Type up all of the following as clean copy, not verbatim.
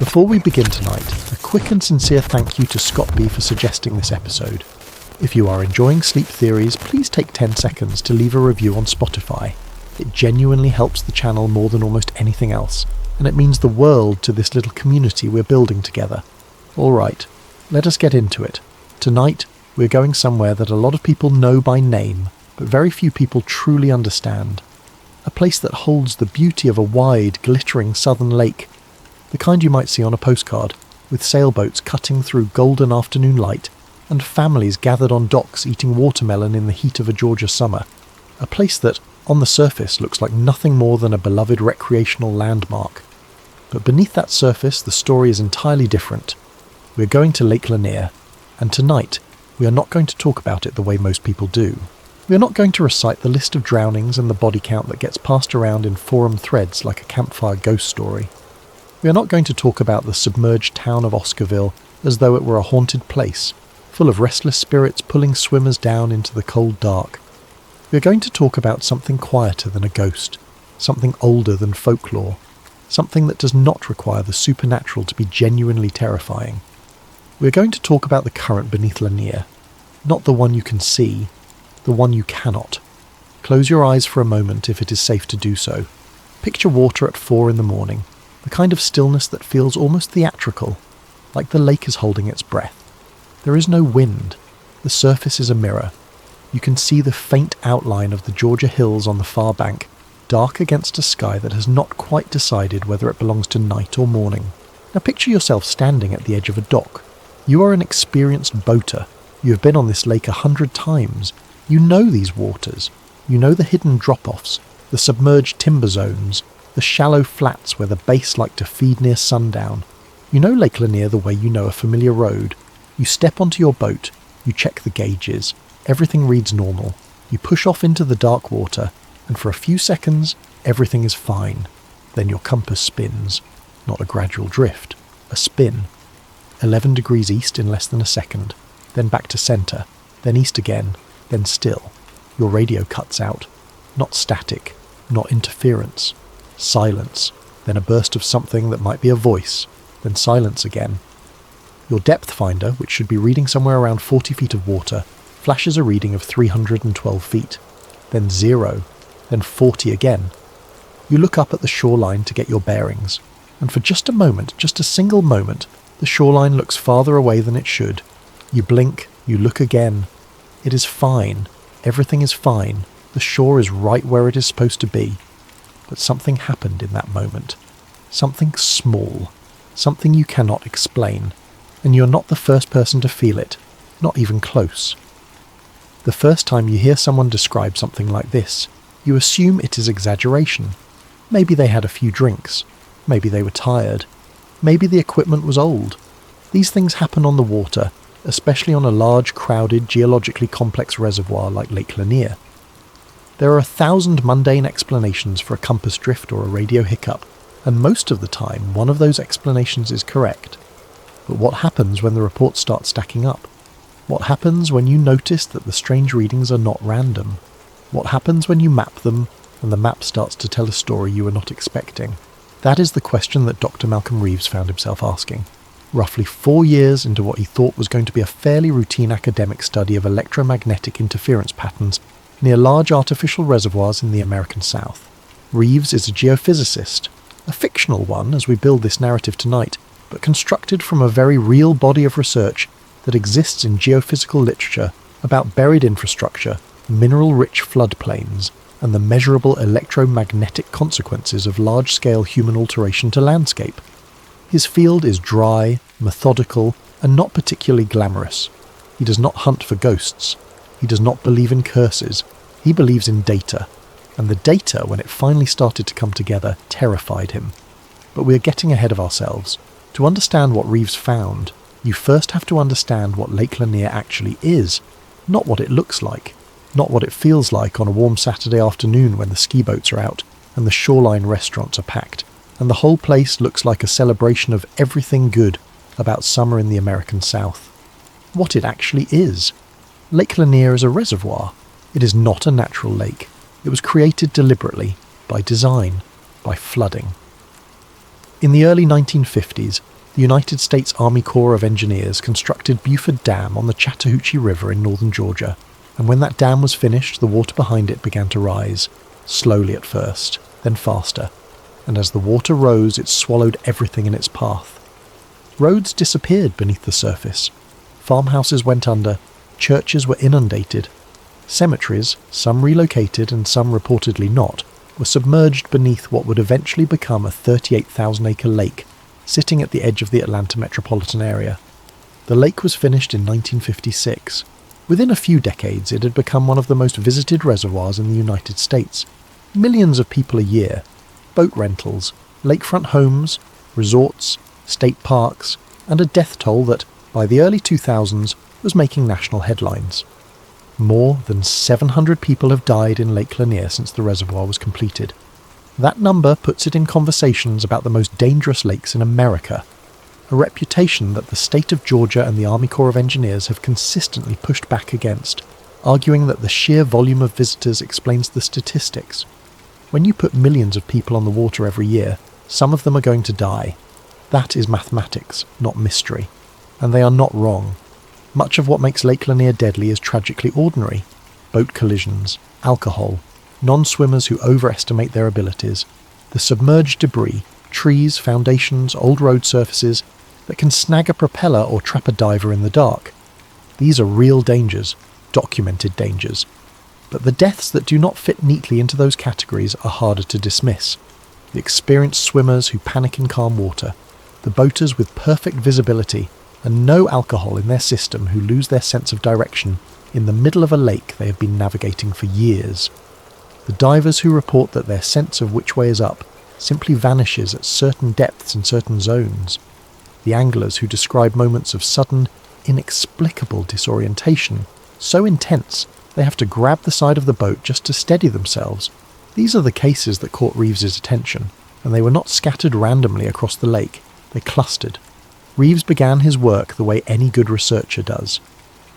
Before we begin tonight, a quick and sincere thank you to Scott B for suggesting this episode. If you are enjoying sleep theories, please take 10 seconds to leave a review on Spotify. It genuinely helps the channel more than almost anything else, and it means the world to this little community we're building together. Alright, let us get into it. Tonight, we're going somewhere that a lot of people know by name, but very few people truly understand. A place that holds the beauty of a wide, glittering southern lake, the kind you might see on a postcard, with sailboats cutting through golden afternoon light, and families gathered on docks eating watermelon in the heat of a Georgia summer. A place that, on the surface, looks like nothing more than a beloved recreational landmark. But beneath that surface, the story is entirely different. We're going to Lake Lanier, and tonight, we are not going to talk about it the way most people do. We are not going to recite the list of drownings and the body count that gets passed around in forum threads like a campfire ghost story. We are not going to talk about the submerged town of Oscarville as though it were a haunted place, full of restless spirits pulling swimmers down into the cold dark. We are going to talk about something quieter than a ghost, something older than folklore, something that does not require the supernatural to be genuinely terrifying. We are going to talk about the current beneath Lanier, not the one you can see, the one you cannot. Close your eyes for a moment if it is safe to do so. Picture water at 4 in the morning, the kind of stillness that feels almost theatrical, like the lake is holding its breath. There is no wind. The surface is a mirror. You can see the faint outline of the Georgia hills on the far bank, dark against a sky that has not quite decided whether it belongs to night or morning. Now picture yourself standing at the edge of a dock. You are an experienced boater. You have been on this lake 100 times. You know these waters. You know the hidden drop-offs, the submerged timber zones, the shallow flats where the bass like to feed near sundown. You know Lake Lanier the way you know a familiar road. You step onto your boat, you check the gauges, everything reads normal. You push off into the dark water, and for a few seconds, everything is fine. Then your compass spins. Not a gradual drift, a spin. 11 degrees east in less than a second, then back to centre, then east again, then still. Your radio cuts out. Not static, not interference. Silence, then a burst of something that might be a voice, then silence again. Your depth finder, which should be reading somewhere around 40 feet of water, flashes a reading of 312 feet, then 0, then 40 again. You look up at the shoreline to get your bearings, and for just a moment, just a single moment, the shoreline looks farther away than it should. You blink, you look again. It is fine. Everything is fine. The shore is right where it is supposed to be. But something happened in that moment. Something small. Something you cannot explain. And you're not the first person to feel it. Not even close. The first time you hear someone describe something like this, you assume it is exaggeration. Maybe they had a few drinks. Maybe they were tired. Maybe the equipment was old. These things happen on the water, especially on a large, crowded, geologically complex reservoir like Lake Lanier. There are 1,000 mundane explanations for a compass drift or a radio hiccup, and most of the time one of those explanations is correct. But what happens when the reports start stacking up? What happens when you notice that the strange readings are not random? What happens when you map them and the map starts to tell a story you were not expecting? That is the question that Dr. Malcolm Reeves found himself asking. Roughly 4 years into what he thought was going to be a fairly routine academic study of electromagnetic interference patterns near large artificial reservoirs in the American South. Reeves is a geophysicist, a fictional one as we build this narrative tonight, but constructed from a very real body of research that exists in geophysical literature about buried infrastructure, mineral-rich floodplains, and the measurable electromagnetic consequences of large-scale human alteration to landscape. His field is dry, methodical, and not particularly glamorous. He does not hunt for ghosts. He does not believe in curses. He believes in data. And the data, when it finally started to come together, terrified him. But we are getting ahead of ourselves. To understand what Reeves found, you first have to understand what Lake Lanier actually is, not what it looks like, not what it feels like on a warm Saturday afternoon when the ski boats are out and the shoreline restaurants are packed, and the whole place looks like a celebration of everything good about summer in the American South. What it actually is. Lake Lanier is a reservoir. It is not a natural lake. It was created deliberately, by design, by flooding. In the early 1950s, the United States Army Corps of Engineers constructed Buford Dam on the Chattahoochee River in northern Georgia, and when that dam was finished, the water behind it began to rise, slowly at first, then faster, and as the water rose, it swallowed everything in its path. Roads disappeared beneath the surface. Farmhouses went under, churches were inundated. Cemeteries, some relocated and some reportedly not, were submerged beneath what would eventually become a 38,000-acre lake, sitting at the edge of the Atlanta metropolitan area. The lake was finished in 1956. Within a few decades, it had become one of the most visited reservoirs in the United States. Millions of people a year, boat rentals, lakefront homes, resorts, state parks, and a death toll that, by the early 2000s, was making national headlines. More than 700 people have died in Lake Lanier since the reservoir was completed. That number puts it in conversations about the most dangerous lakes in America, a reputation that the state of Georgia and the Army Corps of Engineers have consistently pushed back against, arguing that the sheer volume of visitors explains the statistics. When you put millions of people on the water every year, some of them are going to die. That is mathematics, not mystery. And they are not wrong. Much of what makes Lake Lanier deadly is tragically ordinary. Boat collisions, alcohol, non-swimmers who overestimate their abilities, the submerged debris, trees, foundations, old road surfaces that can snag a propeller or trap a diver in the dark. These are real dangers, documented dangers. But the deaths that do not fit neatly into those categories are harder to dismiss. The experienced swimmers who panic in calm water, the boaters with perfect visibility and no alcohol in their system who lose their sense of direction in the middle of a lake they have been navigating for years. The divers who report that their sense of which way is up simply vanishes at certain depths in certain zones. The anglers who describe moments of sudden, inexplicable disorientation, so intense they have to grab the side of the boat just to steady themselves. These are the cases that caught Reeves's attention, and they were not scattered randomly across the lake, they clustered. Reeves began his work the way any good researcher does.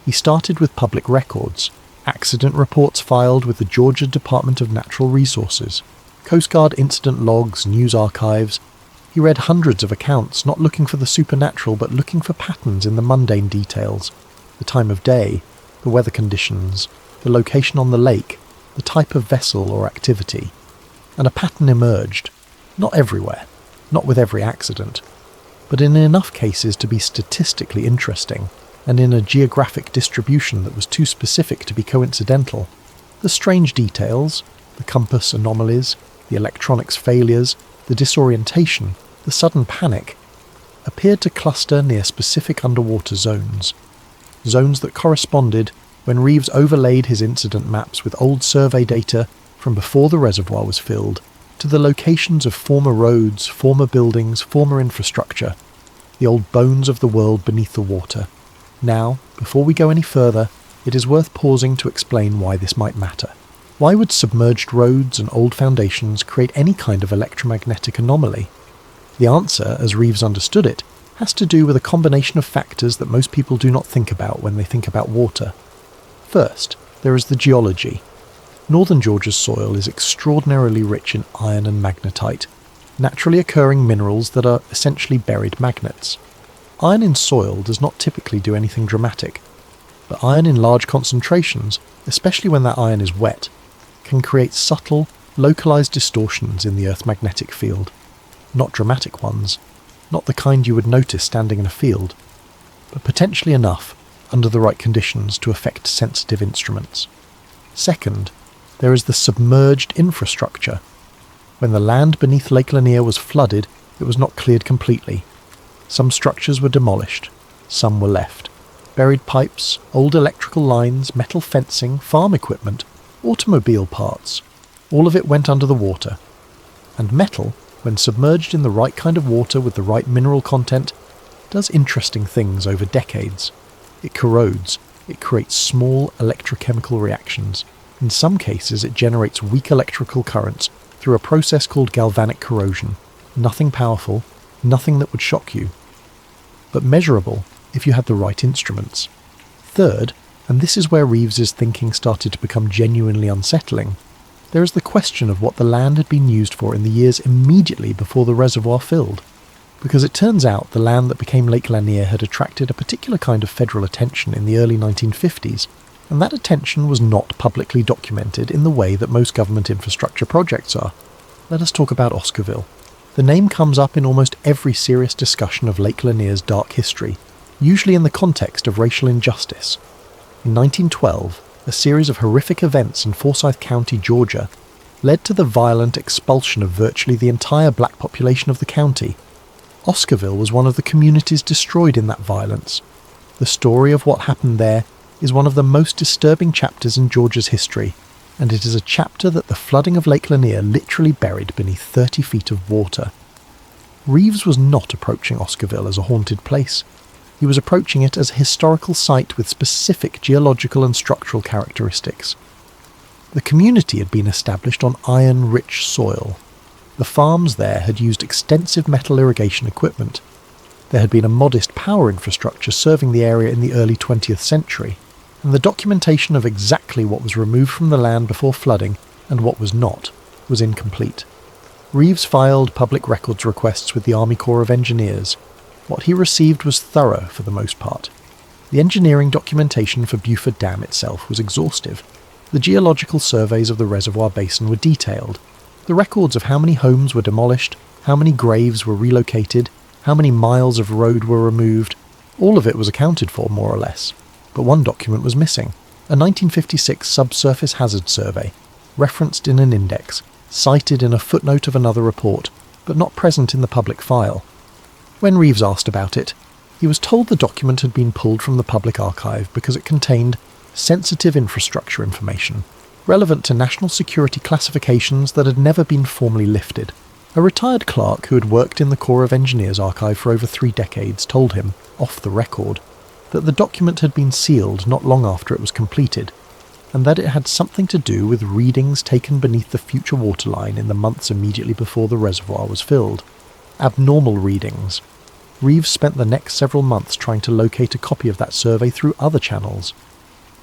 He started with public records, accident reports filed with the Georgia Department of Natural Resources, Coast Guard incident logs, news archives. He read hundreds of accounts, not looking for the supernatural but looking for patterns in the mundane details, the time of day, the weather conditions, the location on the lake, the type of vessel or activity. And a pattern emerged, not everywhere, not with every accident, but in enough cases to be statistically interesting, and in a geographic distribution that was too specific to be coincidental. The strange details, the compass anomalies, the electronics failures, the disorientation, the sudden panic, appeared to cluster near specific underwater zones. Zones that corresponded, when Reeves overlaid his incident maps with old survey data from before the reservoir was filled, to the locations of former roads, former buildings, former infrastructure, the old bones of the world beneath the water. Now, before we go any further, it is worth pausing to explain why this might matter. Why would submerged roads and old foundations create any kind of electromagnetic anomaly? The answer, as Reeves understood it, has to do with a combination of factors that most people do not think about when they think about water. First, there is the geology. Northern Georgia's soil is extraordinarily rich in iron and magnetite, naturally occurring minerals that are essentially buried magnets. Iron in soil does not typically do anything dramatic, but iron in large concentrations, especially when that iron is wet, can create subtle, localized distortions in the Earth's magnetic field. Not dramatic ones, not the kind you would notice standing in a field, but potentially enough, under the right conditions, to affect sensitive instruments. Second, there is the submerged infrastructure. When the land beneath Lake Lanier was flooded, it was not cleared completely. Some structures were demolished, some were left. Buried pipes, old electrical lines, metal fencing, farm equipment, automobile parts, all of it went under the water. And metal, when submerged in the right kind of water with the right mineral content, does interesting things over decades. It corrodes, it creates small electrochemical reactions. In some cases it generates weak electrical currents through a process called galvanic corrosion. Nothing powerful, nothing that would shock you, but measurable if you had the right instruments. Third, and this is where Reeves's thinking started to become genuinely unsettling, There is the question of what the land had been used for in the years immediately before the reservoir filled, because it turns out the land that became Lake Lanier had attracted a particular kind of federal attention in the early 1950s, and that attention was not publicly documented in the way that most government infrastructure projects are. Let us talk about Oscarville. The name comes up in almost every serious discussion of Lake Lanier's dark history, usually in the context of racial injustice. In 1912, a series of horrific events in Forsyth County, Georgia, led to the violent expulsion of virtually the entire black population of the county. Oscarville was one of the communities destroyed in that violence. The story of what happened there is one of the most disturbing chapters in Georgia's history, and it is a chapter that the flooding of Lake Lanier literally buried beneath 30 feet of water. Reeves was not approaching Oscarville as a haunted place. He was approaching it as a historical site with specific geological and structural characteristics. The community had been established on iron-rich soil. The farms there had used extensive metal irrigation equipment. There had been a modest power infrastructure serving the area in the early 20th century, and the documentation of exactly what was removed from the land before flooding and what was not was incomplete. Reeves filed public records requests with the Army Corps of Engineers. What he received was thorough for the most part. The engineering documentation for Beaufort Dam itself was exhaustive. The geological surveys of the reservoir basin were detailed. The records of how many homes were demolished, how many graves were relocated, how many miles of road were removed, all of it was accounted for more or less. But one document was missing, a 1956 subsurface hazard survey, referenced in an index, cited in a footnote of another report, but not present in the public file. When Reeves asked about it, he was told the document had been pulled from the public archive because it contained sensitive infrastructure information, relevant to national security classifications that had never been formally lifted. A retired clerk who had worked in the Corps of Engineers archive for over 3 decades told him, off the record, that the document had been sealed not long after it was completed, and that it had something to do with readings taken beneath the future waterline in the months immediately before the reservoir was filled. Abnormal readings. Reeves spent the next several months trying to locate a copy of that survey through other channels.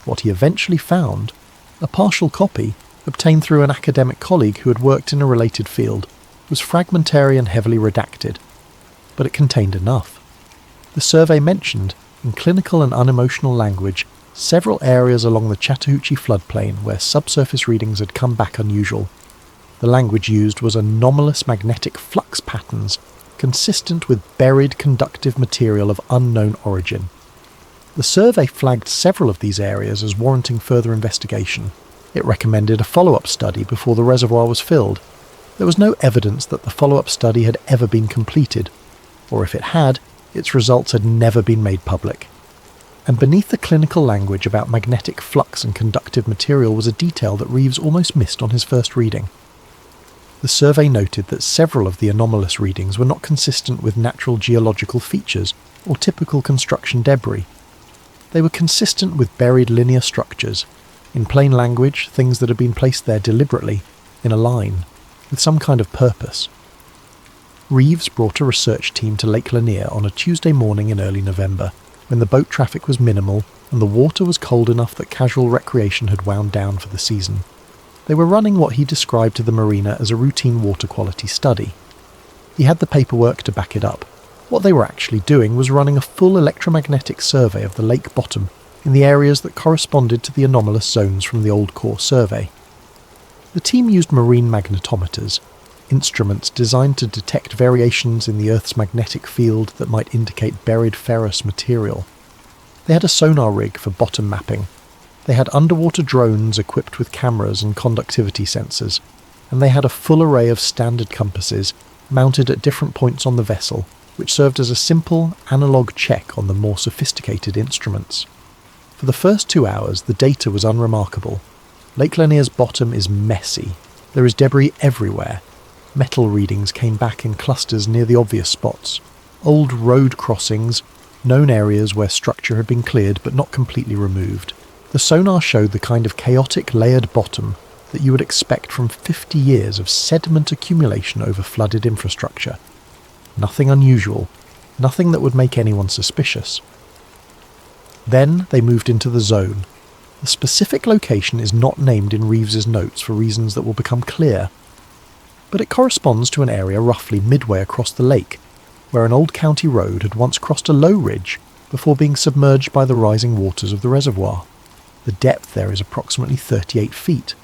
What he eventually found, a partial copy, obtained through an academic colleague who had worked in a related field, was fragmentary and heavily redacted, but it contained enough. The survey mentioned, in clinical and unemotional language, several areas along the Chattahoochee floodplain where subsurface readings had come back unusual. The language used was anomalous magnetic flux patterns, consistent with buried conductive material of unknown origin. The survey flagged several of these areas as warranting further investigation. It recommended a follow-up study before the reservoir was filled. There was no evidence that the follow-up study had ever been completed, or if it had, its results had never been made public. And beneath the clinical language about magnetic flux and conductive material was a detail that Reeves almost missed on his first reading. The survey noted that several of the anomalous readings were not consistent with natural geological features or typical construction debris. They were consistent with buried linear structures, in plain language, things that had been placed there deliberately, in a line, with some kind of purpose. Reeves brought a research team to Lake Lanier on a Tuesday morning in early November, when the boat traffic was minimal and the water was cold enough that casual recreation had wound down for the season. They were running what he described to the marina as a routine water quality study. He had the paperwork to back it up. What they were actually doing was running a full electromagnetic survey of the lake bottom in the areas that corresponded to the anomalous zones from the old core survey. The team used marine magnetometers, instruments designed to detect variations in the Earth's magnetic field that might indicate buried ferrous material. They had a sonar rig for bottom mapping. They had underwater drones equipped with cameras and conductivity sensors, and they had a full array of standard compasses mounted at different points on the vessel, which served as a simple, analogue check on the more sophisticated instruments. For the first 2 hours, the data was unremarkable. Lake Lanier's bottom is messy. There is debris everywhere. Metal readings came back in clusters near the obvious spots. Old road crossings, known areas where structure had been cleared but not completely removed. The sonar showed the kind of chaotic layered bottom that you would expect from 50 years of sediment accumulation over flooded infrastructure. Nothing unusual, nothing that would make anyone suspicious. Then they moved into the zone. The The specific location is not named in Reeves's notes for reasons that will become clear, but it corresponds to an area roughly midway across the lake, where an old county road had once crossed a low ridge before being submerged by the rising waters of the reservoir. The depth there is approximately 38 feet.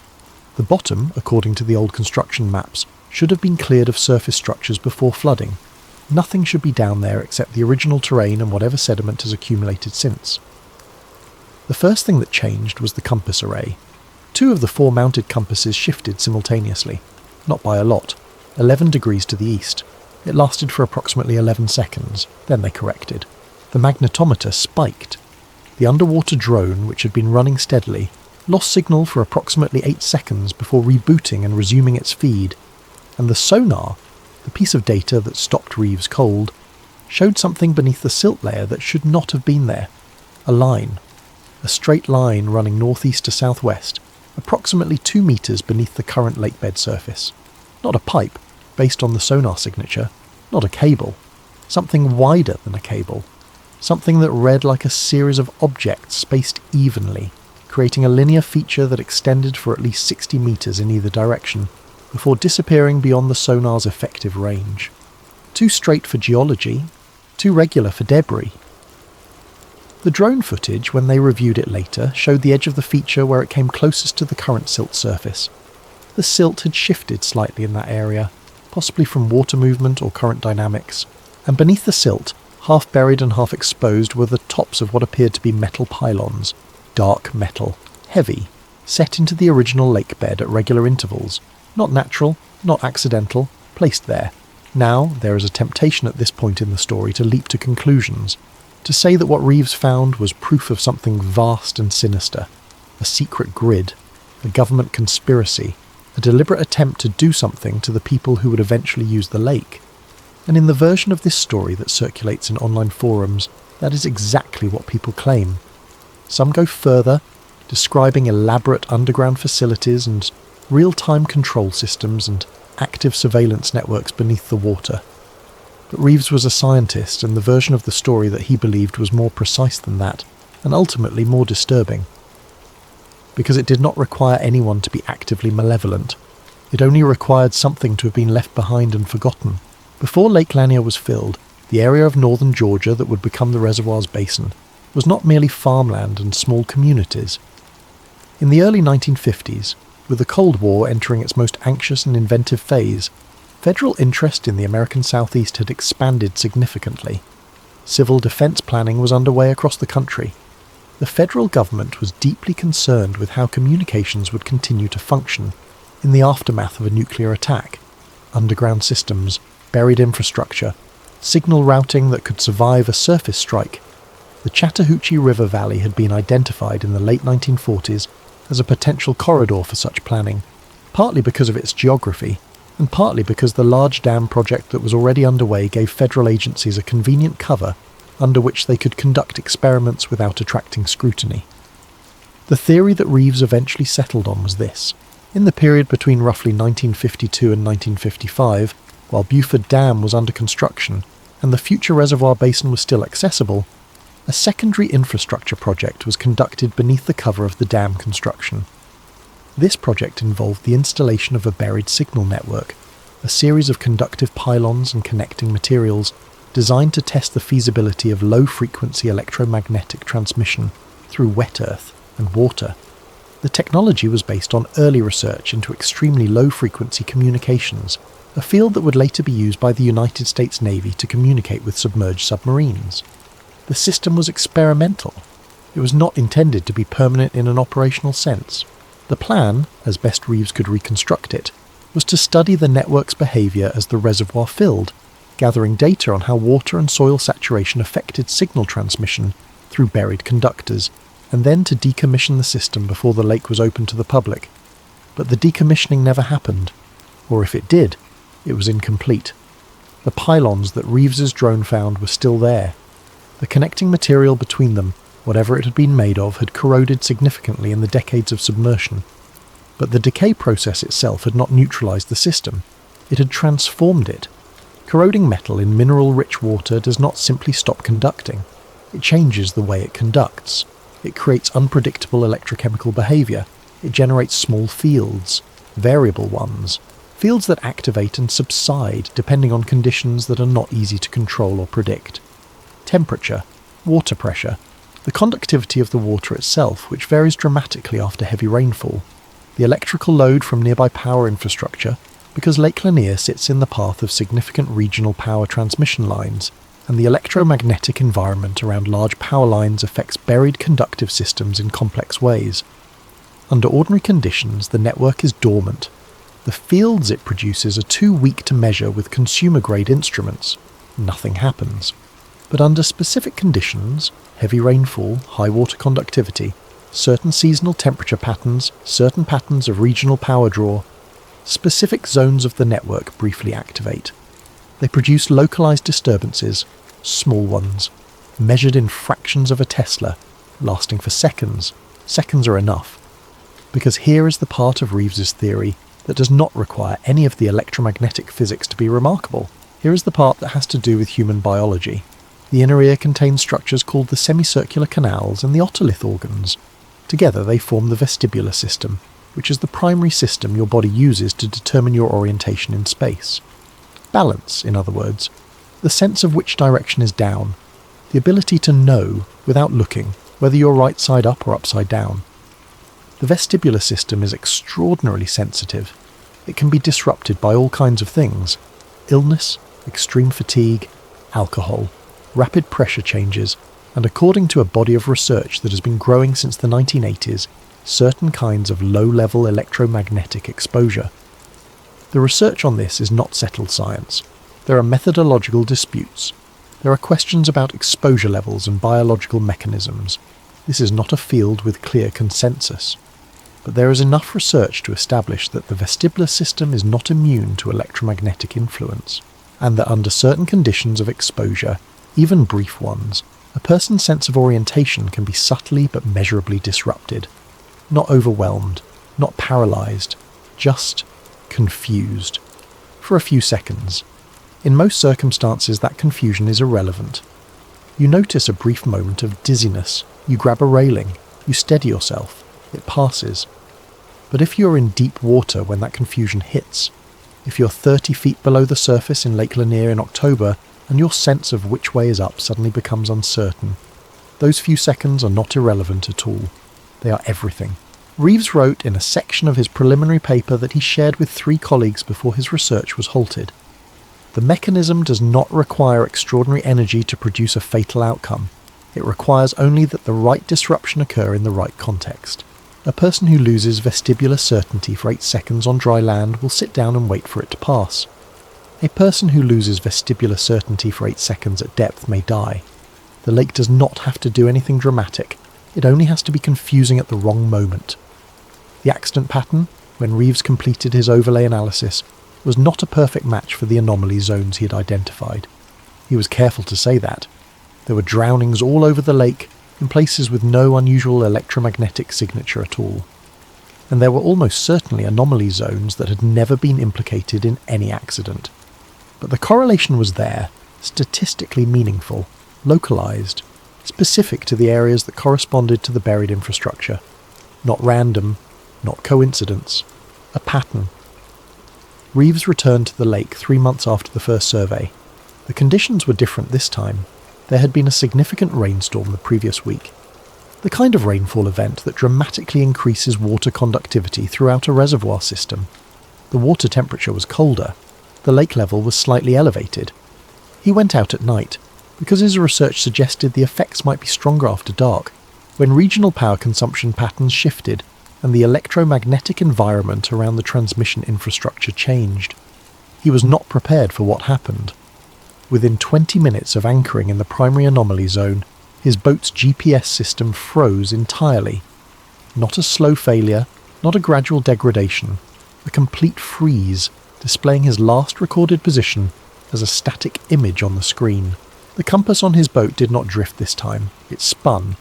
The bottom, according to the old construction maps, should have been cleared of surface structures before flooding. Nothing should be down there except the original terrain and whatever sediment has accumulated since. The first thing that changed was the compass array. 2 of the 4 mounted compasses shifted simultaneously, not by a lot, 11 degrees to the east. It lasted for approximately 11 seconds, then they corrected. The magnetometer spiked. The underwater drone, which had been running steadily, lost signal for approximately 8 seconds before rebooting and resuming its feed, and the sonar, the piece of data that stopped Reeves cold, showed something beneath the silt layer that should not have been there. A line. A straight line running northeast to southwest, approximately 2 meters beneath the current lakebed surface. Not a pipe, based on the sonar signature, not a cable. Something wider than a cable. Something that read like a series of objects spaced evenly, creating a linear feature that extended for at least 60 meters in either direction, before disappearing beyond the sonar's effective range. Too straight for geology, too regular for debris. The drone footage, when they reviewed it later, showed the edge of the feature where it came closest to the current silt surface. The silt had shifted slightly in that area, possibly from water movement or current dynamics, and beneath the silt, half buried and half exposed, were the tops of what appeared to be metal pylons. Dark metal, heavy, set into the original lake bed at regular intervals. Not natural, not accidental, placed there. Now, there is a temptation at this point in the story to leap to conclusions, to say that what Reeves found was proof of something vast and sinister, a secret grid, a government conspiracy, a deliberate attempt to do something to the people who would eventually use the lake. And in the version of this story that circulates in online forums, that is exactly what people claim. Some go further, describing elaborate underground facilities and real-time control systems and active surveillance networks beneath the water. But Reeves was a scientist, and the version of the story that he believed was more precise than that, and ultimately more disturbing. Because it did not require anyone to be actively malevolent. It only required something to have been left behind and forgotten. Before Lake Lanier was filled, the area of northern Georgia that would become the reservoir's basin was not merely farmland and small communities. In the early 1950s, with the Cold War entering its most anxious and inventive phase, federal interest in the American Southeast had expanded significantly. Civil defense planning was underway across the country. The federal government was deeply concerned with how communications would continue to function in the aftermath of a nuclear attack. Underground systems, buried infrastructure, signal routing that could survive a surface strike. The Chattahoochee River Valley had been identified in the late 1940s as a potential corridor for such planning, partly because of its geography, and partly because the large dam project that was already underway gave federal agencies a convenient cover under which they could conduct experiments without attracting scrutiny. The theory that Reeves eventually settled on was this. In the period between roughly 1952 and 1955, while Buford Dam was under construction and the future reservoir basin was still accessible, a secondary infrastructure project was conducted beneath the cover of the dam construction. This project involved the installation of a buried signal network, a series of conductive pylons and connecting materials designed to test the feasibility of low-frequency electromagnetic transmission through wet earth and water. The technology was based on early research into extremely low-frequency communications, a field that would later be used by the United States Navy to communicate with submerged submarines. The system was experimental. It was not intended to be permanent in an operational sense. The plan, as best Reeves could reconstruct it, was to study the network's behaviour as the reservoir filled, gathering data on how water and soil saturation affected signal transmission through buried conductors, and then to decommission the system before the lake was open to the public. But the decommissioning never happened, or if it did, it was incomplete. The pylons that Reeves's drone found were still there. The connecting material between them, whatever it had been made of, had corroded significantly in the decades of submersion. But the decay process itself had not neutralized the system. It had transformed it. Corroding metal in mineral-rich water does not simply stop conducting. It changes the way it conducts. It creates unpredictable electrochemical behaviour. It generates small fields, variable ones, fields that activate and subside depending on conditions that are not easy to control or predict. Temperature, water pressure, the conductivity of the water itself, which varies dramatically after heavy rainfall, the electrical load from nearby power infrastructure, because Lake Lanier sits in the path of significant regional power transmission lines, and the electromagnetic environment around large power lines affects buried conductive systems in complex ways. Under ordinary conditions, the network is dormant. The fields it produces are too weak to measure with consumer-grade instruments. Nothing happens. But under specific conditions, heavy rainfall, high water conductivity, certain seasonal temperature patterns, certain patterns of regional power draw, specific zones of the network briefly activate. They produce localized disturbances, small ones, measured in fractions of a Tesla, lasting for seconds. Seconds are enough. Because here is the part of Reeves's theory that does not require any of the electromagnetic physics to be remarkable. Here is the part that has to do with human biology. The inner ear contains structures called the semicircular canals and the otolith organs. Together they form the vestibular system, which is the primary system your body uses to determine your orientation in space. Balance, in other words, the sense of which direction is down, the ability to know, without looking, whether you're right side up or upside down. The vestibular system is extraordinarily sensitive. It can be disrupted by all kinds of things: illness, extreme fatigue, alcohol, rapid pressure changes, and according to a body of research that has been growing since the 1980s, certain kinds of low-level electromagnetic exposure. The research on this is not settled science. There are methodological disputes. There are questions about exposure levels and biological mechanisms. This is not a field with clear consensus. But there is enough research to establish that the vestibular system is not immune to electromagnetic influence, and that under certain conditions of exposure, even brief ones, a person's sense of orientation can be subtly but measurably disrupted. Not overwhelmed, not paralysed, just confused. For a few seconds. In most circumstances that confusion is irrelevant. You notice a brief moment of dizziness, you grab a railing, you steady yourself, it passes. But if you're in deep water when that confusion hits, if you're 30 feet below the surface in Lake Lanier in October and your sense of which way is up suddenly becomes uncertain, those few seconds are not irrelevant at all. They are everything. Reeves wrote in a section of his preliminary paper that he shared with 3 colleagues before his research was halted. The mechanism does not require extraordinary energy to produce a fatal outcome. It requires only that the right disruption occur in the right context. A person who loses vestibular certainty for 8 seconds on dry land will sit down and wait for it to pass. A person who loses vestibular certainty for 8 seconds at depth may die. The lake does not have to do anything dramatic. It only has to be confusing at the wrong moment. The accident pattern, when Reeves completed his overlay analysis, was not a perfect match for the anomaly zones he had identified. He was careful to say that. There were drownings all over the lake, in places with no unusual electromagnetic signature at all. And there were almost certainly anomaly zones that had never been implicated in any accident. But the correlation was there, statistically meaningful, localized, specific to the areas that corresponded to the buried infrastructure. Not random, not coincidence, a pattern. Reeves returned to the lake 3 months after the first survey. The conditions were different this time. There had been a significant rainstorm the previous week. The kind of rainfall event that dramatically increases water conductivity throughout a reservoir system. The water temperature was colder. The lake level was slightly elevated. He went out at night, because his research suggested the effects might be stronger after dark, when regional power consumption patterns shifted and the electromagnetic environment around the transmission infrastructure changed. He was not prepared for what happened. Within 20 minutes of anchoring in the primary anomaly zone, his boat's GPS system froze entirely. Not a slow failure, not a gradual degradation, a complete freeze, displaying his last recorded position as a static image on the screen. The compass on his boat did not drift this time, it spun,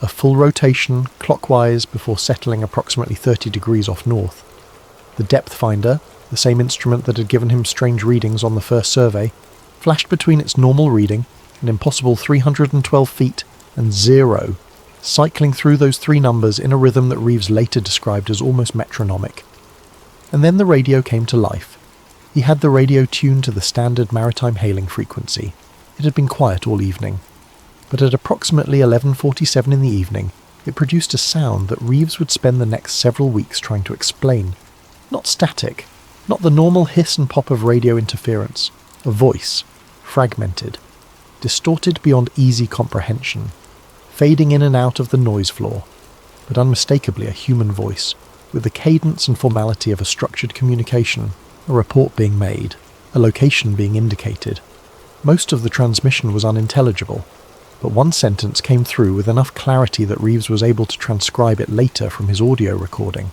a full rotation clockwise before settling approximately 30 degrees off north. The depth finder, the same instrument that had given him strange readings on the first survey, flashed between its normal reading, an impossible 312 feet, and 0, cycling through those three numbers in a rhythm that Reeves later described as almost metronomic. And then the radio came to life. He had the radio tuned to the standard maritime hailing frequency. It had been quiet all evening. But at approximately 11:47 in the evening, it produced a sound that Reeves would spend the next several weeks trying to explain. Not static, not the normal hiss and pop of radio interference. A voice, fragmented, distorted beyond easy comprehension, fading in and out of the noise floor, but unmistakably a human voice, with the cadence and formality of a structured communication, a report being made, a location being indicated. Most of the transmission was unintelligible, but one sentence came through with enough clarity that Reeves was able to transcribe it later from his audio recording.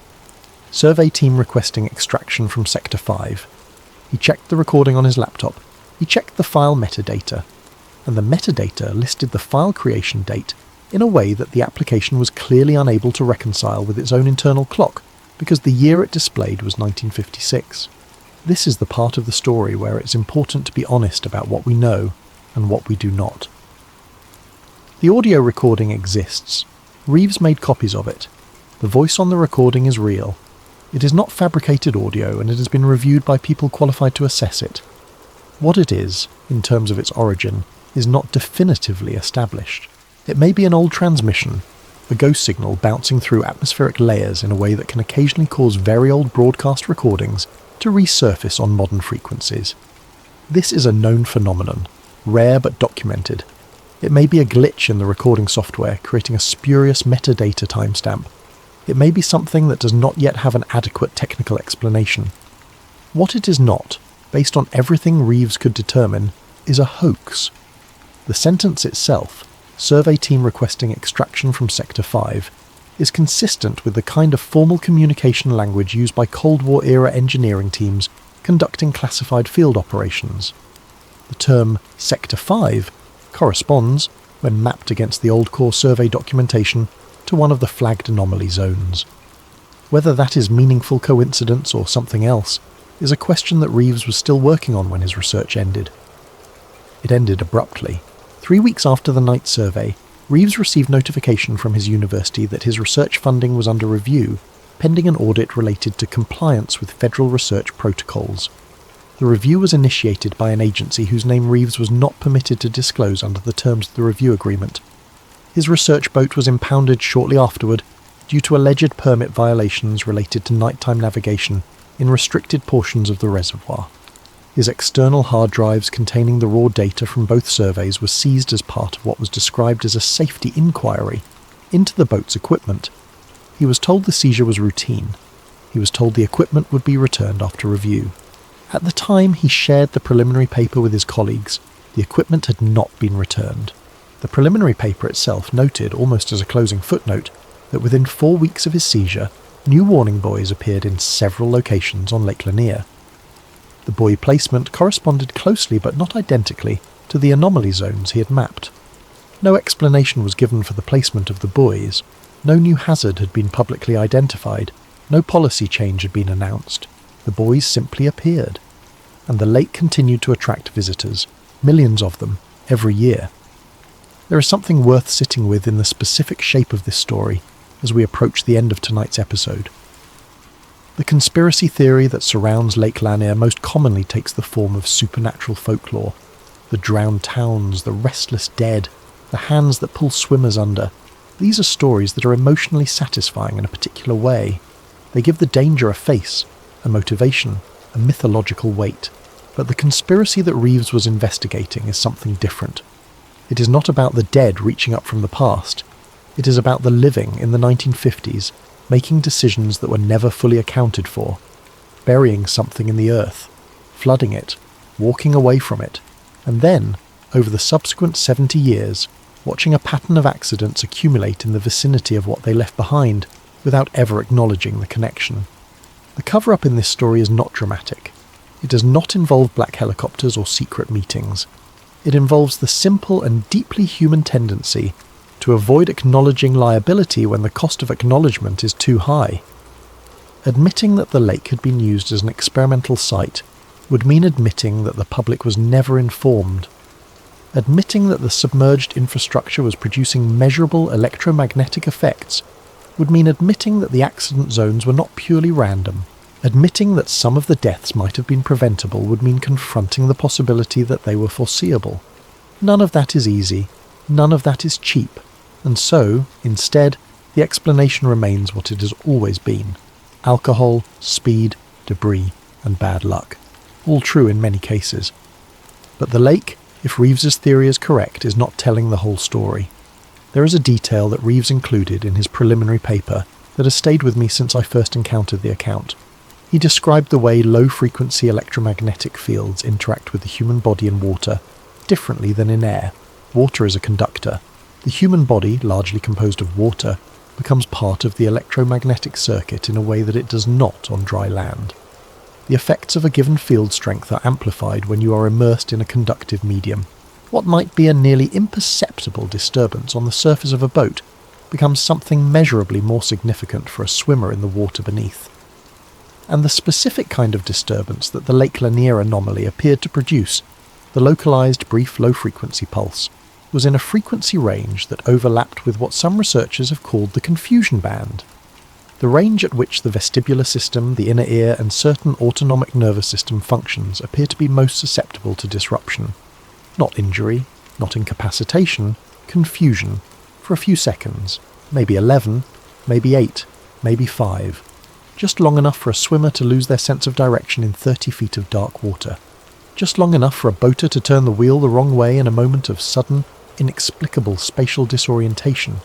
Survey team requesting extraction from Sector 5. He checked the recording on his laptop. He checked the file metadata, and the metadata listed the file creation date in a way that the application was clearly unable to reconcile with its own internal clock, because the year it displayed was 1956. This is the part of the story where it's important to be honest about what we know and what we do not. The audio recording exists. Reeves made copies of it. The voice on the recording is real. It is not fabricated audio, and it has been reviewed by people qualified to assess it. What it is, in terms of its origin, is not definitively established. It may be an old transmission, a ghost signal bouncing through atmospheric layers in a way that can occasionally cause very old broadcast recordings to resurface on modern frequencies. This is a known phenomenon, rare but documented. It may be a glitch in the recording software, creating a spurious metadata timestamp. It may be something that does not yet have an adequate technical explanation. What it is not, based on everything Reeves could determine, is a hoax. The sentence itself, survey team requesting extraction from Sector 5, is consistent with the kind of formal communication language used by Cold War-era engineering teams conducting classified field operations. The term Sector 5 corresponds, when mapped against the old core survey documentation, to one of the flagged anomaly zones. Whether that is meaningful coincidence or something else is a question that Reeves was still working on when his research ended. It ended abruptly. 3 weeks after the night survey, Reeves received notification from his university that his research funding was under review, pending an audit related to compliance with federal research protocols. The review was initiated by an agency whose name Reeves was not permitted to disclose under the terms of the review agreement. His research boat was impounded shortly afterward due to alleged permit violations related to nighttime navigation in restricted portions of the reservoir. His external hard drives containing the raw data from both surveys were seized as part of what was described as a safety inquiry into the boat's equipment. He was told the seizure was routine. He was told the equipment would be returned after review. At the time he shared the preliminary paper with his colleagues, the equipment had not been returned. The preliminary paper itself noted, almost as a closing footnote, that within 4 weeks of his seizure, new warning buoys appeared in several locations on Lake Lanier. The buoy placement corresponded closely but not identically to the anomaly zones he had mapped. No explanation was given for the placement of the buoys. No new hazard had been publicly identified. No policy change had been announced. The buoys simply appeared, and the lake continued to attract visitors, millions of them, every year. There is something worth sitting with in the specific shape of this story as we approach the end of tonight's episode. The conspiracy theory that surrounds Lake Lanier most commonly takes the form of supernatural folklore. The drowned towns, the restless dead, the hands that pull swimmers under. These are stories that are emotionally satisfying in a particular way. They give the danger a face, a motivation, a mythological weight. But the conspiracy that Reeves was investigating is something different. It is not about the dead reaching up from the past. It is about the living in the 1950s, making decisions that were never fully accounted for, burying something in the earth, flooding it, walking away from it, and then, over the subsequent 70 years, watching a pattern of accidents accumulate in the vicinity of what they left behind without ever acknowledging the connection. The cover-up in this story is not dramatic. It does not involve black helicopters or secret meetings. It involves the simple and deeply human tendency to avoid acknowledging liability when the cost of acknowledgement is too high. Admitting that the lake had been used as an experimental site would mean admitting that the public was never informed. Admitting that the submerged infrastructure was producing measurable electromagnetic effects would mean admitting that the accident zones were not purely random. Admitting that some of the deaths might have been preventable would mean confronting the possibility that they were foreseeable. None of that is easy, none of that is cheap, and so, instead, the explanation remains what it has always been: alcohol, speed, debris, and bad luck. All true in many cases. But the lake, if Reeves's theory is correct, is not telling the whole story. There is a detail that Reeves included in his preliminary paper that has stayed with me since I first encountered the account. He described the way low-frequency electromagnetic fields interact with the human body in water differently than in air. Water is a conductor. The human body, largely composed of water, becomes part of the electromagnetic circuit in a way that it does not on dry land. The effects of a given field strength are amplified when you are immersed in a conductive medium. What might be a nearly imperceptible disturbance on the surface of a boat becomes something measurably more significant for a swimmer in the water beneath. And the specific kind of disturbance that the Lake Lanier anomaly appeared to produce, the localized brief low-frequency pulse, was in a frequency range that overlapped with what some researchers have called the confusion band, the range at which the vestibular system, the inner ear, and certain autonomic nervous system functions appear to be most susceptible to disruption. Not injury, not incapacitation, confusion, for a few seconds, maybe 11, maybe 8, maybe 5. Just long enough for a swimmer to lose their sense of direction in 30 feet of dark water. Just long enough for a boater to turn the wheel the wrong way in a moment of sudden, inexplicable spatial disorientation.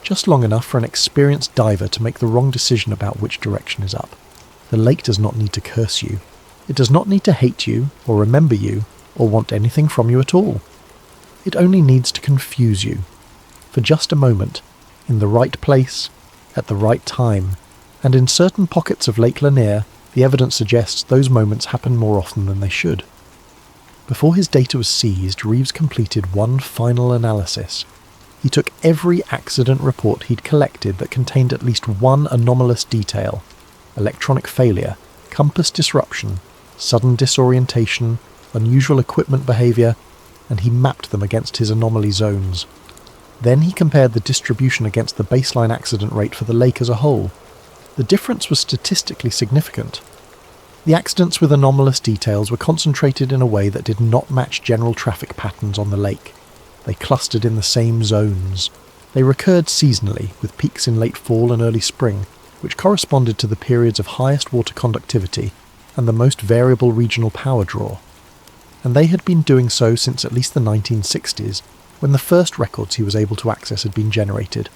Just long enough for an experienced diver to make the wrong decision about which direction is up. The lake does not need to curse you. It does not need to hate you, or remember you, or want anything from you at all. It only needs to confuse you. For just a moment, in the right place, at the right time, and in certain pockets of Lake Lanier, the evidence suggests those moments happen more often than they should. Before his data was seized, Reeves completed one final analysis. He took every accident report he'd collected that contained at least one anomalous detail: electronic failure, compass disruption, sudden disorientation, unusual equipment behaviour, and he mapped them against his anomaly zones. Then he compared the distribution against the baseline accident rate for the lake as a whole. The difference was statistically significant. The accidents with anomalous details were concentrated in a way that did not match general traffic patterns on the lake. They clustered in the same zones. They recurred seasonally, with peaks in late fall and early spring, which corresponded to the periods of highest water conductivity and the most variable regional power draw. And they had been doing so since at least the 1960s, when the first records he was able to access had been generated.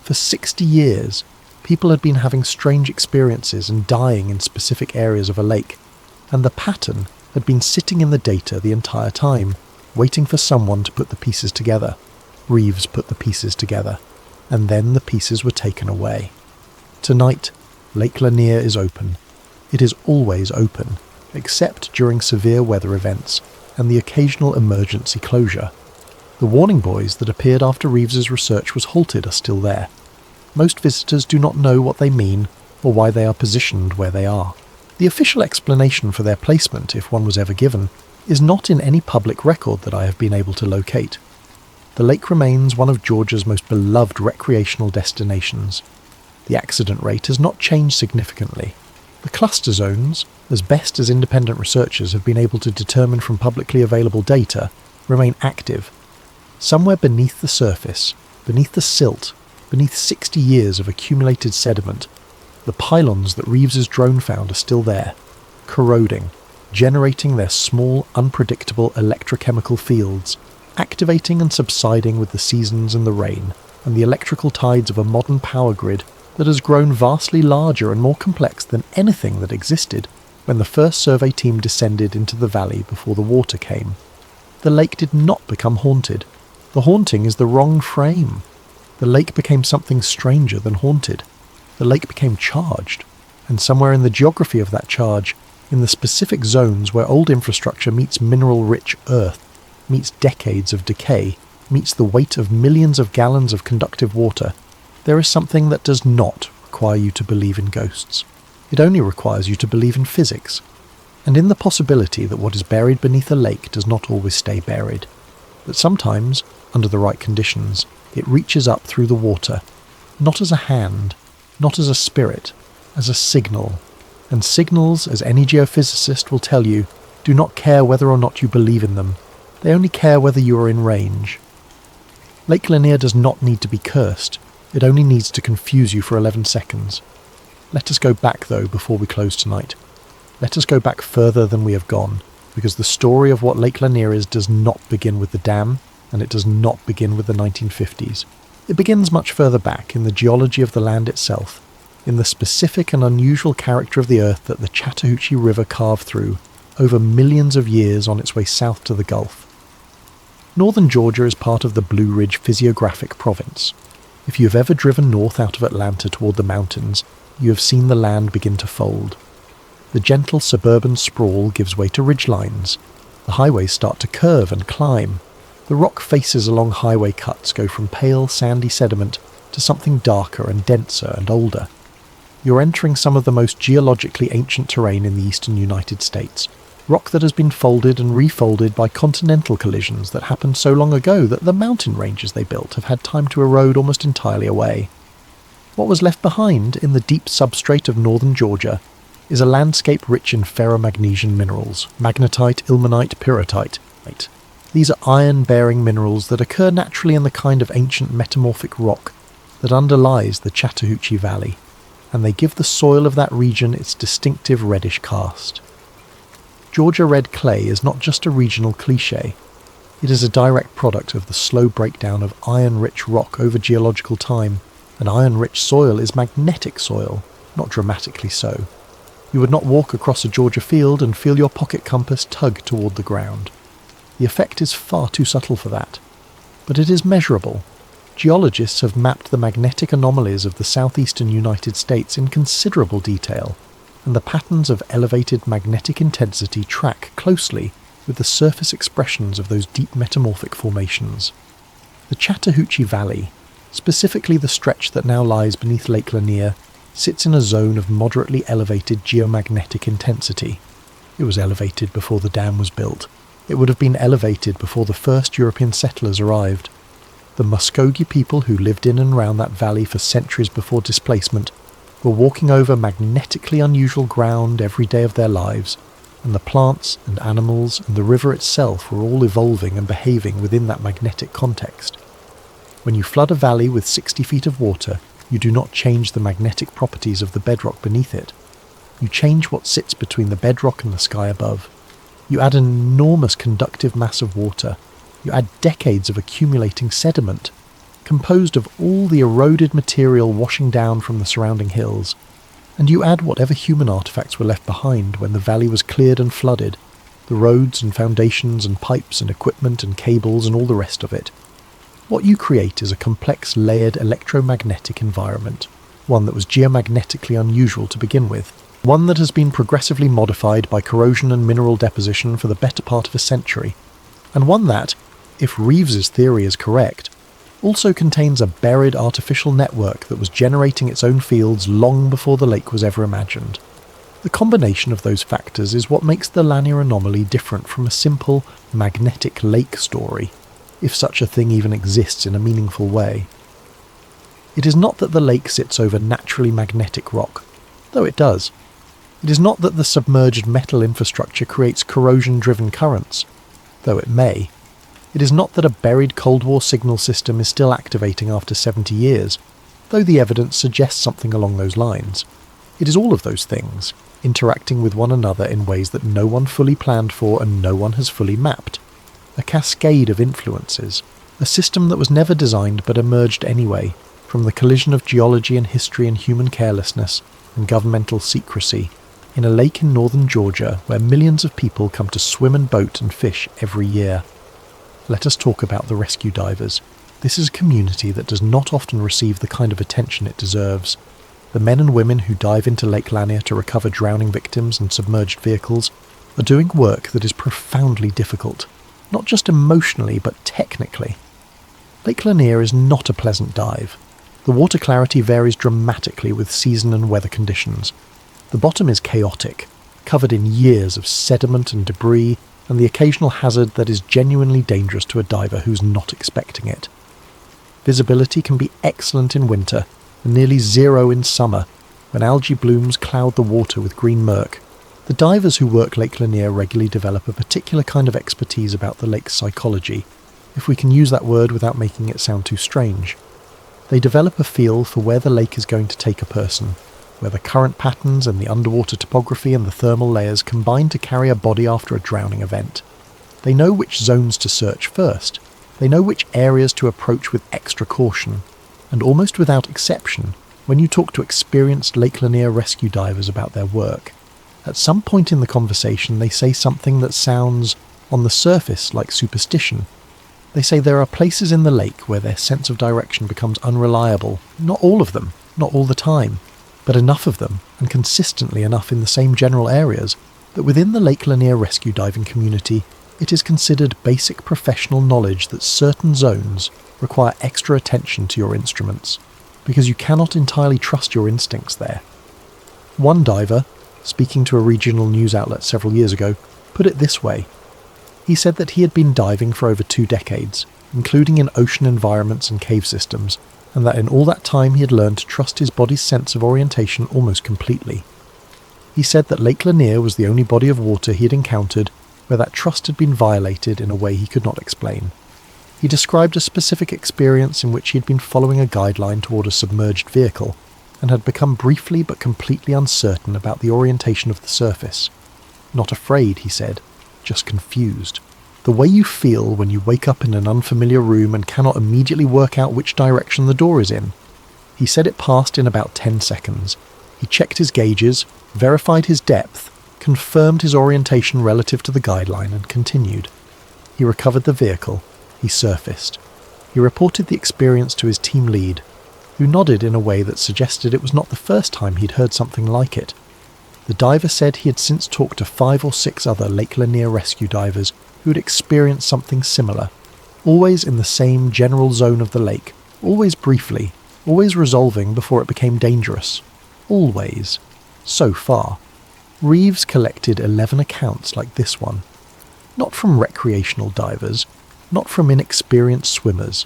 For 60 years, people had been having strange experiences and dying in specific areas of a lake, and the pattern had been sitting in the data the entire time, waiting for someone to put the pieces together. Reeves put the pieces together, and then the pieces were taken away. Tonight, Lake Lanier is open. It is always open, except during severe weather events and the occasional emergency closure. The warning buoys that appeared after Reeves's research was halted are still there. Most visitors do not know what they mean or why they are positioned where they are. The official explanation for their placement, if one was ever given, is not in any public record that I have been able to locate. The lake remains one of Georgia's most beloved recreational destinations. The accident rate has not changed significantly. The cluster zones, as best as independent researchers have been able to determine from publicly available data, remain active. Somewhere beneath the surface, beneath the silt, beneath 60 years of accumulated sediment, the pylons that Reeves's drone found are still there, corroding, generating their small, unpredictable electrochemical fields, activating and subsiding with the seasons and the rain, and the electrical tides of a modern power grid that has grown vastly larger and more complex than anything that existed when the first survey team descended into the valley before the water came. The lake did not become haunted. The haunting is the wrong frame. The lake became something stranger than haunted. The lake became charged, and somewhere in the geography of that charge, in the specific zones where old infrastructure meets mineral-rich earth, meets decades of decay, meets the weight of millions of gallons of conductive water, there is something that does not require you to believe in ghosts. It only requires you to believe in physics, and in the possibility that what is buried beneath a lake does not always stay buried. that sometimes, under the right conditions, it reaches up through the water, not as a hand, not as a spirit, as a signal. And signals, as any geophysicist will tell you, do not care whether or not you believe in them. They only care whether you are in range. Lake Lanier does not need to be cursed. It only needs to confuse you for 11 seconds. Let us go back, though, before we close tonight. Let us go back further than we have gone, because the story of what Lake Lanier is does not begin with the dam, and it does not begin with the 1950s. It begins much further back in the geology of the land itself, in the specific and unusual character of the earth that the Chattahoochee River carved through over millions of years on its way south to the Gulf. Northern Georgia is part of the Blue Ridge physiographic province. If you have ever driven north out of Atlanta toward the mountains, you have seen the land begin to fold. The gentle suburban sprawl gives way to ridgelines. The highways start to curve and climb. The rock faces along highway cuts go from pale, sandy sediment to something darker and denser and older. You're entering some of the most geologically ancient terrain in the eastern United States. Rock that has been folded and refolded by continental collisions that happened so long ago that the mountain ranges they built have had time to erode almost entirely away. What was left behind in the deep substrate of northern Georgia is a landscape rich in ferromagnesian minerals, magnetite, ilmenite, pyrrhotite. These are iron-bearing minerals that occur naturally in the kind of ancient metamorphic rock that underlies the Chattahoochee Valley, and they give the soil of that region its distinctive reddish cast. Georgia red clay is not just a regional cliché. It is a direct product of the slow breakdown of iron-rich rock over geological time, and iron-rich soil is magnetic soil, not dramatically so. You would not walk across a Georgia field and feel your pocket compass tug toward the ground. The effect is far too subtle for that. But it is measurable. Geologists have mapped the magnetic anomalies of the southeastern United States in considerable detail, and the patterns of elevated magnetic intensity track closely with the surface expressions of those deep metamorphic formations. The Chattahoochee Valley, specifically the stretch that now lies beneath Lake Lanier, sits in a zone of moderately elevated geomagnetic intensity. It was elevated before the dam was built. It would have been elevated before the first European settlers arrived. The Muskogee people who lived in and around that valley for centuries before displacement were walking over magnetically unusual ground every day of their lives, and the plants and animals and the river itself were all evolving and behaving within that magnetic context. When you flood a valley with 60 feet of water, you do not change the magnetic properties of the bedrock beneath it. You change what sits between the bedrock and the sky above. You add an enormous conductive mass of water. You add decades of accumulating sediment, composed of all the eroded material washing down from the surrounding hills, and you add whatever human artifacts were left behind when the valley was cleared and flooded, the roads and foundations and pipes and equipment and cables and all the rest of it. What you create is a complex layered electromagnetic environment, one that was geomagnetically unusual to begin with, one that has been progressively modified by corrosion and mineral deposition for the better part of a century, and one that, if Reeves's theory is correct, also contains a buried artificial network that was generating its own fields long before the lake was ever imagined. The combination of those factors is what makes the Lanier anomaly different from a simple magnetic lake story, if such a thing even exists in a meaningful way. It is not that the lake sits over naturally magnetic rock, though it does. It is not that the submerged metal infrastructure creates corrosion-driven currents, though it may. It is not that a buried Cold War signal system is still activating after 70 years, though the evidence suggests something along those lines. It is all of those things, interacting with one another in ways that no one fully planned for and no one has fully mapped. A cascade of influences, a system that was never designed but emerged anyway, from the collision of geology and history and human carelessness and governmental secrecy, in a lake in northern Georgia where millions of people come to swim and boat and fish every year. Let us talk about the rescue divers. This is a community that does not often receive the kind of attention it deserves. The men and women who dive into Lake Lanier to recover drowning victims and submerged vehicles are doing work that is profoundly difficult, not just emotionally but technically. Lake Lanier is not a pleasant dive. The water clarity varies dramatically with season and weather conditions. The bottom is chaotic, covered in years of sediment and debris, and the occasional hazard that is genuinely dangerous to a diver who's not expecting it. Visibility can be excellent in winter and nearly zero in summer, when algae blooms cloud the water with green murk. The divers who work Lake Lanier regularly develop a particular kind of expertise about the lake's psychology, if we can use that word without making it sound too strange. They develop a feel for where the lake is going to take a person, where the current patterns and the underwater topography and the thermal layers combine to carry a body after a drowning event. They know which zones to search first. They know which areas to approach with extra caution. And almost without exception, when you talk to experienced Lake Lanier rescue divers about their work, at some point in the conversation they say something that sounds, on the surface, like superstition. They say there are places in the lake where their sense of direction becomes unreliable. Not all of them, not all the time, but enough of them, and consistently enough in the same general areas, that within the Lake Lanier rescue diving community, it is considered basic professional knowledge that certain zones require extra attention to your instruments, because you cannot entirely trust your instincts there. One diver, speaking to a regional news outlet several years ago, put it this way. He said that he had been diving for over 2 decades, including in ocean environments and cave systems, and that in all that time he had learned to trust his body's sense of orientation almost completely. He said that Lake Lanier was the only body of water he had encountered where that trust had been violated in a way he could not explain. He described a specific experience in which he had been following a guideline toward a submerged vehicle, and had become briefly but completely uncertain about the orientation of the surface. Not afraid, he said, just confused. The way you feel when you wake up in an unfamiliar room and cannot immediately work out which direction the door is in. He said it passed in about 10 seconds. He checked his gauges, verified his depth, confirmed his orientation relative to the guideline, and continued. He recovered the vehicle. He surfaced. He reported the experience to his team lead, who nodded in a way that suggested it was not the first time he'd heard something like it. The diver said he had since talked to 5 or 6 other Lake Lanier rescue divers who had experienced something similar, always in the same general zone of the lake, always briefly, always resolving before it became dangerous. Always. So far. Reeves collected 11 accounts like this one. Not from recreational divers, not from inexperienced swimmers,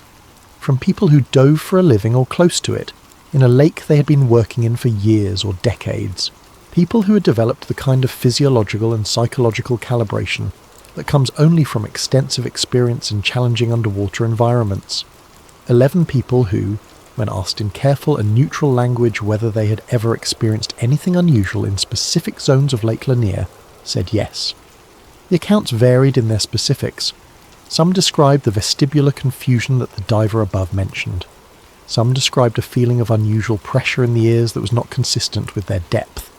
from people who dove for a living or close to it, in a lake they had been working in for years or decades. People who had developed the kind of physiological and psychological calibration that comes only from extensive experience in challenging underwater environments. 11 people who, when asked in careful and neutral language whether they had ever experienced anything unusual in specific zones of Lake Lanier, said yes. The accounts varied in their specifics. Some described the vestibular confusion that the diver above mentioned. Some described a feeling of unusual pressure in the ears that was not consistent with their depth,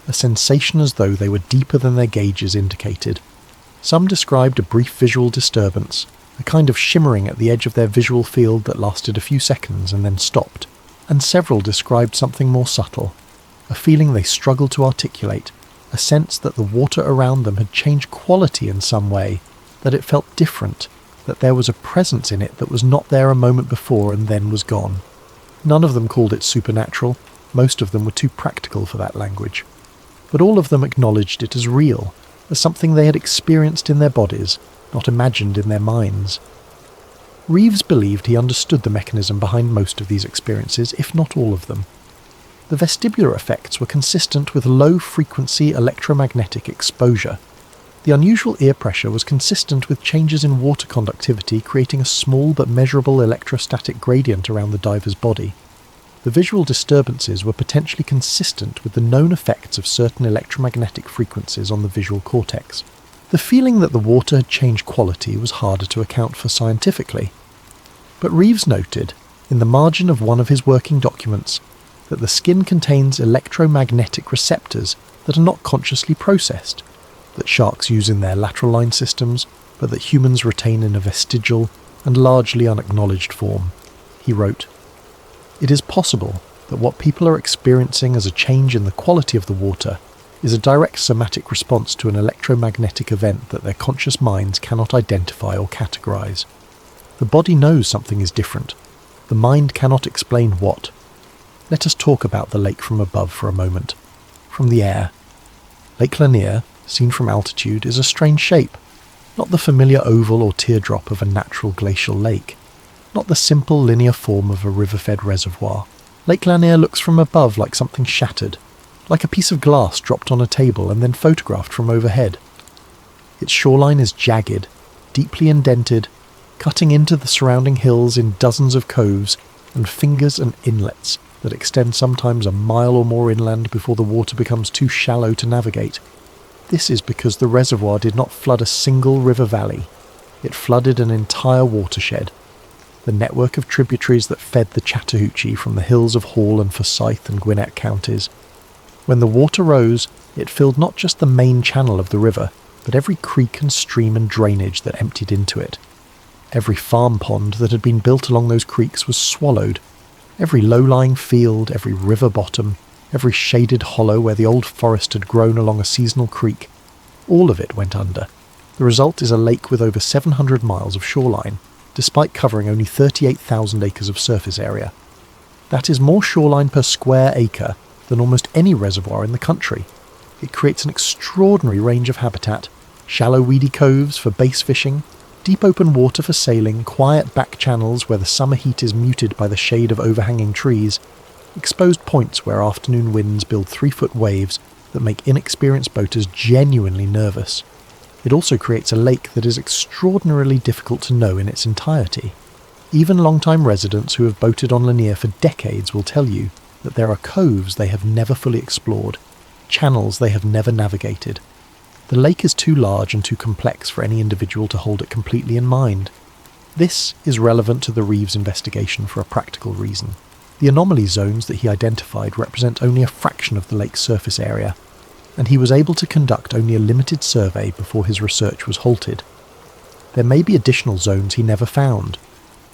a sensation as though they were deeper than their gauges indicated. Some described a brief visual disturbance, a kind of shimmering at the edge of their visual field that lasted a few seconds and then stopped, and several described something more subtle, a feeling they struggled to articulate, a sense that the water around them had changed quality in some way, that it felt different, that there was a presence in it that was not there a moment before and then was gone. None of them called it supernatural, most of them were too practical for that language. But all of them acknowledged it as real, as something they had experienced in their bodies, not imagined in their minds. Reeves believed he understood the mechanism behind most of these experiences, if not all of them. The vestibular effects were consistent with low-frequency electromagnetic exposure. The unusual ear pressure was consistent with changes in water conductivity, creating a small but measurable electrostatic gradient around the diver's body. The visual disturbances were potentially consistent with the known effects of certain electromagnetic frequencies on the visual cortex. The feeling that the water had changed quality was harder to account for scientifically. But Reeves noted, in the margin of one of his working documents, that the skin contains electromagnetic receptors that are not consciously processed, that sharks use in their lateral line systems, but that humans retain in a vestigial and largely unacknowledged form. He wrote, "It is possible that what people are experiencing as a change in the quality of the water is a direct somatic response to an electromagnetic event that their conscious minds cannot identify or categorize. The body knows something is different. The mind cannot explain what. Let us talk about the lake from above for a moment. From the air. Lake Lanier, seen from altitude, is a strange shape. Not the familiar oval or teardrop of a natural glacial lake. Not the simple linear form of a river-fed reservoir. Lake Lanier looks from above like something shattered, like a piece of glass dropped on a table and then photographed from overhead. Its shoreline is jagged, deeply indented, cutting into the surrounding hills in dozens of coves and fingers and inlets that extend sometimes a mile or more inland before the water becomes too shallow to navigate. This is because the reservoir did not flood a single river valley. It flooded an entire watershed, the network of tributaries that fed the Chattahoochee from the hills of Hall and Forsyth and Gwinnett counties. When the water rose, it filled not just the main channel of the river, but every creek and stream and drainage that emptied into it. Every farm pond that had been built along those creeks was swallowed. Every low-lying field, every river bottom, every shaded hollow where the old forest had grown along a seasonal creek, all of it went under. The result is a lake with over 700 miles of shoreline, despite covering only 38,000 acres of surface area. That is more shoreline per square acre than almost any reservoir in the country. It creates an extraordinary range of habitat: shallow weedy coves for bass fishing, deep open water for sailing, quiet back channels where the summer heat is muted by the shade of overhanging trees, exposed points where afternoon winds build 3-foot waves that make inexperienced boaters genuinely nervous. It also creates a lake that is extraordinarily difficult to know in its entirety. Even long-time residents who have boated on Lanier for decades will tell you that there are coves they have never fully explored, channels they have never navigated. The lake is too large and too complex for any individual to hold it completely in mind. This is relevant to the Reeves investigation for a practical reason. The anomaly zones that he identified represent only a fraction of the lake's surface area, and he was able to conduct only a limited survey before his research was halted. There may be additional zones he never found.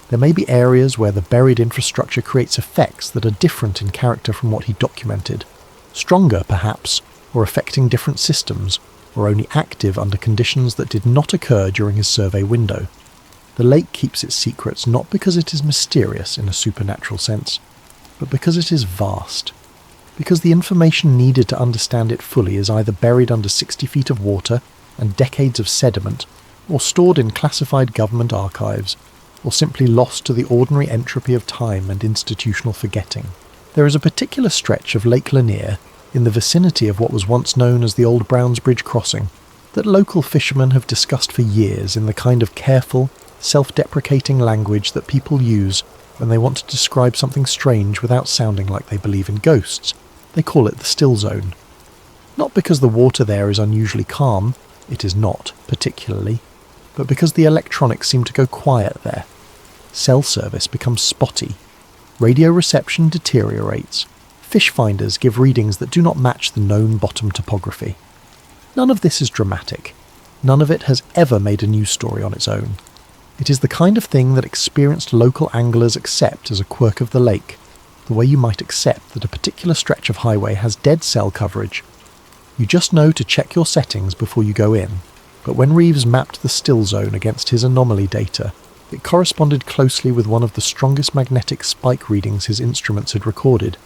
There may be areas where the buried infrastructure creates effects that are different in character from what he documented, stronger perhaps, or affecting different systems, or only active under conditions that did not occur during his survey window. The lake keeps its secrets not because it is mysterious in a supernatural sense, but because it is vast. Because the information needed to understand it fully is either buried under 60 feet of water and decades of sediment, or stored in classified government archives, or simply lost to the ordinary entropy of time and institutional forgetting. There is a particular stretch of Lake Lanier, in the vicinity of what was once known as the Old Browns Bridge Crossing, that local fishermen have discussed for years in the kind of careful, self-deprecating language that people use when they want to describe something strange without sounding like they believe in ghosts. They call it the still zone. Not because the water there is unusually calm, it is not, particularly, but because the electronics seem to go quiet there. Cell service becomes spotty. Radio reception deteriorates. Fish finders give readings that do not match the known bottom topography. None of this is dramatic. None of it has ever made a news story on its own. It is the kind of thing that experienced local anglers accept as a quirk of the lake, the way you might accept that a particular stretch of highway has dead cell coverage. You just know to check your settings before you go in, but when Reeves mapped the still zone against his anomaly data, it corresponded closely with one of the strongest magnetic spike readings his instruments had recorded,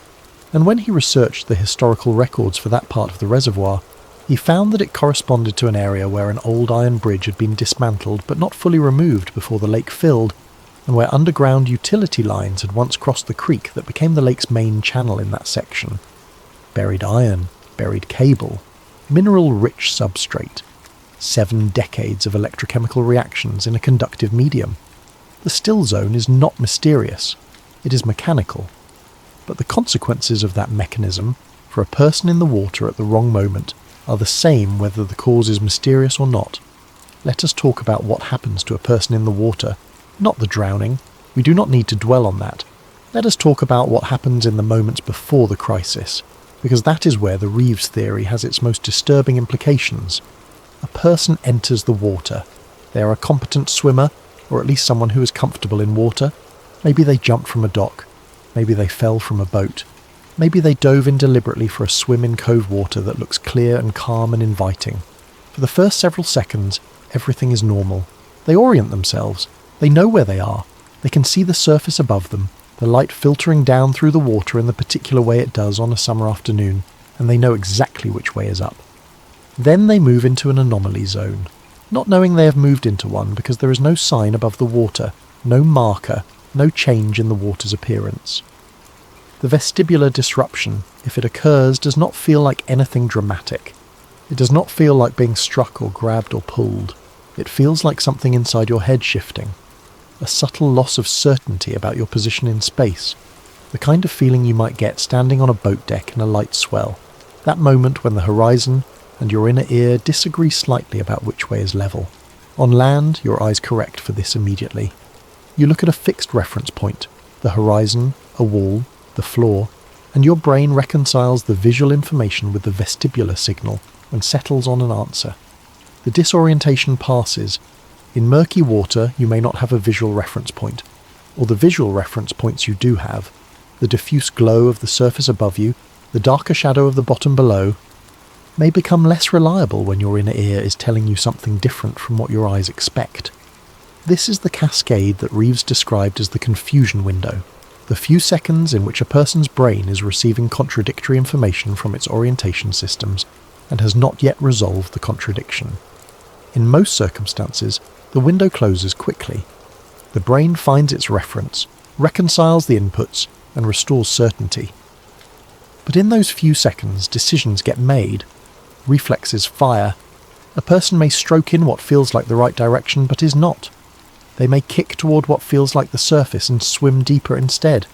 and when he researched the historical records for that part of the reservoir, he found that it corresponded to an area where an old iron bridge had been dismantled but not fully removed before the lake filled, and where underground utility lines had once crossed the creek that became the lake's main channel in that section. Buried iron, buried cable, mineral-rich substrate, 7 decades of electrochemical reactions in a conductive medium. The still zone is not mysterious, it is mechanical. But the consequences of that mechanism, for a person in the water at the wrong moment, are the same whether the cause is mysterious or not. Let us talk about what happens to a person in the water, not the drowning. We do not need to dwell on that. Let us talk about what happens in the moments before the crisis, because that is where the Reeves theory has its most disturbing implications. A person enters the water. They are a competent swimmer, or at least someone who is comfortable in water. Maybe they jumped from a dock. Maybe they fell from a boat. Maybe they dove in deliberately for a swim in cove water that looks clear and calm and inviting. For the first several seconds, everything is normal. They orient themselves. They know where they are. They can see the surface above them, the light filtering down through the water in the particular way it does on a summer afternoon, and they know exactly which way is up. Then they move into an anomaly zone. not knowing they have moved into one because there is no sign above the water, no marker, no change in the water's appearance. The vestibular disruption, if it occurs, does not feel like anything dramatic. It does not feel like being struck or grabbed or pulled. It feels like something inside your head shifting. A subtle loss of certainty about your position in space. The kind of feeling you might get standing on a boat deck in a light swell. That moment when the horizon and your inner ear disagree slightly about which way is level. On land, your eyes correct for this immediately. You look at a fixed reference point, the horizon, a wall, the floor, and your brain reconciles the visual information with the vestibular signal and settles on an answer. The disorientation passes. In murky water, you may not have a visual reference point, or the visual reference points you do have, the diffuse glow of the surface above you, the darker shadow of the bottom below, may become less reliable when your inner ear is telling you something different from what your eyes expect. This is the cascade that Reeves described as the confusion window, the few seconds in which a person's brain is receiving contradictory information from its orientation systems and has not yet resolved the contradiction. In most circumstances, the window closes quickly. The brain finds its reference, reconciles the inputs, and restores certainty. But in those few seconds, decisions get made. Reflexes fire. A person may stroke in what feels like the right direction but is not. They may kick toward what feels like the surface and swim deeper instead.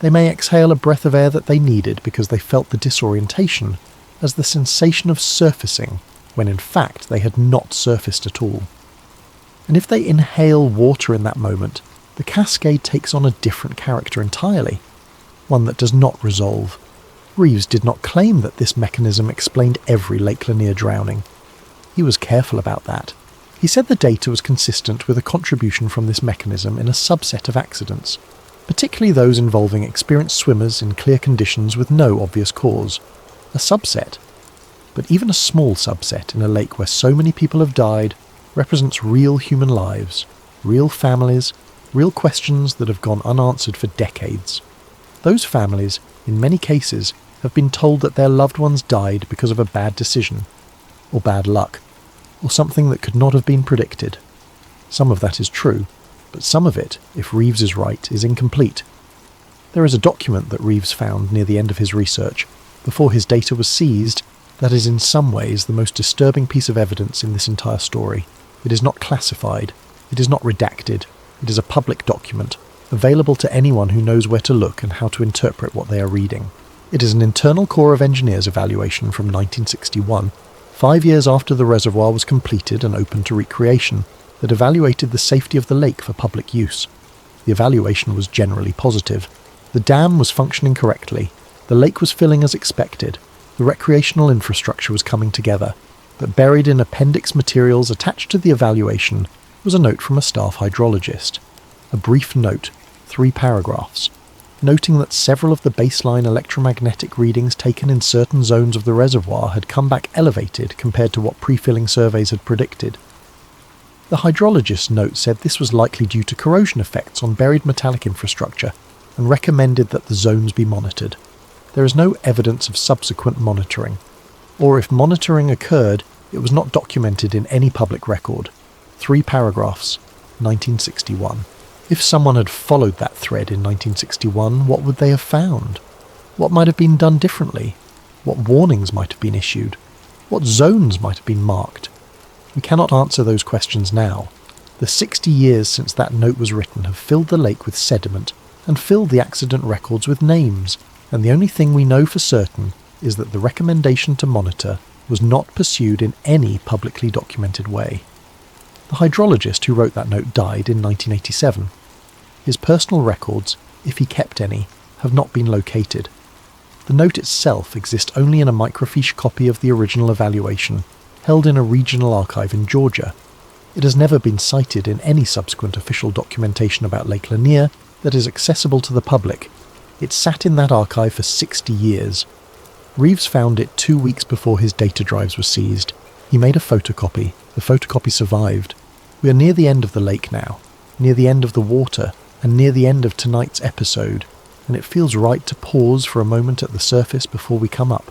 They may exhale a breath of air that they needed because they felt the disorientation as the sensation of surfacing, when in fact they had not surfaced at all. And if they inhale water in that moment, the cascade takes on a different character entirely, one that does not resolve. Reeves did not claim that this mechanism explained every Lake Lanier drowning. He was careful about that. He said the data was consistent with a contribution from this mechanism in a subset of accidents, particularly those involving experienced swimmers in clear conditions with no obvious cause. A subset, but even a small subset in a lake where so many people have died, represents real human lives, real families, real questions that have gone unanswered for decades. Those families, in many cases, have been told that their loved ones died because of a bad decision, or bad luck, or something that could not have been predicted. Some of that is true, but some of it, if Reeves is right, is incomplete. There is a document that Reeves found near the end of his research, before his data was seized, that is in some ways the most disturbing piece of evidence in this entire story. It is not classified, it is not redacted, it is a public document, available to anyone who knows where to look and how to interpret what they are reading. It is an internal Corps of Engineers evaluation from 1961, 5 years after the reservoir was completed and open to recreation, that evaluated the safety of the lake for public use. The evaluation was generally positive. The dam was functioning correctly, the lake was filling as expected, the recreational infrastructure was coming together, but buried in appendix materials attached to the evaluation was a note from a staff hydrologist. A brief note, 3 paragraphs, noting that several of the baseline electromagnetic readings taken in certain zones of the reservoir had come back elevated compared to what pre-filling surveys had predicted. The hydrologist's note said this was likely due to corrosion effects on buried metallic infrastructure and recommended that the zones be monitored. There is no evidence of subsequent monitoring, or if monitoring occurred, it was not documented in any public record. 3 paragraphs, 1961. If someone had followed that thread in 1961, what would they have found? What might have been done differently? What warnings might have been issued? What zones might have been marked? We cannot answer those questions now. The 60 years since that note was written have filled the lake with sediment and filled the accident records with names, and the only thing we know for certain is that the recommendation to monitor was not pursued in any publicly documented way. The hydrologist who wrote that note died in 1987. His personal records, if he kept any, have not been located. The note itself exists only in a microfiche copy of the original evaluation, held in a regional archive in Georgia. It has never been cited in any subsequent official documentation about Lake Lanier that is accessible to the public. It sat in that archive for 60 years. Reeves found it 2 weeks before his data drives were seized. He made a photocopy. The photocopy survived. We are near the end of the lake now, near the end of the water, and near the end of tonight's episode, and it feels right to pause for a moment at the surface before we come up.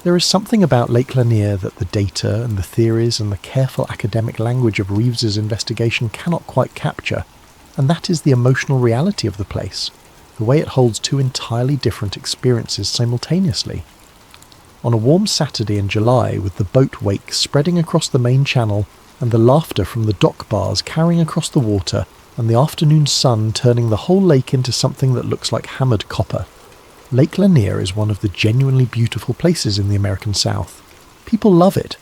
There is something about Lake Lanier that the data and the theories and the careful academic language of Reeves's investigation cannot quite capture, and that is the emotional reality of the place, the way it holds two entirely different experiences simultaneously. On a warm Saturday in July, with the boat wake spreading across the main channel and the laughter from the dock bars carrying across the water, and the afternoon sun turning the whole lake into something that looks like hammered copper, Lake Lanier is one of the genuinely beautiful places in the American South. People love it.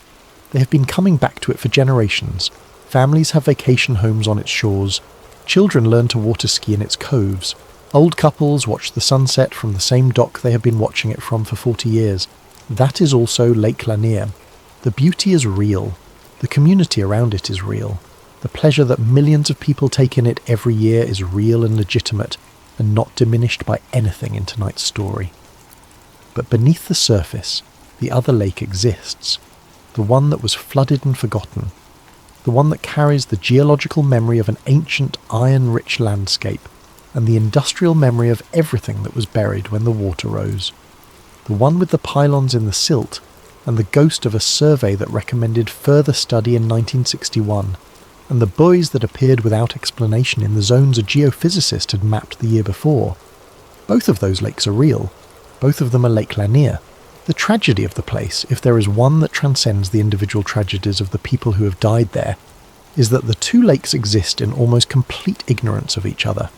They have been coming back to it for generations. Families have vacation homes on its shores. Children learn to water ski in its coves. Old couples watch the sunset from the same dock they have been watching it from for 40 years. That is also Lake Lanier. The beauty is real. The community around it is real. The pleasure that millions of people take in it every year is real and legitimate, and not diminished by anything in tonight's story. But beneath the surface, the other lake exists, the one that was flooded and forgotten, the one that carries the geological memory of an ancient iron-rich landscape, and the industrial memory of everything that was buried when the water rose, the one with the pylons in the silt, and the ghost of a survey that recommended further study in 1961, and the buoys that appeared without explanation in the zones a geophysicist had mapped the year before. Both of those lakes are real. Both of them are Lake Lanier. The tragedy of the place, if there is one that transcends the individual tragedies of the people who have died there, is that the two lakes exist in almost complete ignorance of each other.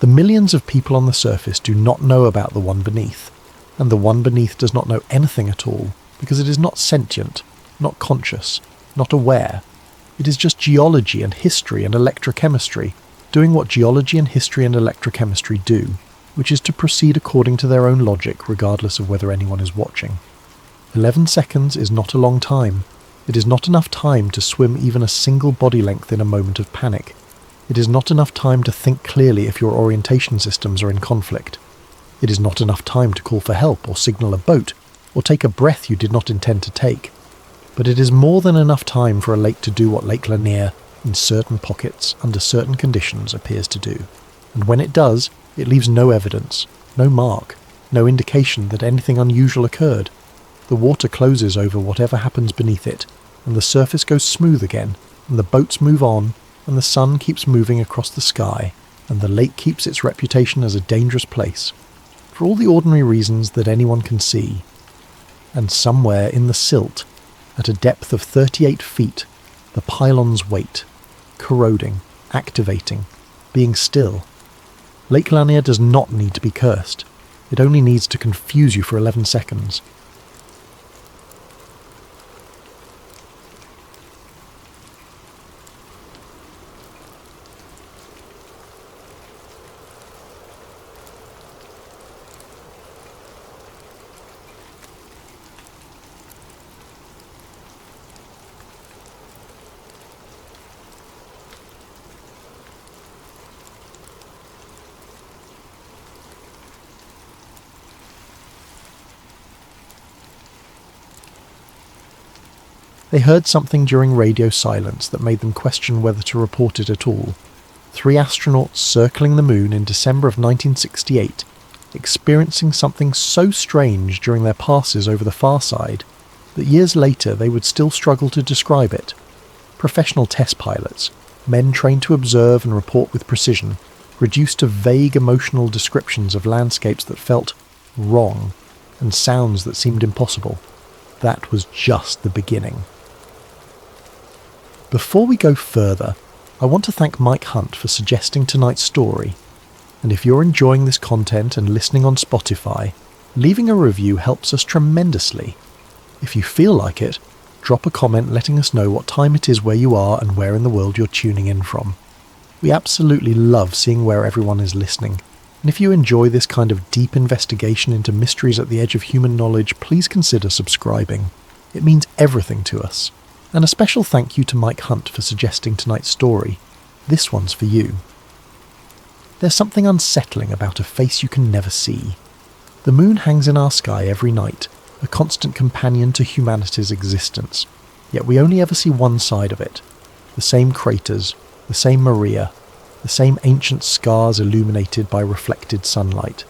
The millions of people on the surface do not know about the one beneath, and the one beneath does not know anything at all, because it is not sentient, not conscious, not aware. It is just geology and history and electrochemistry, doing what geology and history and electrochemistry do, which is to proceed according to their own logic regardless of whether anyone is watching. 11 seconds is not a long time. It is not enough time to swim even a single body length in a moment of panic. It is not enough time to think clearly if your orientation systems are in conflict. It is not enough time to call for help or signal a boat, or take a breath you did not intend to take. But it is more than enough time for a lake to do what Lake Lanier, in certain pockets, under certain conditions, appears to do. And when it does, it leaves no evidence, no mark, no indication that anything unusual occurred. The water closes over whatever happens beneath it, and the surface goes smooth again, and the boats move on, and the sun keeps moving across the sky, and the lake keeps its reputation as a dangerous place, for all the ordinary reasons that anyone can see. And somewhere in the silt, at a depth of 38 feet, the pylons wait, corroding, activating, being still. Lake Lanier does not need to be cursed. It only needs to confuse you for 11 seconds. They heard something during radio silence that made them question whether to report it at all. 3 astronauts circling the moon in December of 1968, experiencing something so strange during their passes over the far side that years later they would still struggle to describe it. Professional test pilots, men trained to observe and report with precision, reduced to vague emotional descriptions of landscapes that felt wrong and sounds that seemed impossible. That was just the beginning. Before we go further, I want to thank Mike Hunt for suggesting tonight's story. And if you're enjoying this content and listening on Spotify, leaving a review helps us tremendously. If you feel like it, drop a comment letting us know what time it is where you are and where in the world you're tuning in from. We absolutely love seeing where everyone is listening. And if you enjoy this kind of deep investigation into mysteries at the edge of human knowledge, please consider subscribing. It means everything to us. And a special thank you to Mike Hunt for suggesting tonight's story. This one's for you. There's something unsettling about a face you can never see. The moon hangs in our sky every night, a constant companion to humanity's existence. Yet we only ever see one side of it. The same craters, the same Maria, the same ancient scars illuminated by reflected sunlight.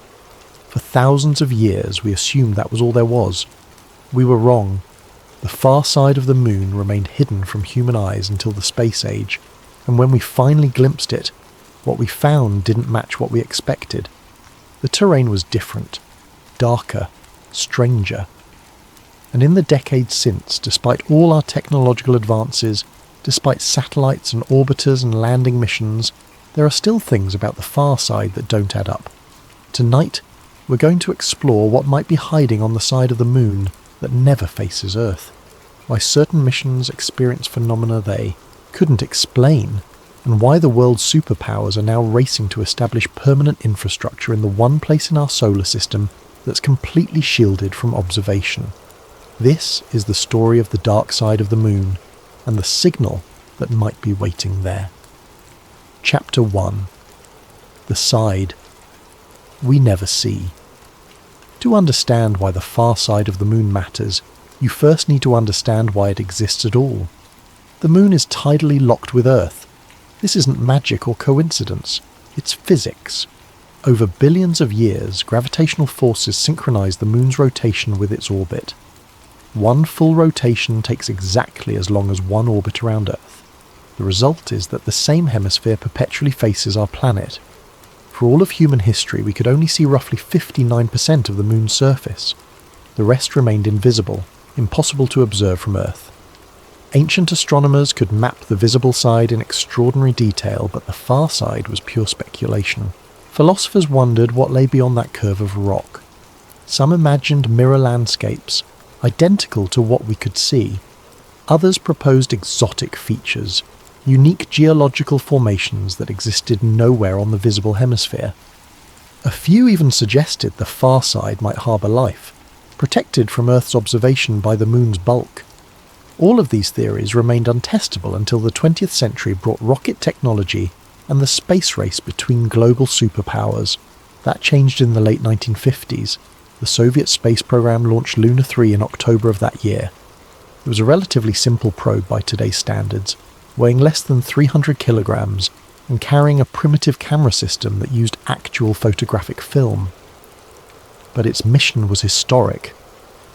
For thousands of years we assumed that was all there was. We were wrong. The far side of the moon remained hidden from human eyes until the space age, and when we finally glimpsed it, what we found didn't match what we expected. The terrain was different, darker, stranger. And in the decades since, despite all our technological advances, despite satellites and orbiters and landing missions, there are still things about the far side that don't add up. Tonight, we're going to explore what might be hiding on the side of the moon that never faces Earth, why certain missions experience phenomena they couldn't explain, and why the world's superpowers are now racing to establish permanent infrastructure in the one place in our solar system that's completely shielded from observation. This is the story of the dark side of the moon, and the signal that might be waiting there. Chapter 1. The Side We Never See. To understand why the far side of the moon matters, you first need to understand why it exists at all. The moon is tidally locked with Earth. This isn't magic or coincidence, it's physics. Over billions of years, gravitational forces synchronize the moon's rotation with its orbit. One full rotation takes exactly as long as one orbit around Earth. The result is that the same hemisphere perpetually faces our planet. For all of human history, we could only see roughly 59% of the moon's surface. The rest remained invisible, impossible to observe from Earth. Ancient astronomers could map the visible side in extraordinary detail, but the far side was pure speculation. Philosophers wondered what lay beyond that curve of rock. Some imagined mirror landscapes, identical to what we could see. Others proposed exotic features, unique geological formations that existed nowhere on the visible hemisphere. A few even suggested the far side might harbour life, protected from Earth's observation by the moon's bulk. All of these theories remained untestable until the 20th century brought rocket technology and the space race between global superpowers. That changed in the late 1950s. The Soviet space program launched Lunar 3 in October of that year. It was a relatively simple probe by today's standards, weighing less than 300 kilograms and carrying a primitive camera system that used actual photographic film. But its mission was historic.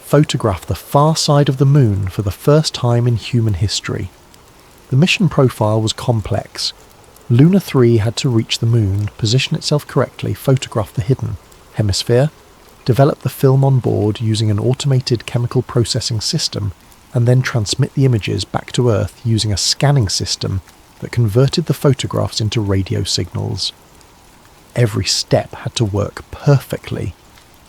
Photograph the far side of the moon for the first time in human history. The mission profile was complex. Lunar 3 had to reach the moon, position itself correctly, photograph the hidden hemisphere, develop the film on board using an automated chemical processing system, and then transmit the images back to Earth using a scanning system that converted the photographs into radio signals. Every step had to work perfectly.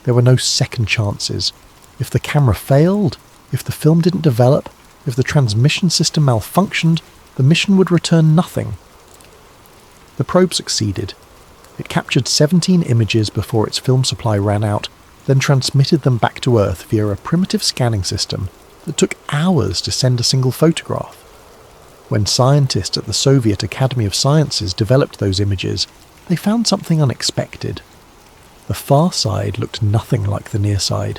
There were no second chances. If the camera failed, if the film didn't develop, if the transmission system malfunctioned, the mission would return nothing. The probe succeeded. It captured 17 images before its film supply ran out, then transmitted them back to Earth via a primitive scanning system that took hours to send a single photograph. When scientists at the Soviet Academy of Sciences developed those images, they found something unexpected. The far side looked nothing like the near side.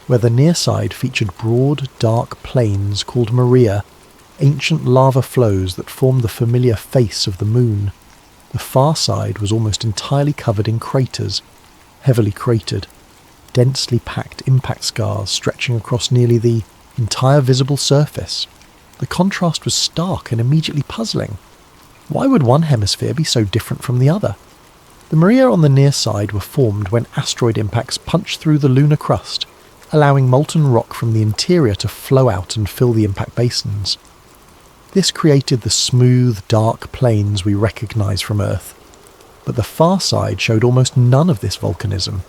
Where the near side featured broad, dark plains called maria, ancient lava flows that formed the familiar face of the moon, the far side was almost entirely covered in craters, heavily cratered, densely packed impact scars stretching across nearly the entire visible surface. The contrast was stark and immediately puzzling. Why would one hemisphere be so different from the other? The maria on the near side were formed when asteroid impacts punched through the lunar crust, allowing molten rock from the interior to flow out and fill the impact basins. This created the smooth, dark plains we recognise from Earth. But the far side showed almost none of this volcanism.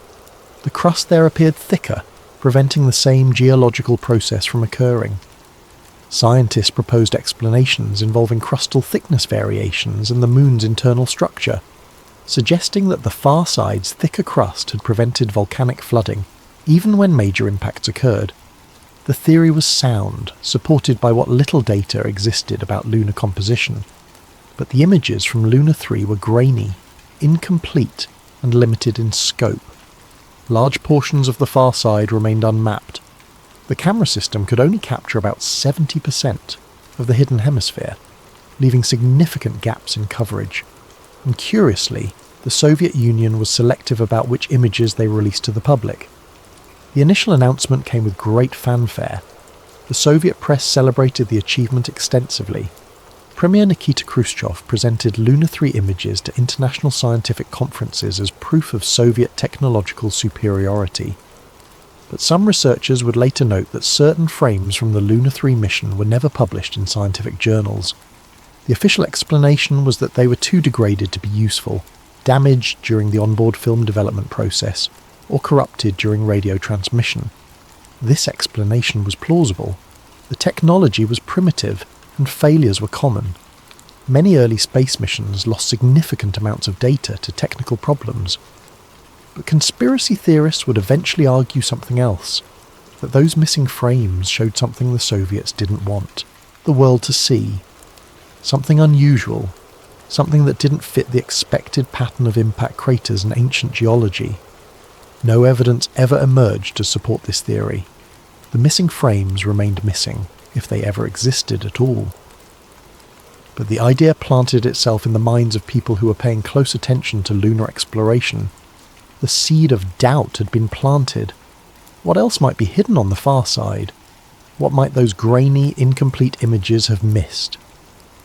The crust there appeared thicker, preventing the same geological process from occurring. Scientists proposed explanations involving crustal thickness variations and the moon's internal structure, suggesting that the far side's thicker crust had prevented volcanic flooding, even when major impacts occurred. The theory was sound, supported by what little data existed about lunar composition, but the images from Lunar 3 were grainy, incomplete, and limited in scope. Large portions of the far side remained unmapped. The camera system could only capture about 70% of the hidden hemisphere, leaving significant gaps in coverage. And curiously, the Soviet Union was selective about which images they released to the public. The initial announcement came with great fanfare. The Soviet press celebrated the achievement extensively. Premier Nikita Khrushchev presented Lunar 3 images to international scientific conferences as proof of Soviet technological superiority. But some researchers would later note that certain frames from the Lunar 3 mission were never published in scientific journals. The official explanation was that they were too degraded to be useful, damaged during the onboard film development process, or corrupted during radio transmission. This explanation was plausible. The technology was primitive, and failures were common. Many early space missions lost significant amounts of data to technical problems. But conspiracy theorists would eventually argue something else, that those missing frames showed something the Soviets didn't want the world to see. Something unusual, something that didn't fit the expected pattern of impact craters in ancient geology. No evidence ever emerged to support this theory. The missing frames remained missing, if they ever existed at all. But the idea planted itself in the minds of people who were paying close attention to lunar exploration. The seed of doubt had been planted. What else might be hidden on the far side? What might those grainy, incomplete images have missed?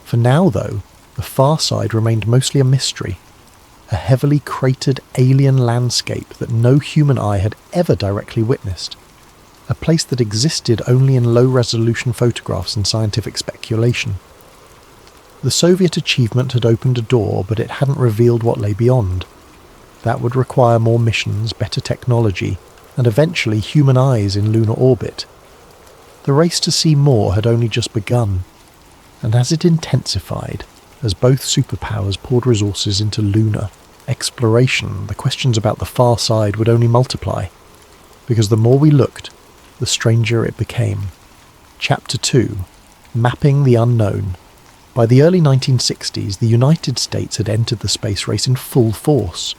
For now, though, the far side remained mostly a mystery. A heavily cratered alien landscape that no human eye had ever directly witnessed. A place that existed only in low-resolution photographs and scientific speculation. The Soviet achievement had opened a door, but it hadn't revealed what lay beyond. That would require more missions, better technology, and eventually human eyes in lunar orbit. The race to see more had only just begun, and as it intensified, as both superpowers poured resources into lunar exploration, the questions about the far side would only multiply, because the more we looked, the stranger it became. Chapter 2. Mapping the Unknown. By the early 1960s, the United States had entered the space race in full force.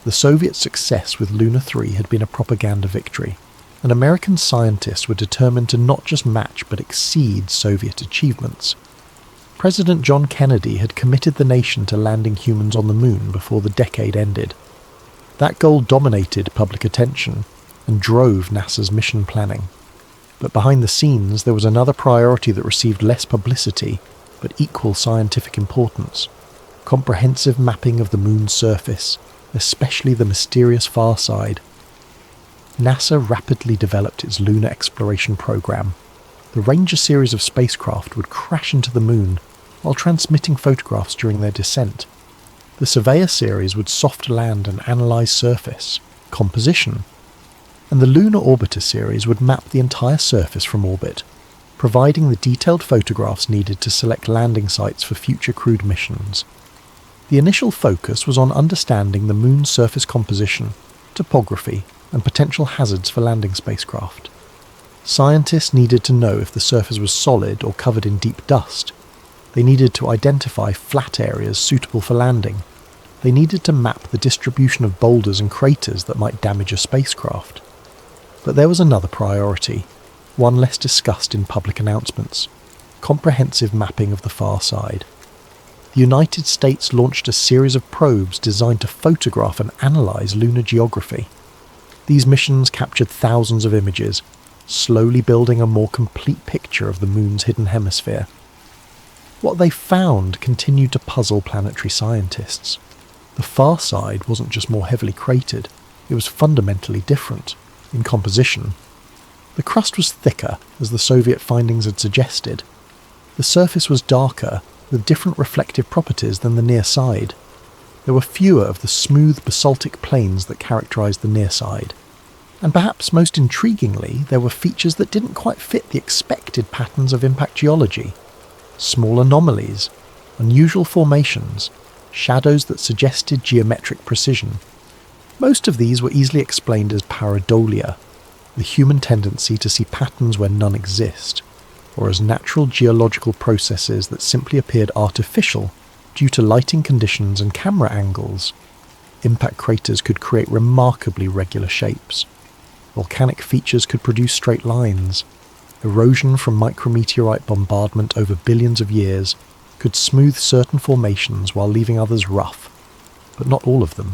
The Soviet success with Lunar 3 had been a propaganda victory, and American scientists were determined to not just match but exceed Soviet achievements. President John Kennedy had committed the nation to landing humans on the moon before the decade ended. That goal dominated public attention and drove NASA's mission planning. But behind the scenes, there was another priority that received less publicity, but equal scientific importance: comprehensive mapping of the moon's surface, especially the mysterious far side. NASA rapidly developed its lunar exploration program. The Ranger series of spacecraft would crash into the moon while transmitting photographs during their descent. The Surveyor series would soft land and analyze surface, composition, and the Lunar Orbiter series would map the entire surface from orbit, providing the detailed photographs needed to select landing sites for future crewed missions. The initial focus was on understanding the moon's surface composition, topography, and potential hazards for landing spacecraft. Scientists needed to know if the surface was solid or covered in deep dust. They needed to identify flat areas suitable for landing. They needed to map the distribution of boulders and craters that might damage a spacecraft. But there was another priority, one less discussed in public announcements: comprehensive mapping of the far side. The United States launched a series of probes designed to photograph and analyze lunar geography. These missions captured thousands of images, slowly building a more complete picture of the moon's hidden hemisphere. What they found continued to puzzle planetary scientists. The far side wasn't just more heavily cratered, it was fundamentally different in composition. The crust was thicker, as the Soviet findings had suggested. The surface was darker, with different reflective properties than the near side. There were fewer of the smooth basaltic plains that characterized the near side. And perhaps most intriguingly, there were features that didn't quite fit the expected patterns of impact geology. Small anomalies, unusual formations, shadows that suggested geometric precision. Most of these were easily explained as pareidolia, the human tendency to see patterns where none exist, or as natural geological processes that simply appeared artificial due to lighting conditions and camera angles. Impact craters could create remarkably regular shapes. Volcanic features could produce straight lines. Erosion from micrometeorite bombardment over billions of years could smooth certain formations while leaving others rough, but not all of them.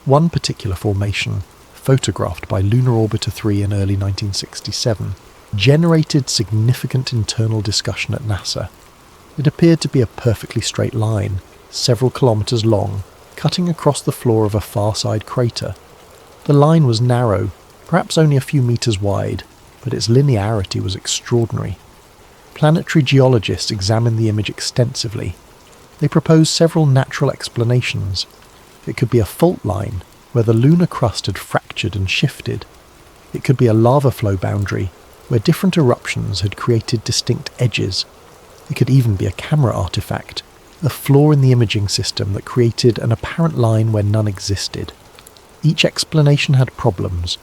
One particular formation, photographed by Lunar Orbiter 3 in early 1967, generated significant internal discussion at NASA. It appeared to be a perfectly straight line, several kilometers long, cutting across the floor of a far-side crater. The line was narrow, perhaps only a few meters wide, but its linearity was extraordinary. Planetary geologists examined the image extensively. They proposed several natural explanations. It could be a fault line, where the lunar crust had fractured and shifted. It could be a lava flow boundary, where different eruptions had created distinct edges. It could even be a camera artifact, a flaw in the imaging system that created an apparent line where none existed. Each explanation had problems.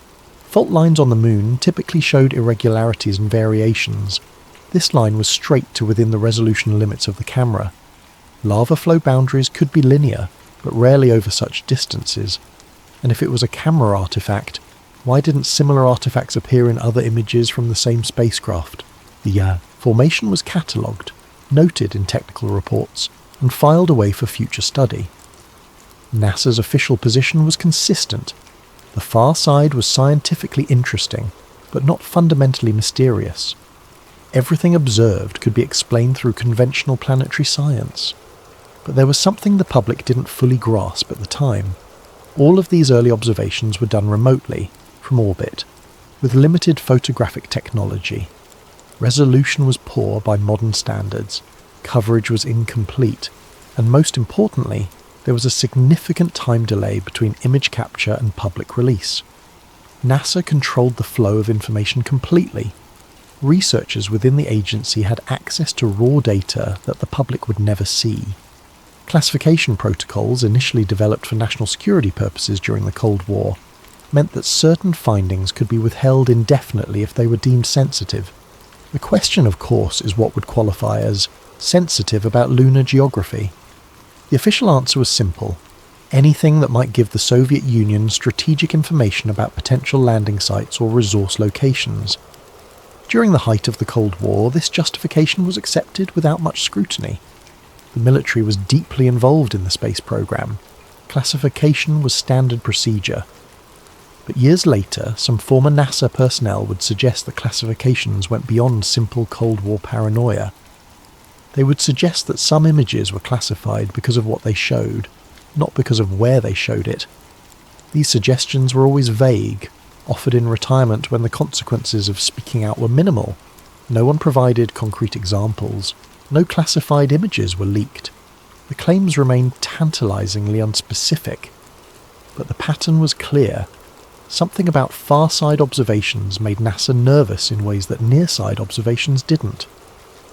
Fault lines on the Moon typically showed irregularities and variations. This line was straight to within the resolution limits of the camera. Lava flow boundaries could be linear, but rarely over such distances. And if it was a camera artifact, why didn't similar artifacts appear in other images from the same spacecraft? The formation was catalogued, noted in technical reports, and filed away for future study. NASA's official position was consistent. The far side was scientifically interesting, but not fundamentally mysterious. Everything observed could be explained through conventional planetary science. But there was something the public didn't fully grasp at the time. All of these early observations were done remotely, from orbit, with limited photographic technology. Resolution was poor by modern standards, coverage was incomplete, and most importantly, there was a significant time delay between image capture and public release. NASA controlled the flow of information completely. Researchers within the agency had access to raw data that the public would never see. Classification protocols, initially developed for national security purposes during the Cold War, meant that certain findings could be withheld indefinitely if they were deemed sensitive. The question, of course, is what would qualify as sensitive about lunar geography. The official answer was simple: anything that might give the Soviet Union strategic information about potential landing sites or resource locations. During the height of the Cold War, this justification was accepted without much scrutiny. The military was deeply involved in the space program. Classification was standard procedure. But years later, some former NASA personnel would suggest that classifications went beyond simple Cold War paranoia. They would suggest that some images were classified because of what they showed, not because of where they showed it. These suggestions were always vague, offered in retirement when the consequences of speaking out were minimal. No one provided concrete examples. No classified images were leaked. The claims remained tantalizingly unspecific. But the pattern was clear. Something about far-side observations made NASA nervous in ways that near-side observations didn't.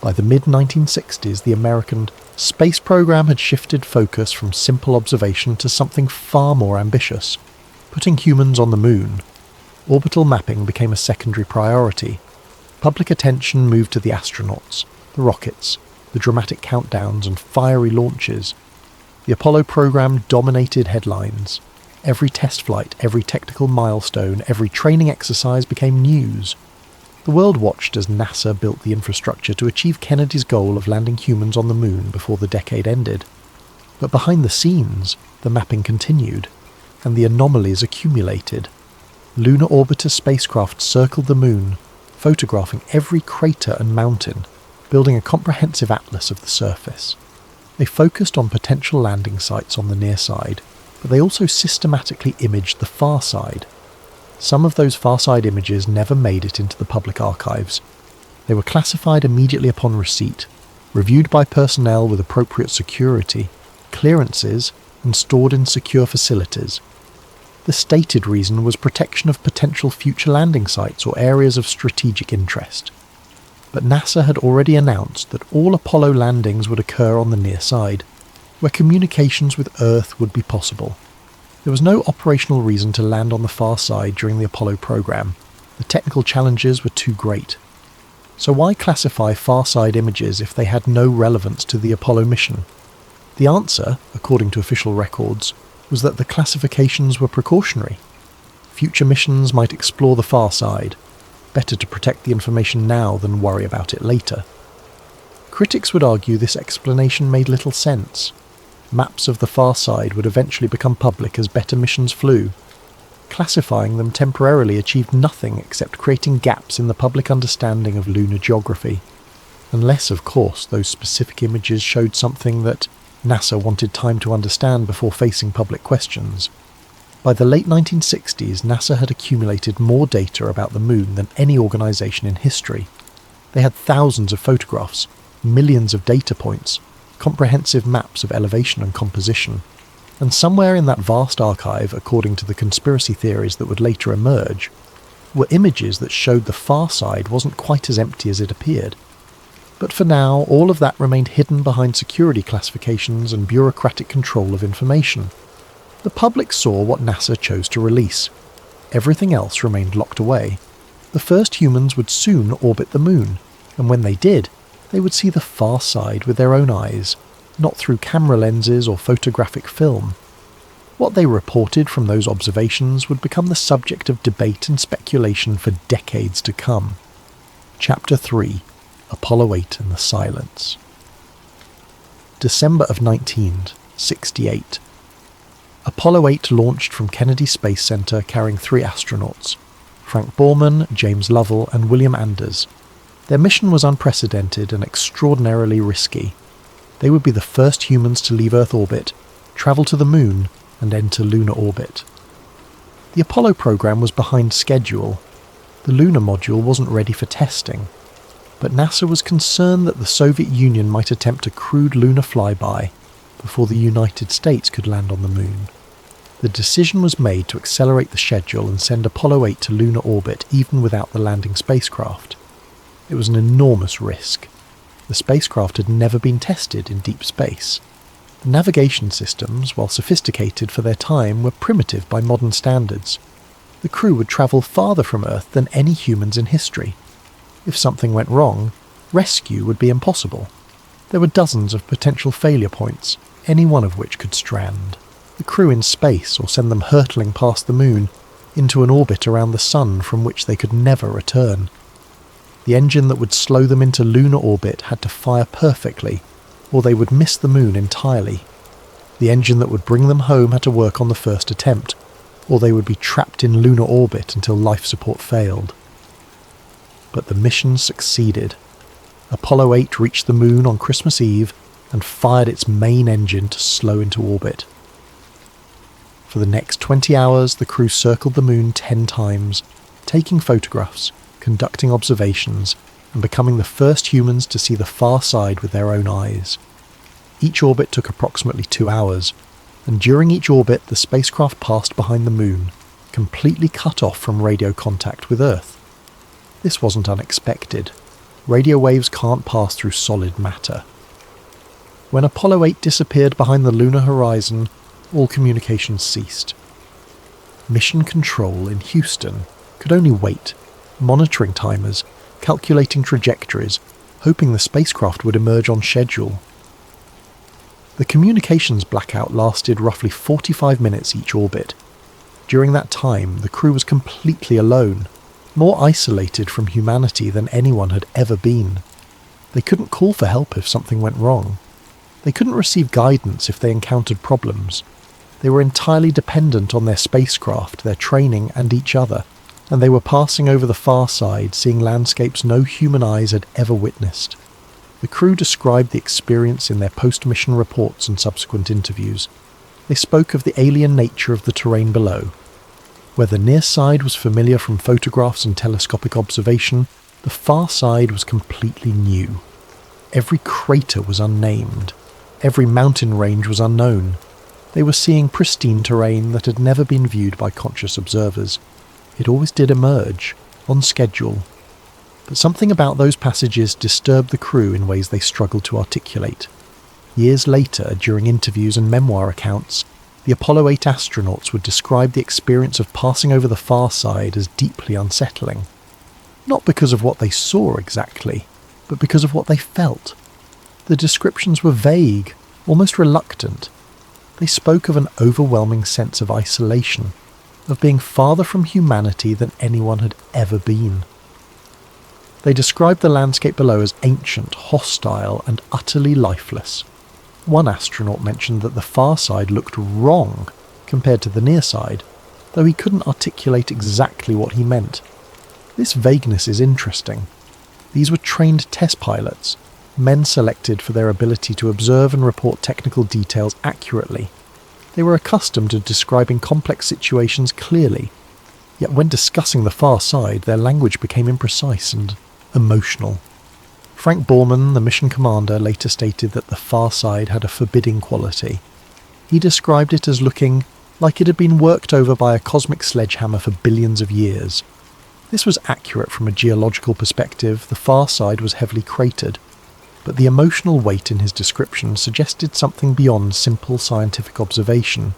By the mid-1960s, the American space program had shifted focus from simple observation to something far more ambitious, putting humans on the Moon. Orbital mapping became a secondary priority. Public attention moved to the astronauts, the rockets, the dramatic countdowns and fiery launches. The Apollo program dominated headlines. Every test flight, every technical milestone, every training exercise became news. The world watched as NASA built the infrastructure to achieve Kennedy's goal of landing humans on the Moon before the decade ended. But behind the scenes, the mapping continued, and the anomalies accumulated. Lunar Orbiter spacecraft circled the Moon, photographing every crater and mountain, building a comprehensive atlas of the surface. They focused on potential landing sites on the near side, but they also systematically imaged the far side. Some of those far side images never made it into the public archives. They were classified immediately upon receipt, reviewed by personnel with appropriate security, clearances, and stored in secure facilities. The stated reason was protection of potential future landing sites or areas of strategic interest. But NASA had already announced that all Apollo landings would occur on the near side, where communications with Earth would be possible. There was no operational reason to land on the far side during the Apollo program. The technical challenges were too great. So why classify far side images if they had no relevance to the Apollo mission? The answer, according to official records, was that the classifications were precautionary. Future missions might explore the far side. Better to protect the information now than worry about it later. Critics would argue this explanation made little sense. Maps of the far side would eventually become public as better missions flew. classifying them temporarily achieved nothing except creating gaps in the public understanding of lunar geography. Unless, of course, those specific images showed something that NASA wanted time to understand before facing public questions. By the late 1960s, NASA had accumulated more data about the Moon than any organisation in history. They had thousands of photographs, millions of data points, comprehensive maps of elevation and composition, and somewhere in that vast archive, according to the conspiracy theories that would later emerge, were images that showed the far side wasn't quite as empty as it appeared. But for now, all of that remained hidden behind security classifications and bureaucratic control of information. The public saw what NASA chose to release. Everything else remained locked away. The first humans would soon orbit the Moon, and when they did, they would see the far side with their own eyes, not through camera lenses or photographic film. What they reported from those observations would become the subject of debate and speculation for decades to come. Chapter 3: Apollo 8 and the Silence. December of 1968. Apollo 8 launched from Kennedy Space Center carrying 3 astronauts, Frank Borman, James Lovell and William Anders. Their mission was unprecedented and extraordinarily risky. They would be the first humans to leave Earth orbit, travel to the Moon, and enter lunar orbit. The Apollo program was behind schedule. The lunar module wasn't ready for testing, but NASA was concerned that the Soviet Union might attempt a crude lunar flyby before the United States could land on the Moon. The decision was made to accelerate the schedule and send Apollo 8 to lunar orbit even without the landing spacecraft. It was an enormous risk. The spacecraft had never been tested in deep space. The navigation systems, while sophisticated for their time, were primitive by modern standards. The crew would travel farther from Earth than any humans in history. If something went wrong, rescue would be impossible. There were dozens of potential failure points, any one of which could strand the crew in space or send them hurtling past the Moon into an orbit around the Sun from which they could never return. The engine that would slow them into lunar orbit had to fire perfectly, or they would miss the Moon entirely. The engine that would bring them home had to work on the first attempt, or they would be trapped in lunar orbit until life support failed. But the mission succeeded. Apollo 8 reached the Moon on Christmas Eve and fired its main engine to slow into orbit. For the next 20 hours, the crew circled the Moon 10 times, taking photographs, conducting observations, and becoming the first humans to see the far side with their own eyes. Each orbit took approximately 2 hours, and during each orbit the spacecraft passed behind the Moon, completely cut off from radio contact with Earth. This wasn't unexpected. Radio waves can't pass through solid matter. When Apollo 8 disappeared behind the lunar horizon, all communications ceased. Mission Control in Houston could only wait, monitoring timers, calculating trajectories, hoping the spacecraft would emerge on schedule. The communications blackout lasted roughly 45 minutes each orbit. During that time, the crew was completely alone, more isolated from humanity than anyone had ever been. They couldn't call for help if something went wrong. They couldn't receive guidance if they encountered problems. They were entirely dependent on their spacecraft, their training, and each other, and they were passing over the far side, seeing landscapes no human eyes had ever witnessed. The crew described the experience in their post-mission reports and subsequent interviews. They spoke of the alien nature of the terrain below. Where the near side was familiar from photographs and telescopic observation, the far side was completely new. Every crater was unnamed. Every mountain range was unknown. They were seeing pristine terrain that had never been viewed by conscious observers. It always did emerge, on schedule. But something about those passages disturbed the crew in ways they struggled to articulate. Years later, during interviews and memoir accounts, the Apollo 8 astronauts would describe the experience of passing over the far side as deeply unsettling. Not because of what they saw exactly, but because of what they felt. The descriptions were vague, almost reluctant. They spoke of an overwhelming sense of isolation, of being farther from humanity than anyone had ever been. They described the landscape below as ancient, hostile, and utterly lifeless. One astronaut mentioned that the far side looked wrong compared to the near side, though he couldn't articulate exactly what he meant. This vagueness is interesting. These were trained test pilots, men selected for their ability to observe and report technical details accurately. They were accustomed to describing complex situations clearly, yet when discussing the far side, their language became imprecise and emotional. Frank Borman, the mission commander, later stated that the far side had a forbidding quality. He described it as looking like it had been worked over by a cosmic sledgehammer for billions of years. This was accurate from a geological perspective. The far side was heavily cratered, but the emotional weight in his description suggested something beyond simple scientific observation.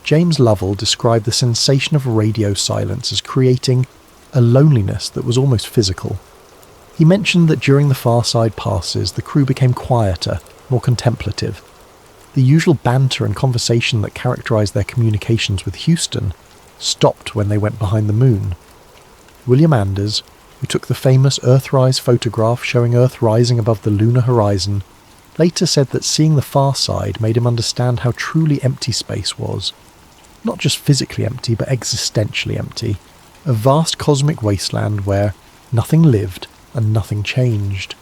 James Lovell described the sensation of radio silence as creating a loneliness that was almost physical. He mentioned that during the far side passes, the crew became quieter, more contemplative. The usual banter and conversation that characterized their communications with Houston stopped when they went behind the moon. William Anders, who took the famous Earthrise photograph showing Earth rising above the lunar horizon, later said that seeing the far side made him understand how truly empty space was. Not just physically empty, but existentially empty. A vast cosmic wasteland where nothing lived and nothing changed.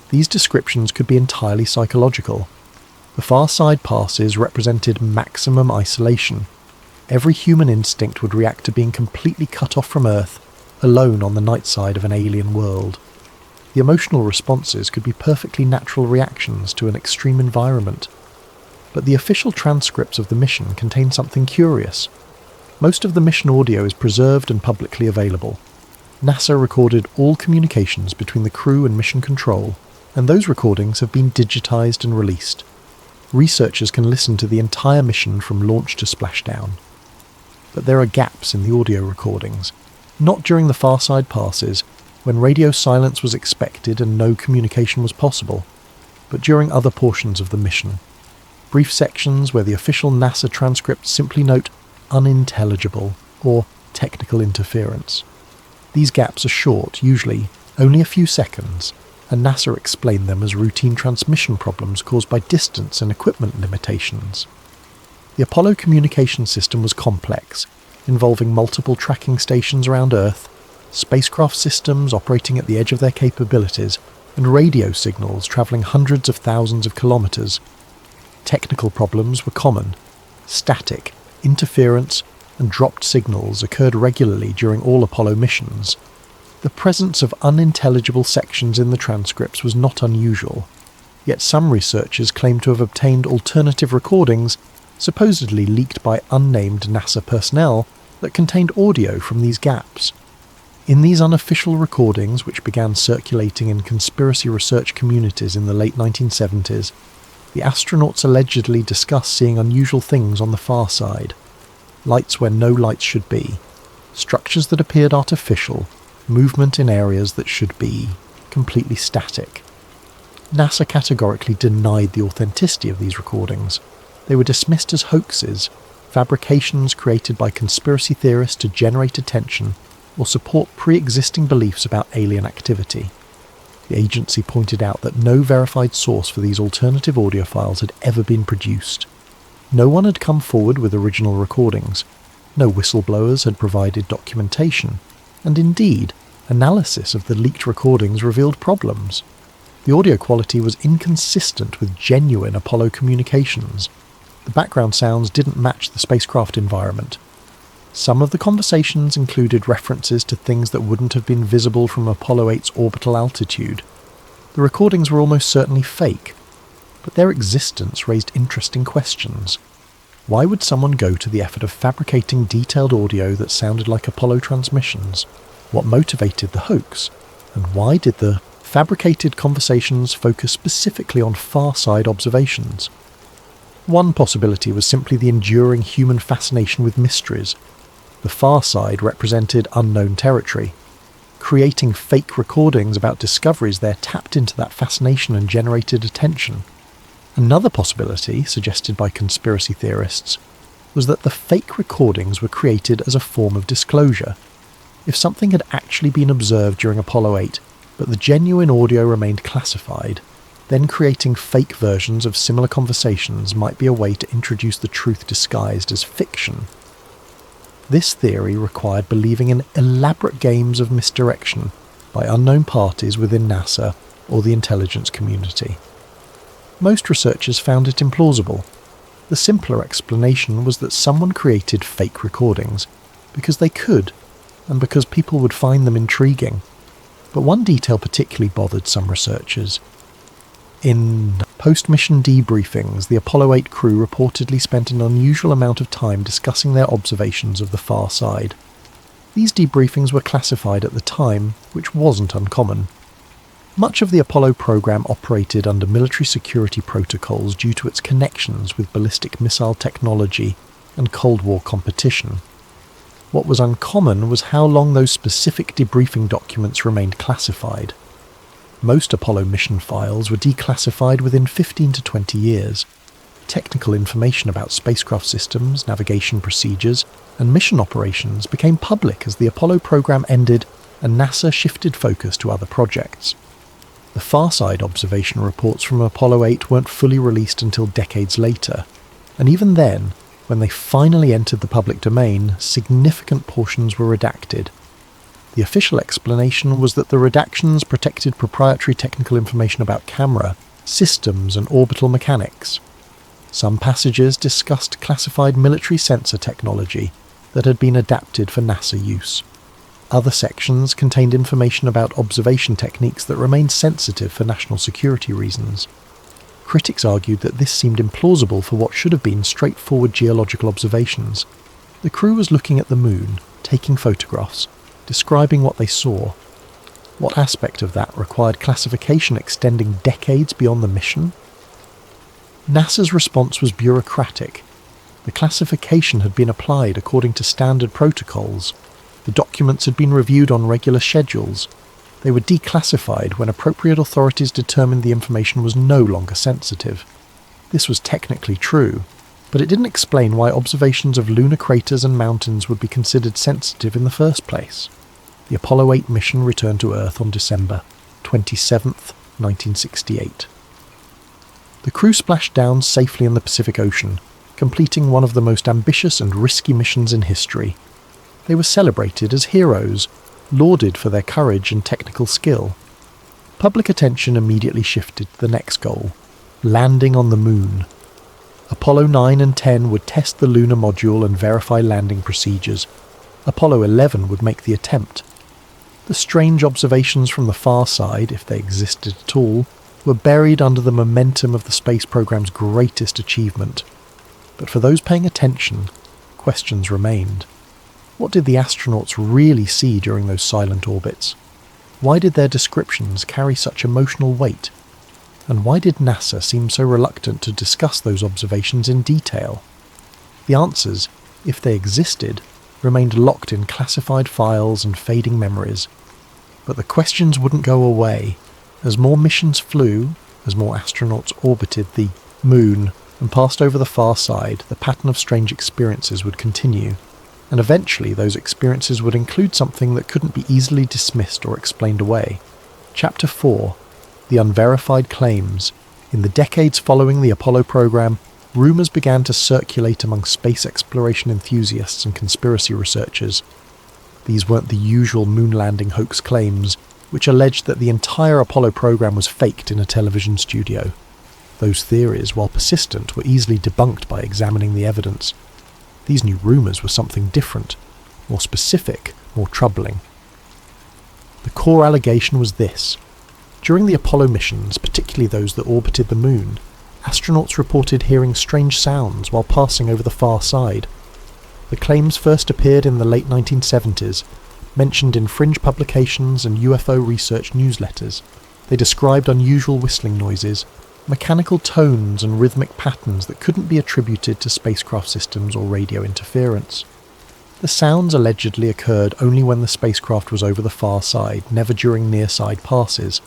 These descriptions could be entirely psychological. The far side passes represented maximum isolation. Every human instinct would react to being completely cut off from Earth, alone on the night side of an alien world. The emotional responses could be perfectly natural reactions to an extreme environment. But the official transcripts of the mission contain something curious. Most of the mission audio is preserved and publicly available. NASA recorded all communications between the crew and mission control, and those recordings have been digitized and released. Researchers can listen to the entire mission from launch to splashdown. But there are gaps in the audio recordings, not during the far side passes, when radio silence was expected and no communication was possible, but during other portions of the mission. Brief sections where the official NASA transcripts simply note unintelligible or technical interference. These gaps are short, usually only a few seconds, and NASA explained them as routine transmission problems caused by distance and equipment limitations. The Apollo communication system was complex, involving multiple tracking stations around Earth, spacecraft systems operating at the edge of their capabilities, and radio signals travelling hundreds of thousands of kilometres. Technical problems were common. Static, interference, and dropped signals occurred regularly during all Apollo missions. The presence of unintelligible sections in the transcripts was not unusual, yet some researchers claim to have obtained alternative recordings, supposedly leaked by unnamed NASA personnel, that contained audio from these gaps. In these unofficial recordings, which began circulating in conspiracy research communities in the late 1970s, the astronauts allegedly discussed seeing unusual things on the far side. Lights where no lights should be, structures that appeared artificial, movement in areas that should be completely static. NASA categorically denied the authenticity of these recordings. They were dismissed as hoaxes, fabrications created by conspiracy theorists to generate attention or support pre-existing beliefs about alien activity. The agency pointed out that no verified source for these alternative audio files had ever been produced. No one had come forward with original recordings. No whistleblowers had provided documentation. And indeed, analysis of the leaked recordings revealed problems. The audio quality was inconsistent with genuine Apollo communications. The background sounds didn't match the spacecraft environment. Some of the conversations included references to things that wouldn't have been visible from Apollo 8's orbital altitude. The recordings were almost certainly fake, but their existence raised interesting questions. Why would someone go to the effort of fabricating detailed audio that sounded like Apollo transmissions? What motivated the hoax? And why did the fabricated conversations focus specifically on far-side observations? One possibility was simply the enduring human fascination with mysteries. The far side represented unknown territory. Creating fake recordings about discoveries there tapped into that fascination and generated attention. Another possibility, suggested by conspiracy theorists, was that the fake recordings were created as a form of disclosure. If something had actually been observed during Apollo 8, but the genuine audio remained classified, then creating fake versions of similar conversations might be a way to introduce the truth disguised as fiction. This theory required believing in elaborate games of misdirection by unknown parties within NASA or the intelligence community. Most researchers found it implausible. The simpler explanation was that someone created fake recordings because they could, and because people would find them intriguing. But one detail particularly bothered some researchers. In post-mission debriefings, the Apollo 8 crew reportedly spent an unusual amount of time discussing their observations of the far side. These debriefings were classified at the time, which wasn't uncommon. Much of the Apollo program operated under military security protocols due to its connections with ballistic missile technology and Cold War competition. What was uncommon was how long those specific debriefing documents remained classified. Most Apollo mission files were declassified within 15 to 20 years. Technical information about spacecraft systems, navigation procedures, and mission operations became public as the Apollo program ended and NASA shifted focus to other projects. The Farside observation reports from Apollo 8 weren't fully released until decades later, and even then, when they finally entered the public domain, significant portions were redacted. The official explanation was that the redactions protected proprietary technical information about camera, systems, and orbital mechanics. Some passages discussed classified military sensor technology that had been adapted for NASA use. Other sections contained information about observation techniques that remained sensitive for national security reasons. Critics argued that this seemed implausible for what should have been straightforward geological observations. The crew was looking at the moon, taking photographs, describing what they saw. What aspect of that required classification extending decades beyond the mission? NASA's response was bureaucratic. The classification had been applied according to standard protocols. The documents had been reviewed on regular schedules. They were declassified when appropriate authorities determined the information was no longer sensitive. This was technically true, but it didn't explain why observations of lunar craters and mountains would be considered sensitive in the first place. The Apollo 8 mission returned to Earth on December 27, 1968. The crew splashed down safely in the Pacific Ocean, completing one of the most ambitious and risky missions in history. They were celebrated as heroes, lauded for their courage and technical skill. Public attention immediately shifted to the next goal, landing on the moon. Apollo 9 and 10 would test the lunar module and verify landing procedures. Apollo 11 would make the attempt. The strange observations from the far side, if they existed at all, were buried under the momentum of the space program's greatest achievement. But for those paying attention, questions remained. What did the astronauts really see during those silent orbits? Why did their descriptions carry such emotional weight? And why did NASA seem so reluctant to discuss those observations in detail? The answers, if they existed, remained locked in classified files and fading memories. But the questions wouldn't go away. As more missions flew, as more astronauts orbited the moon and passed over the far side, the pattern of strange experiences would continue. And eventually those experiences would include something that couldn't be easily dismissed or explained away. Chapter 4. The Unverified Claims. In the decades following the Apollo program, rumours began to circulate among space exploration enthusiasts and conspiracy researchers. These weren't the usual moon landing hoax claims, which alleged that the entire Apollo program was faked in a television studio. Those theories, while persistent, were easily debunked by examining the evidence. These new rumours were something different, more specific, more troubling. The core allegation was this. During the Apollo missions, particularly those that orbited the moon, astronauts reported hearing strange sounds while passing over the far side. The claims first appeared in the late 1970s, mentioned in fringe publications and UFO research newsletters. They described unusual whistling noises, mechanical tones and rhythmic patterns that couldn't be attributed to spacecraft systems or radio interference. The sounds allegedly occurred only when the spacecraft was over the far side, never during near-side passes.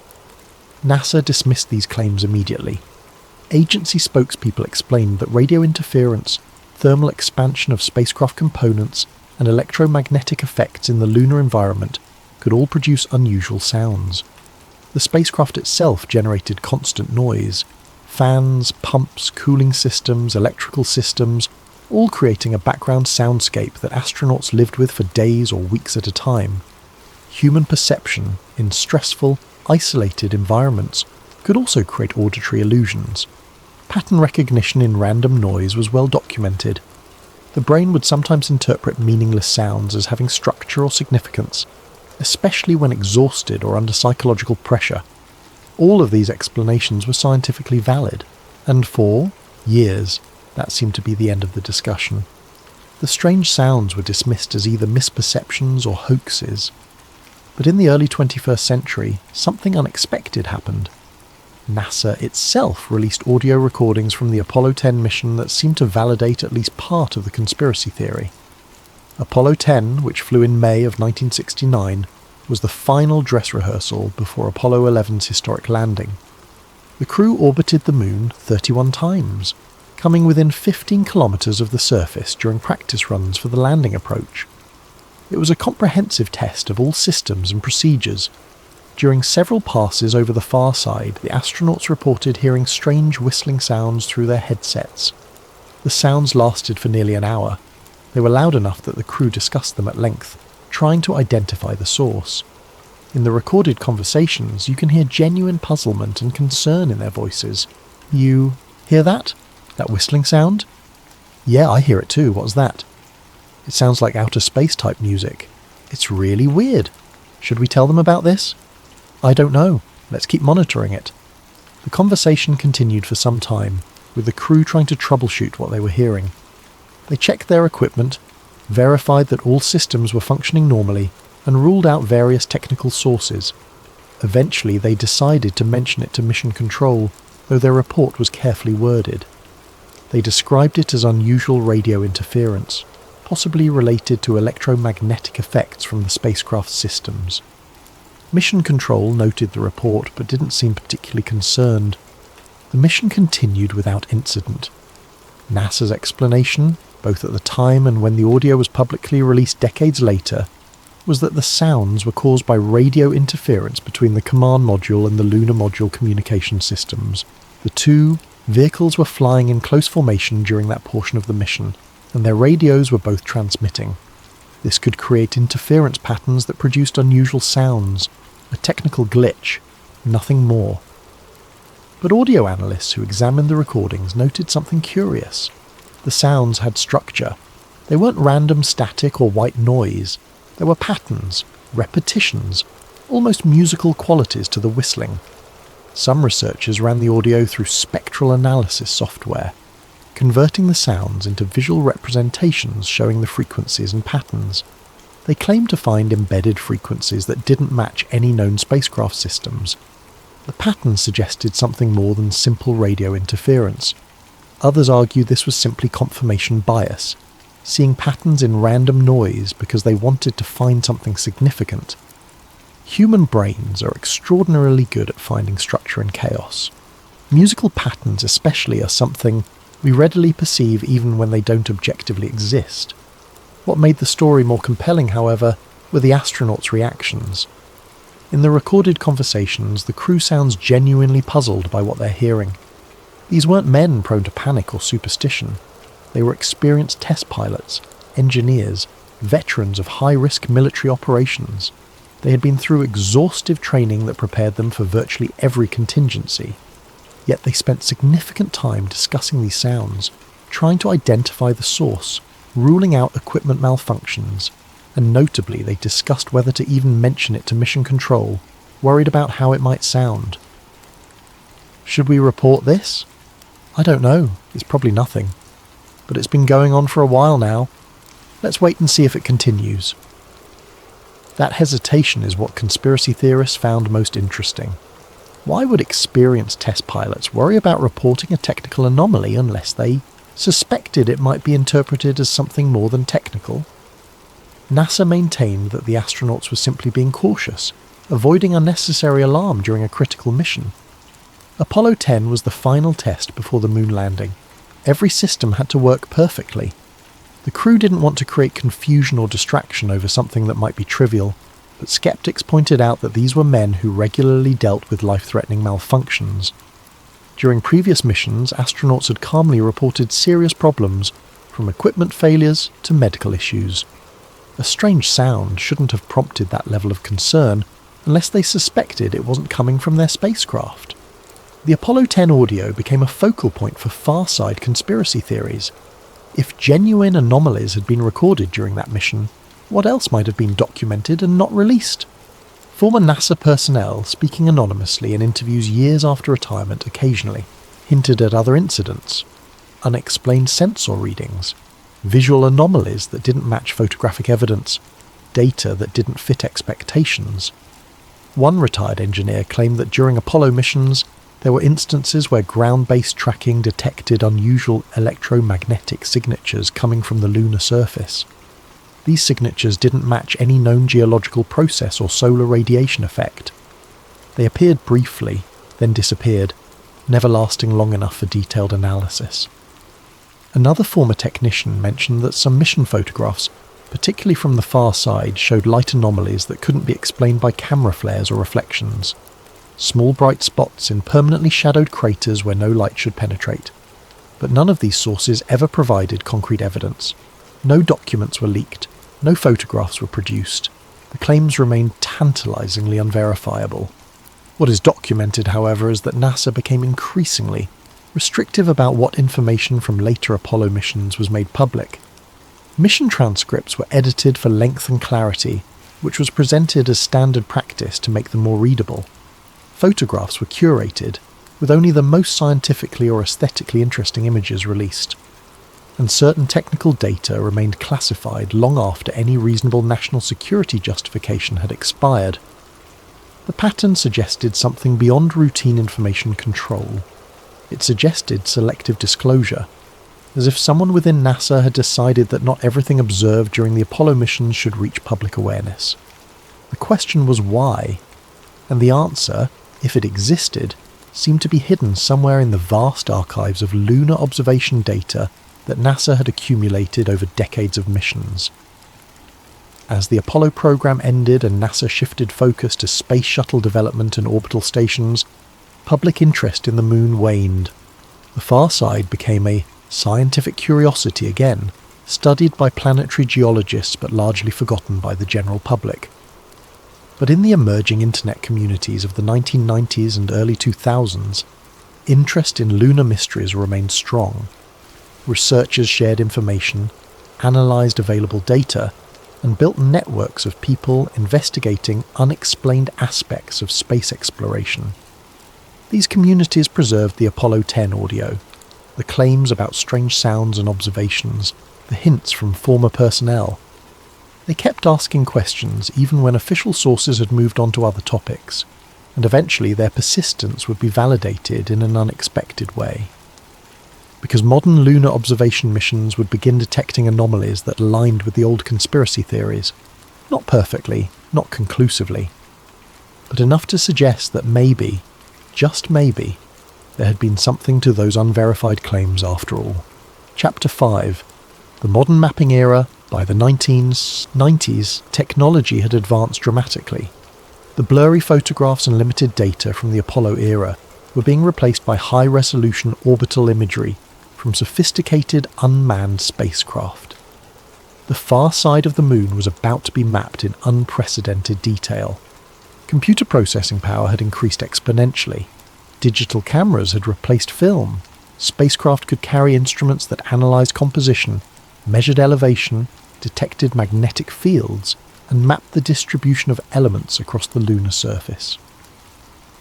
NASA dismissed these claims immediately. Agency spokespeople explained that radio interference, thermal expansion of spacecraft components, and electromagnetic effects in the lunar environment could all produce unusual sounds. The spacecraft itself generated constant noise. Fans, pumps, cooling systems, electrical systems, all creating a background soundscape that astronauts lived with for days or weeks at a time. Human perception in stressful, isolated environments could also create auditory illusions. Pattern recognition in random noise was well documented. The brain would sometimes interpret meaningless sounds as having structure or significance, especially when exhausted or under psychological pressure. All of these explanations were scientifically valid, and for years, that seemed to be the end of the discussion. The strange sounds were dismissed as either misperceptions or hoaxes. But in the early 21st century, something unexpected happened. NASA itself released audio recordings from the Apollo 10 mission that seemed to validate at least part of the conspiracy theory. Apollo 10, which flew in May of 1969, was the final dress rehearsal before Apollo 11's historic landing. The crew orbited the moon 31 times, coming within 15 kilometers of the surface during practice runs for the landing approach. It was a comprehensive test of all systems and procedures. During several passes over the far side, the astronauts reported hearing strange whistling sounds through their headsets. The sounds lasted for nearly an hour. They were loud enough that the crew discussed them at length, trying to identify the source. In the recorded conversations, you can hear genuine puzzlement and concern in their voices. "You hear that? That whistling sound?" "Yeah, I hear it too. What's that?" "It sounds like outer space type music. It's really weird. Should we tell them about this?" "I don't know. Let's keep monitoring it." The conversation continued for some time, with the crew trying to troubleshoot what they were hearing. They checked their equipment, verified that all systems were functioning normally, and ruled out various technical sources. Eventually they decided to mention it to Mission Control, though their report was carefully worded. They described it as unusual radio interference, possibly related to electromagnetic effects from the spacecraft's systems. Mission Control noted the report but didn't seem particularly concerned. The mission continued without incident. NASA's explanation, both at the time and when the audio was publicly released decades later, was that the sounds were caused by radio interference between the command module and the lunar module communication systems. The two vehicles were flying in close formation during that portion of the mission, and their radios were both transmitting. This could create interference patterns that produced unusual sounds, a technical glitch, nothing more. But audio analysts who examined the recordings noted something curious. The sounds had structure. They weren't random static or white noise. There were patterns, repetitions, almost musical qualities to the whistling. Some researchers ran the audio through spectral analysis software, converting the sounds into visual representations showing the frequencies and patterns. They claimed to find embedded frequencies that didn't match any known spacecraft systems. The patterns suggested something more than simple radio interference. Others argued this was simply confirmation bias, seeing patterns in random noise because they wanted to find something significant. Human brains are extraordinarily good at finding structure in chaos. Musical patterns especially are something we readily perceive even when they don't objectively exist. What made the story more compelling, however, were the astronauts' reactions. In the recorded conversations, the crew sounds genuinely puzzled by what they're hearing. These weren't men prone to panic or superstition. They were experienced test pilots, engineers, veterans of high-risk military operations. They had been through exhaustive training that prepared them for virtually every contingency. Yet they spent significant time discussing these sounds, trying to identify the source, ruling out equipment malfunctions, and notably they discussed whether to even mention it to Mission Control, worried about how it might sound. Should we report this? I don't know, it's probably nothing. But it's been going on for a while now. Let's wait and see if it continues. That hesitation is what conspiracy theorists found most interesting. Why would experienced test pilots worry about reporting a technical anomaly unless they suspected it might be interpreted as something more than technical? NASA maintained that the astronauts were simply being cautious, avoiding unnecessary alarm during a critical mission. Apollo 10 was the final test before the moon landing. Every system had to work perfectly. The crew didn't want to create confusion or distraction over something that might be trivial, but skeptics pointed out that these were men who regularly dealt with life-threatening malfunctions. During previous missions, astronauts had calmly reported serious problems, from from equipment failures to medical issues. A strange sound shouldn't have prompted that level of concern unless they suspected it wasn't coming from their spacecraft. The Apollo 10 audio became a focal point for far-side conspiracy theories. If genuine anomalies had been recorded during that mission, what else might have been documented and not released? Former NASA personnel, speaking anonymously in interviews years after retirement occasionally, hinted at other incidents, unexplained sensor readings, visual anomalies that didn't match photographic evidence, data that didn't fit expectations. One retired engineer claimed that during Apollo missions, there were instances where ground-based tracking detected unusual electromagnetic signatures coming from the lunar surface. These signatures didn't match any known geological process or solar radiation effect. They appeared briefly, then disappeared, never lasting long enough for detailed analysis. Another former technician mentioned that some mission photographs, particularly from the far side, showed light anomalies that couldn't be explained by camera flares or reflections. Small bright spots in permanently shadowed craters where no light should penetrate. But none of these sources ever provided concrete evidence. No documents were leaked, no photographs were produced. The claims remained tantalizingly unverifiable. What is documented, however, is that NASA became increasingly restrictive about what information from later Apollo missions was made public. Mission transcripts were edited for length and clarity, which was presented as standard practice to make them more readable. Photographs were curated, with only the most scientifically or aesthetically interesting images released. And certain technical data remained classified long after any reasonable national security justification had expired. The pattern suggested something beyond routine information control. It suggested selective disclosure, as if someone within NASA had decided that not everything observed during the Apollo missions should reach public awareness. The question was why, and the answer, if it existed, seemed to be hidden somewhere in the vast archives of lunar observation data that NASA had accumulated over decades of missions. As the Apollo program ended and NASA shifted focus to space shuttle development and orbital stations, public interest in the moon waned. The far side became a scientific curiosity again, studied by planetary geologists but largely forgotten by the general public. But in the emerging internet communities of the 1990s and early 2000s, interest in lunar mysteries remained strong. Researchers shared information, analysed available data, and built networks of people investigating unexplained aspects of space exploration. These communities preserved the Apollo 10 audio, the claims about strange sounds and observations, the hints from former personnel. They kept asking questions even when official sources had moved on to other topics, and eventually their persistence would be validated in an unexpected way. Because modern lunar observation missions would begin detecting anomalies that aligned with the old conspiracy theories, not perfectly, not conclusively, but enough to suggest that maybe, just maybe, there had been something to those unverified claims after all. Chapter 5. The modern mapping era. By the 1990s, technology had advanced dramatically. The blurry photographs and limited data from the Apollo era were being replaced by high-resolution orbital imagery from sophisticated unmanned spacecraft. The far side of the moon was about to be mapped in unprecedented detail. Computer processing power had increased exponentially. Digital cameras had replaced film. Spacecraft could carry instruments that analysed composition, measured elevation, detected magnetic fields, and mapped the distribution of elements across the lunar surface.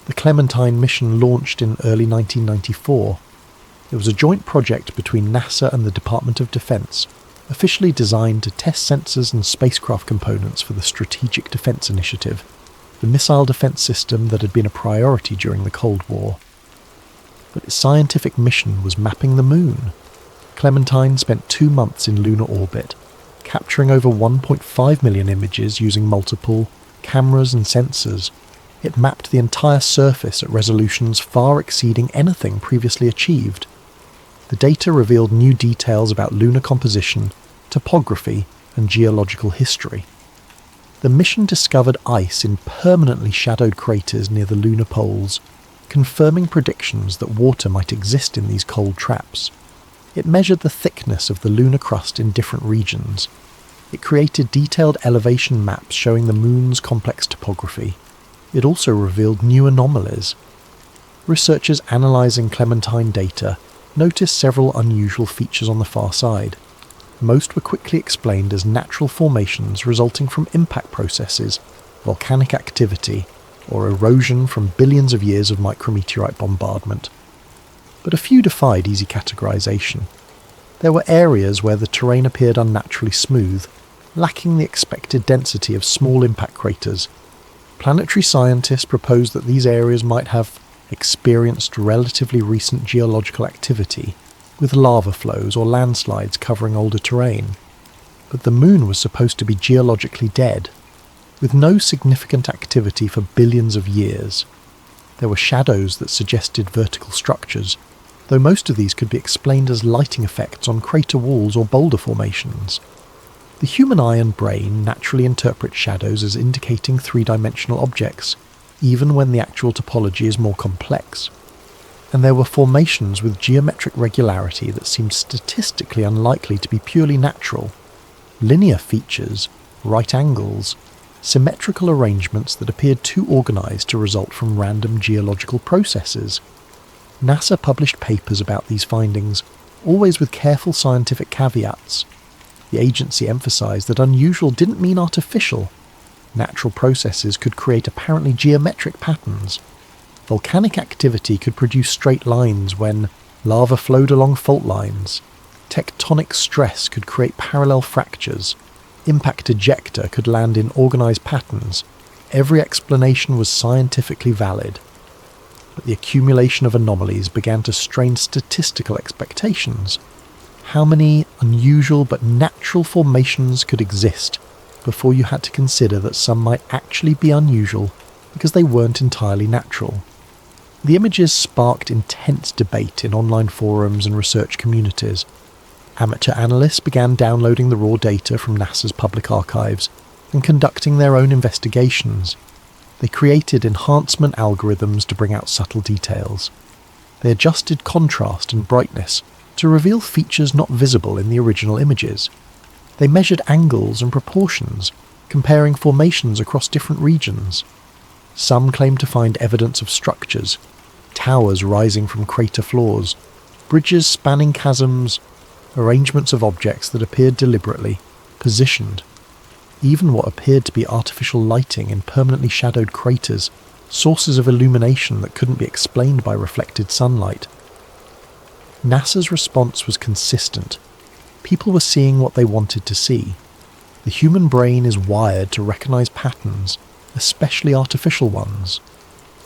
The Clementine mission launched in early 1994. It was a joint project between NASA and the Department of Defense, officially designed to test sensors and spacecraft components for the Strategic Defense Initiative, the missile defense system that had been a priority during the Cold War. But its scientific mission was mapping the moon. Clementine spent 2 months in lunar orbit, capturing over 1.5 million images using multiple cameras and sensors. It mapped the entire surface at resolutions far exceeding anything previously achieved. The data revealed new details about lunar composition, topography, and geological history. The mission discovered ice in permanently shadowed craters near the lunar poles, confirming predictions that water might exist in these cold traps. It measured the thickness of the lunar crust in different regions. It created detailed elevation maps showing the moon's complex topography. It also revealed new anomalies. Researchers analysing Clementine data noticed several unusual features on the far side. Most were quickly explained as natural formations resulting from impact processes, volcanic activity, or erosion from billions of years of micrometeorite bombardment. But a few defied easy categorization. There were areas where the terrain appeared unnaturally smooth, lacking the expected density of small impact craters. Planetary scientists proposed that these areas might have experienced relatively recent geological activity, with lava flows or landslides covering older terrain. But the moon was supposed to be geologically dead, with no significant activity for billions of years. There were shadows that suggested vertical structures, though most of these could be explained as lighting effects on crater walls or boulder formations. The human eye and brain naturally interpret shadows as indicating three-dimensional objects, even when the actual topology is more complex. And there were formations with geometric regularity that seemed statistically unlikely to be purely natural. Linear features, right angles, symmetrical arrangements that appeared too organised to result from random geological processes. NASA published papers about these findings, always with careful scientific caveats. The agency emphasised that unusual didn't mean artificial. Natural processes could create apparently geometric patterns. Volcanic activity could produce straight lines when lava flowed along fault lines. Tectonic stress could create parallel fractures. Impact ejecta could land in organised patterns. Every explanation was scientifically valid. But the accumulation of anomalies began to strain statistical expectations. How many unusual but natural formations could exist before you had to consider that some might actually be unusual because they weren't entirely natural? The images sparked intense debate in online forums and research communities. Amateur analysts began downloading the raw data from NASA's public archives and conducting their own investigations. They created enhancement algorithms to bring out subtle details. They adjusted contrast and brightness to reveal features not visible in the original images. They measured angles and proportions, comparing formations across different regions. Some claimed to find evidence of structures, towers rising from crater floors, bridges spanning chasms, arrangements of objects that appeared deliberately positioned. Even what appeared to be artificial lighting in permanently shadowed craters, sources of illumination that couldn't be explained by reflected sunlight. NASA's response was consistent. People were seeing what they wanted to see. The human brain is wired to recognize patterns, especially artificial ones.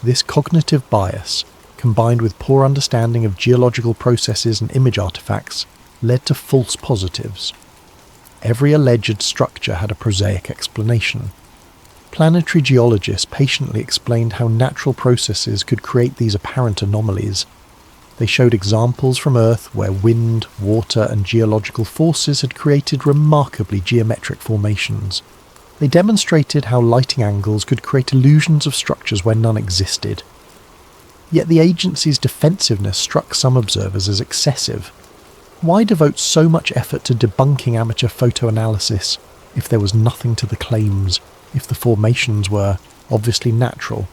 This cognitive bias, combined with poor understanding of geological processes and image artifacts, led to false positives. Every alleged structure had a prosaic explanation. Planetary geologists patiently explained how natural processes could create these apparent anomalies. They showed examples from Earth where wind, water, and geological forces had created remarkably geometric formations. They demonstrated how lighting angles could create illusions of structures where none existed. Yet the agency's defensiveness struck some observers as excessive. Why devote so much effort to debunking amateur photoanalysis if there was nothing to the claims, if the formations were obviously natural?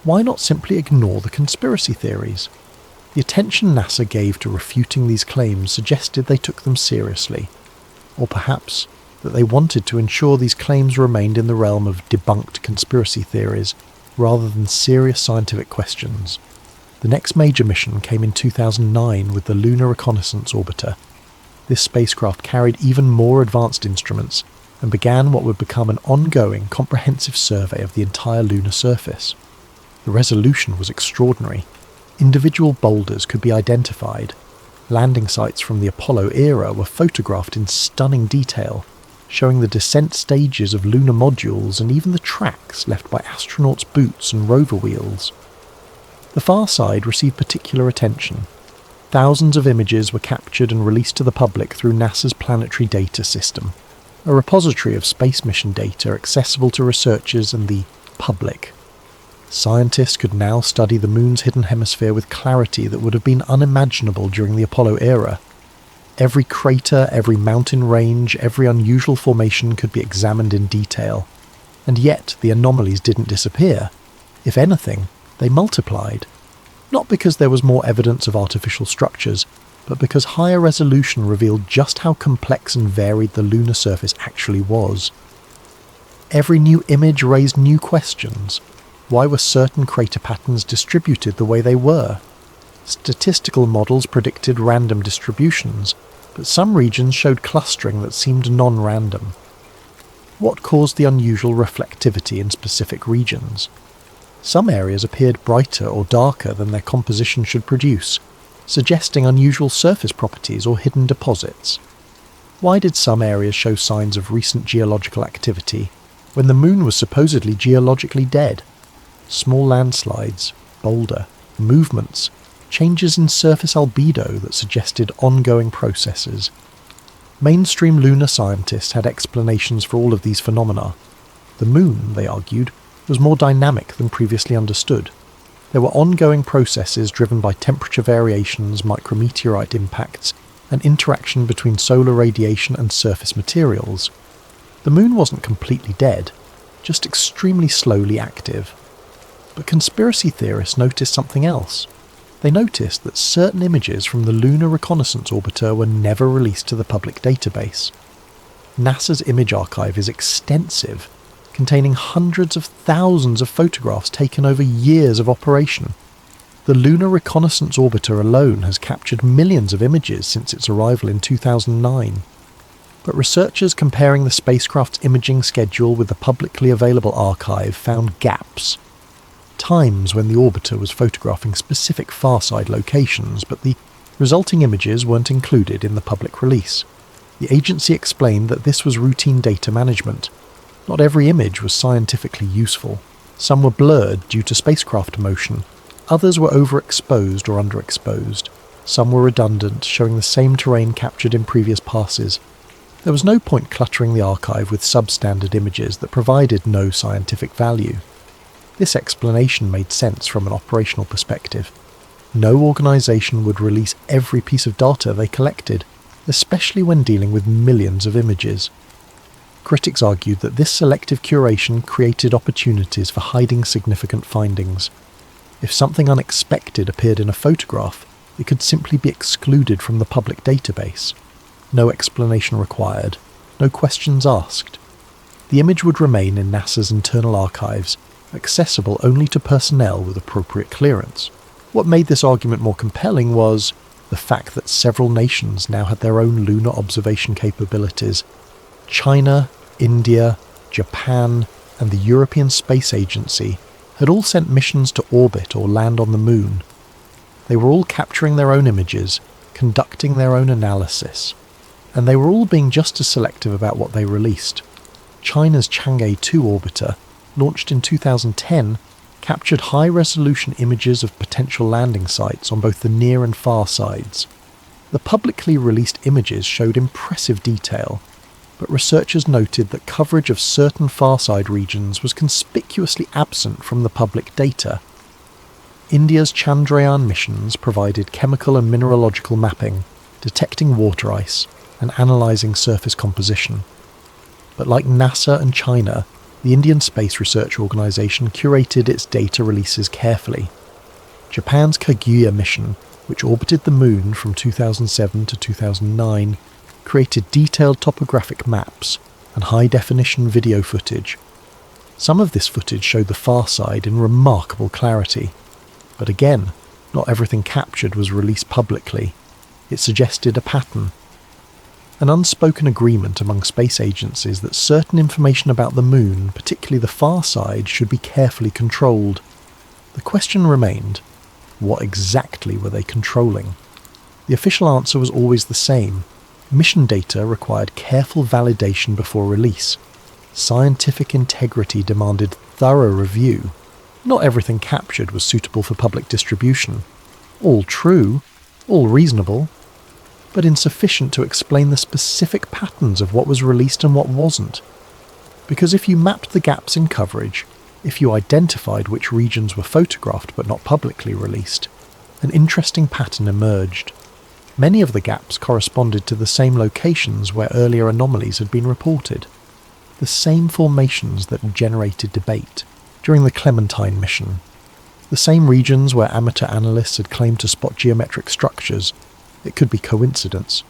Why not simply ignore the conspiracy theories? The attention NASA gave to refuting these claims suggested they took them seriously, or perhaps that they wanted to ensure these claims remained in the realm of debunked conspiracy theories rather than serious scientific questions. The next major mission came in 2009 with the Lunar Reconnaissance Orbiter. This spacecraft carried even more advanced instruments and began what would become an ongoing, comprehensive survey of the entire lunar surface. The resolution was extraordinary. Individual boulders could be identified. Landing sites from the Apollo era were photographed in stunning detail, showing the descent stages of lunar modules and even the tracks left by astronauts' boots and rover wheels. The far side received particular attention. Thousands of images were captured and released to the public through NASA's Planetary Data System, a repository of space mission data accessible to researchers and the public. Scientists could now study the moon's hidden hemisphere with clarity that would have been unimaginable during the Apollo era. Every crater, every mountain range, every unusual formation could be examined in detail. And yet the anomalies didn't disappear. If anything, they multiplied. Not because there was more evidence of artificial structures, but because higher resolution revealed just how complex and varied the lunar surface actually was. Every new image raised new questions. Why were certain crater patterns distributed the way they were? Statistical models predicted random distributions, but some regions showed clustering that seemed non-random. What caused the unusual reflectivity in specific regions? Some areas appeared brighter or darker than their composition should produce, suggesting unusual surface properties or hidden deposits. Why did some areas show signs of recent geological activity when the moon was supposedly geologically dead? Small landslides, boulder, movements, changes in surface albedo that suggested ongoing processes. Mainstream lunar scientists had explanations for all of these phenomena. The moon, they argued, was more dynamic than previously understood. There were ongoing processes driven by temperature variations, micrometeorite impacts, and interaction between solar radiation and surface materials. The moon wasn't completely dead, just extremely slowly active. But conspiracy theorists noticed something else. They noticed that certain images from the Lunar Reconnaissance Orbiter were never released to the public database. NASA's image archive is extensive, containing hundreds of thousands of photographs taken over years of operation. The Lunar Reconnaissance Orbiter alone has captured millions of images since its arrival in 2009. But researchers comparing the spacecraft's imaging schedule with the publicly available archive found gaps. Times when the orbiter was photographing specific far-side locations, but the resulting images weren't included in the public release. The agency explained that this was routine data management. Not every image was scientifically useful. Some were blurred due to spacecraft motion. Others were overexposed or underexposed. Some were redundant, showing the same terrain captured in previous passes. There was no point cluttering the archive with substandard images that provided no scientific value. This explanation made sense from an operational perspective. No organisation would release every piece of data they collected, especially when dealing with millions of images. Critics argued that this selective curation created opportunities for hiding significant findings. If something unexpected appeared in a photograph, it could simply be excluded from the public database. No explanation required, no questions asked. The image would remain in NASA's internal archives, accessible only to personnel with appropriate clearance. What made this argument more compelling was the fact that several nations now had their own lunar observation capabilities. China, India, Japan, and the European Space Agency had all sent missions to orbit or land on the moon. They were all capturing their own images, conducting their own analysis, and they were all being just as selective about what they released. China's Chang'e 2 orbiter, launched in 2010, captured high-resolution images of potential landing sites on both the near and far sides. The publicly released images showed impressive detail, but researchers noted that coverage of certain far-side regions was conspicuously absent from the public data. India's Chandrayaan missions provided chemical and mineralogical mapping, detecting water ice, and analysing surface composition. But like NASA and China, the Indian Space Research Organisation curated its data releases carefully. Japan's Kaguya mission, which orbited the moon from 2007 to 2009, created detailed topographic maps and high-definition video footage. Some of this footage showed the far side in remarkable clarity, but again, not everything captured was released publicly. It suggested a pattern. An unspoken agreement among space agencies that certain information about the moon, particularly the far side, should be carefully controlled. The question remained, what exactly were they controlling? The official answer was always the same. Mission data required careful validation before release. Scientific integrity demanded thorough review. Not everything captured was suitable for public distribution. All true, all reasonable, but insufficient to explain the specific patterns of what was released and what wasn't. Because if you mapped the gaps in coverage, if you identified which regions were photographed but not publicly released, an interesting pattern emerged. Many of the gaps corresponded to the same locations where earlier anomalies had been reported, the same formations that had generated debate during the Clementine mission, the same regions where amateur analysts had claimed to spot geometric structures. It could be coincidence.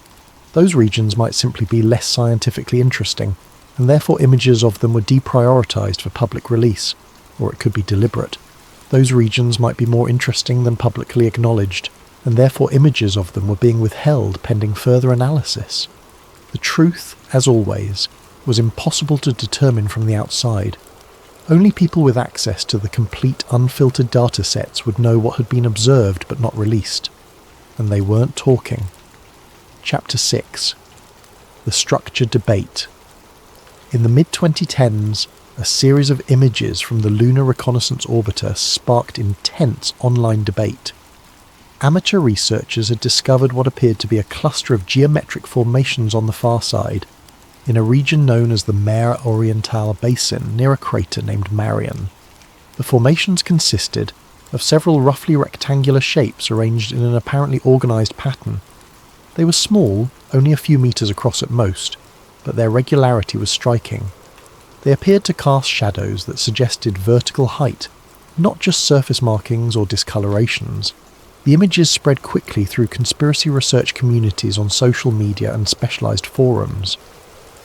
Those regions might simply be less scientifically interesting, and therefore images of them were deprioritized for public release, or it could be deliberate. Those regions might be more interesting than publicly acknowledged, and therefore images of them were being withheld pending further analysis. The truth, as always, was impossible to determine from the outside. Only people with access to the complete unfiltered data sets would know what had been observed but not released. And they weren't talking. Chapter 6. The Structure Debate. In the mid-2010s, a series of images from the Lunar Reconnaissance Orbiter sparked intense online debate. Amateur researchers had discovered what appeared to be a cluster of geometric formations on the far side, in a region known as the Mare Orientale Basin near a crater named Marion. The formations consisted of several roughly rectangular shapes arranged in an apparently organised pattern. They were small, only a few metres across at most, but their regularity was striking. They appeared to cast shadows that suggested vertical height, not just surface markings or discolorations. The images spread quickly through conspiracy research communities on social media and specialised forums.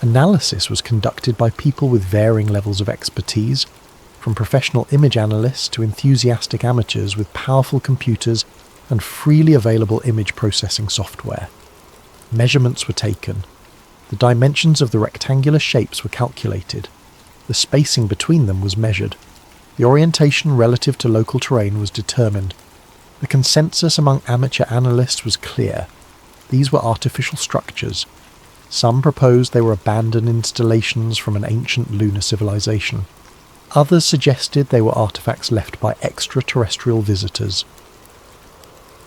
Analysis was conducted by people with varying levels of expertise, from professional image analysts to enthusiastic amateurs with powerful computers and freely available image processing software. Measurements were taken. The dimensions of the rectangular shapes were calculated. The spacing between them was measured. The orientation relative to local terrain was determined. The consensus among amateur analysts was clear. These were artificial structures. Some proposed they were abandoned installations from an ancient lunar civilization. Others suggested they were artifacts left by extraterrestrial visitors.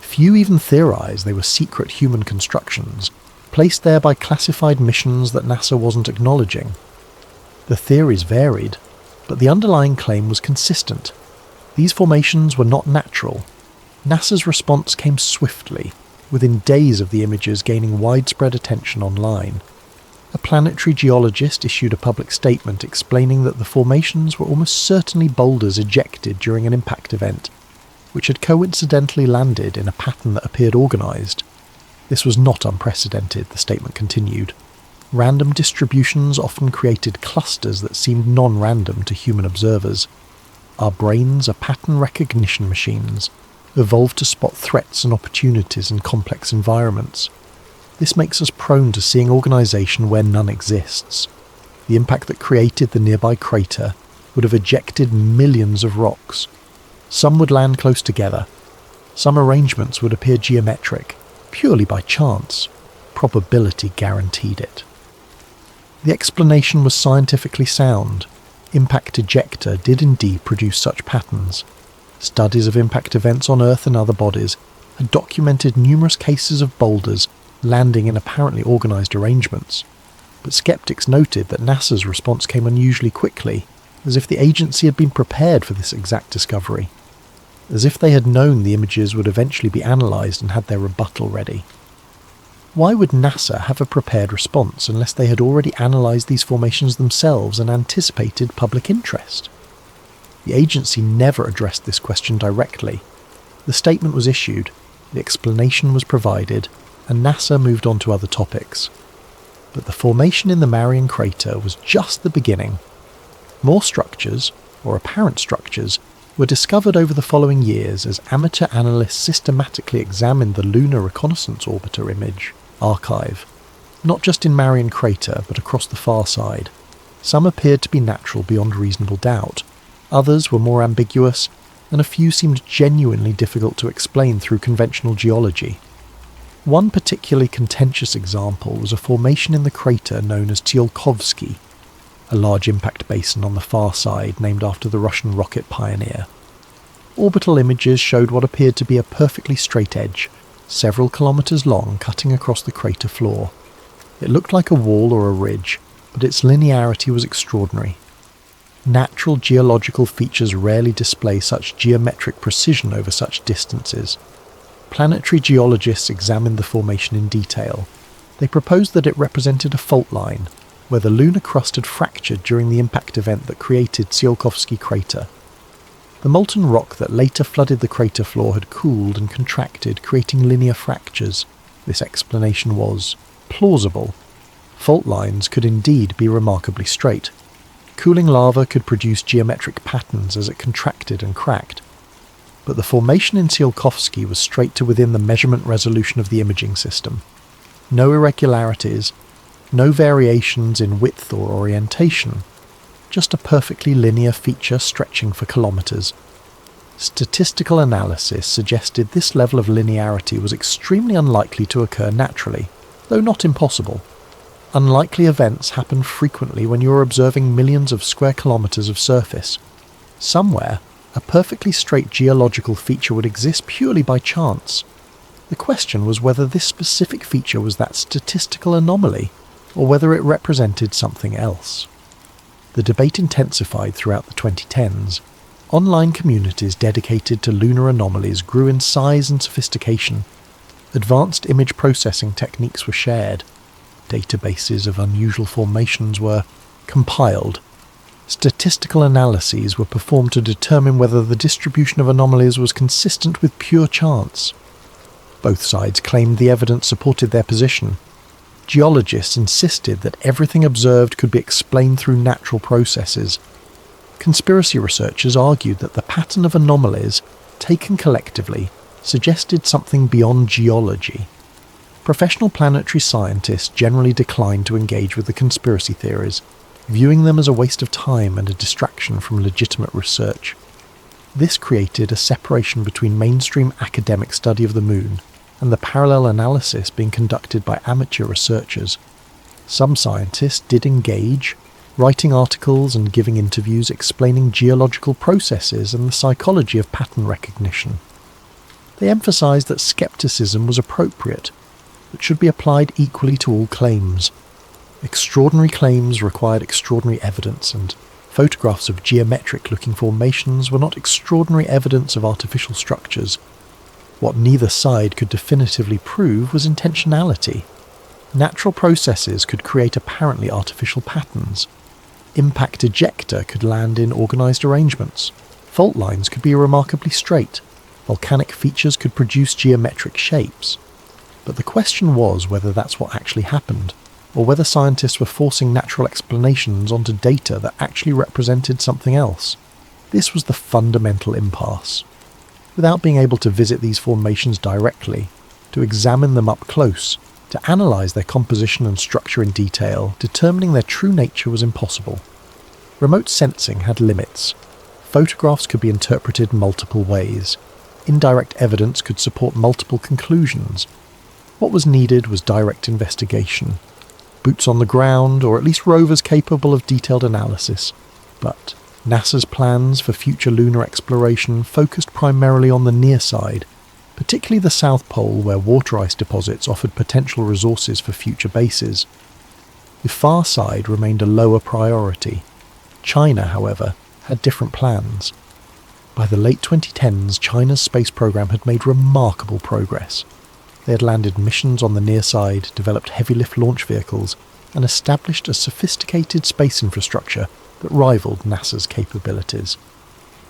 Few even theorized they were secret human constructions, placed there by classified missions that NASA wasn't acknowledging. The theories varied, but the underlying claim was consistent. These formations were not natural. NASA's response came swiftly, within days of the images gaining widespread attention online. A planetary geologist issued a public statement explaining that the formations were almost certainly boulders ejected during an impact event, which had coincidentally landed in a pattern that appeared organised. This was not unprecedented, the statement continued. Random distributions often created clusters that seemed non-random to human observers. Our brains are pattern recognition machines, evolved to spot threats and opportunities in complex environments. This makes us prone to seeing organisation where none exists. The impact that created the nearby crater would have ejected millions of rocks. Some would land close together. Some arrangements would appear geometric, purely by chance. Probability guaranteed it. The explanation was scientifically sound. Impact ejector did indeed produce such patterns. Studies of impact events on Earth and other bodies had documented numerous cases of boulders landing in apparently organised arrangements, but skeptics noted that NASA's response came unusually quickly, as if the agency had been prepared for this exact discovery, as if they had known the images would eventually be analysed and had their rebuttal ready. Why would NASA have a prepared response unless they had already analysed these formations themselves and anticipated public interest? The agency never addressed this question directly. The statement was issued, the explanation was provided, and NASA moved on to other topics. But the formation in the Marion crater was just the beginning. More structures, or apparent structures, were discovered over the following years as amateur analysts systematically examined the Lunar Reconnaissance Orbiter image archive, not just in Marion crater but across the far side. Some appeared to be natural beyond reasonable doubt. Others were more ambiguous, and a few seemed genuinely difficult to explain through conventional geology. One particularly contentious example was a formation in the crater known as Tsiolkovsky, a large impact basin on the far side named after the Russian rocket pioneer. Orbital images showed what appeared to be a perfectly straight edge, several kilometres long, cutting across the crater floor. It looked like a wall or a ridge, but its linearity was extraordinary. Natural geological features rarely display such geometric precision over such distances. planetary geologists examined the formation in detail. They proposed that it represented a fault line, where the lunar crust had fractured during the impact event that created Tsiolkovsky crater. The molten rock that later flooded the crater floor had cooled and contracted, creating linear fractures. This explanation was plausible. Fault lines could indeed be remarkably straight. Cooling lava could produce geometric patterns as it contracted and cracked. But the formation in Tsiolkovsky was straight to within the measurement resolution of the imaging system. No irregularities, no variations in width or orientation, just a perfectly linear feature stretching for kilometres. Statistical analysis suggested this level of linearity was extremely unlikely to occur naturally, though not impossible. Unlikely events happen frequently when you are observing millions of square kilometres of surface. Somewhere, a perfectly straight geological feature would exist purely by chance. The question was whether this specific feature was that statistical anomaly, or whether it represented something else. The debate intensified throughout the 2010s. Online communities dedicated to lunar anomalies grew in size and sophistication. Advanced image processing techniques were shared. Databases of unusual formations were compiled. Statistical analyses were performed to determine whether the distribution of anomalies was consistent with pure chance. Both sides claimed the evidence supported their position. Geologists insisted that everything observed could be explained through natural processes. Conspiracy researchers argued that the pattern of anomalies, taken collectively, suggested something beyond geology. Professional planetary scientists generally declined to engage with the conspiracy theories, viewing them as a waste of time and a distraction from legitimate research. This created a separation between mainstream academic study of the moon and the parallel analysis being conducted by amateur researchers. Some scientists did engage, writing articles and giving interviews explaining geological processes and the psychology of pattern recognition. They emphasized that skepticism was appropriate, but should be applied equally to all claims. Extraordinary claims required extraordinary evidence, and photographs of geometric-looking formations were not extraordinary evidence of artificial structures. What neither side could definitively prove was intentionality. Natural processes could create apparently artificial patterns. Impact ejecta could land in organised arrangements. Fault lines could be remarkably straight. Volcanic features could produce geometric shapes. But the question was whether that's what actually happened, or whether scientists were forcing natural explanations onto data that actually represented something else. This was the fundamental impasse. Without being able to visit these formations directly, to examine them up close, to analyse their composition and structure in detail, determining their true nature was impossible. Remote sensing had limits. Photographs could be interpreted multiple ways. Indirect evidence could support multiple conclusions. What was needed was direct investigation. Boots on the ground, or at least rovers capable of detailed analysis. But NASA's plans for future lunar exploration focused primarily on the near side, particularly the South Pole where water ice deposits offered potential resources for future bases. The far side remained a lower priority. China, however, had different plans. By the late 2010s, China's space program had made remarkable progress. They had landed missions on the near side, developed heavy-lift launch vehicles, and established a sophisticated space infrastructure that rivaled NASA's capabilities.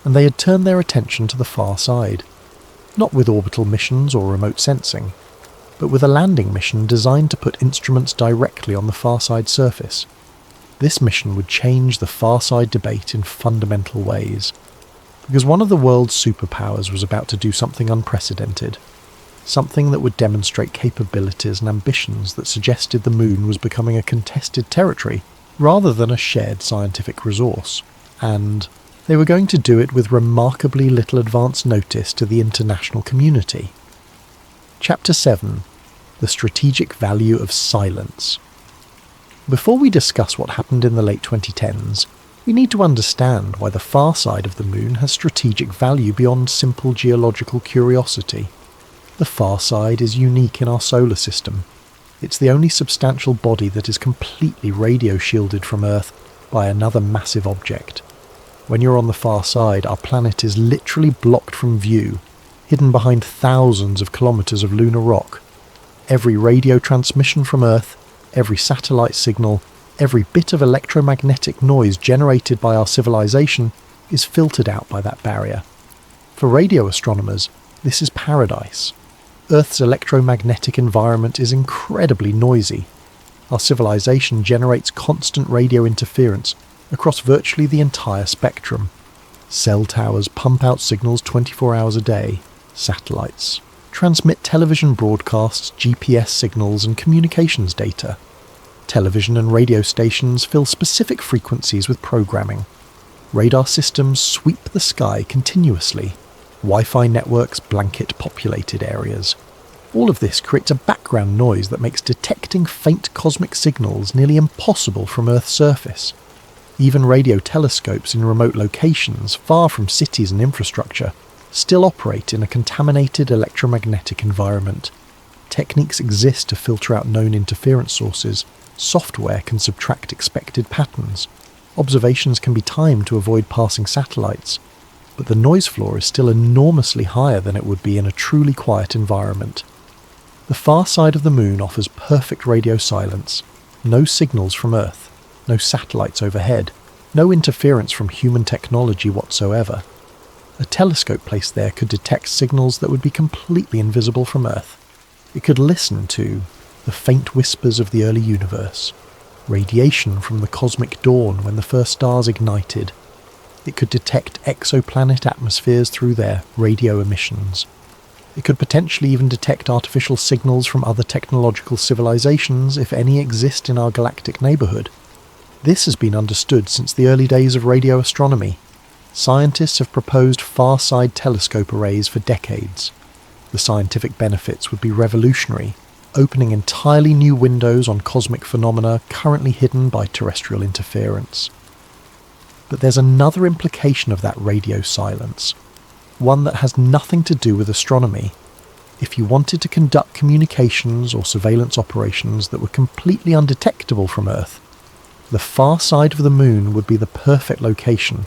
And they had turned their attention to the far side, not with orbital missions or remote sensing, but with a landing mission designed to put instruments directly on the far side surface. This mission would change the far side debate in fundamental ways, because one of the world's superpowers was about to do something unprecedented. Something that would demonstrate capabilities and ambitions that suggested the moon was becoming a contested territory rather than a shared scientific resource. And they were going to do it with remarkably little advance notice to the international community. Chapter 7. The Strategic Value of Silence. Before we discuss what happened in the late 2010s, we need to understand why the far side of the moon has strategic value beyond simple geological curiosity. The far side is unique in our solar system. It's the only substantial body that is completely radio shielded from Earth by another massive object. When you're on the far side, our planet is literally blocked from view. hidden behind thousands of kilometres of lunar rock. Every radio transmission from Earth, every satellite signal, every bit of electromagnetic noise generated by our civilization is filtered out by that barrier. For radio astronomers, this is paradise. Earth's electromagnetic environment is incredibly noisy. Our civilization generates constant radio interference across virtually the entire spectrum. Cell towers pump out signals 24 hours a day. Satellites transmit television broadcasts, GPS signals and communications data. Television and radio stations fill specific frequencies with programming. Radar systems sweep the sky continuously. Wi-Fi networks blanket populated areas. All of this creates a background noise that makes detecting faint cosmic signals nearly impossible from Earth's surface. Even radio telescopes in remote locations, far from cities and infrastructure, still operate in a contaminated electromagnetic environment. Techniques exist to filter out known interference sources. Software can subtract expected patterns. Observations can be timed to avoid passing satellites. But the noise floor is still enormously higher than it would be in a truly quiet environment. The far side of the moon offers perfect radio silence. No signals from Earth. No satellites overhead. No interference from human technology whatsoever. A telescope placed there could detect signals that would be completely invisible from Earth. It could listen to the faint whispers of the early universe, radiation from the cosmic dawn when the first stars ignited. It could detect exoplanet atmospheres through their radio emissions. It could potentially even detect artificial signals from other technological civilizations, if any exist in our galactic neighbourhood. This has been understood since the early days of radio astronomy. Scientists have proposed far-side telescope arrays for decades. The scientific benefits would be revolutionary, opening entirely new windows on cosmic phenomena currently hidden by terrestrial interference. But there's another implication of that radio silence, one that has nothing to do with astronomy. If you wanted to conduct communications or surveillance operations that were completely undetectable from Earth, the far side of the moon would be the perfect location.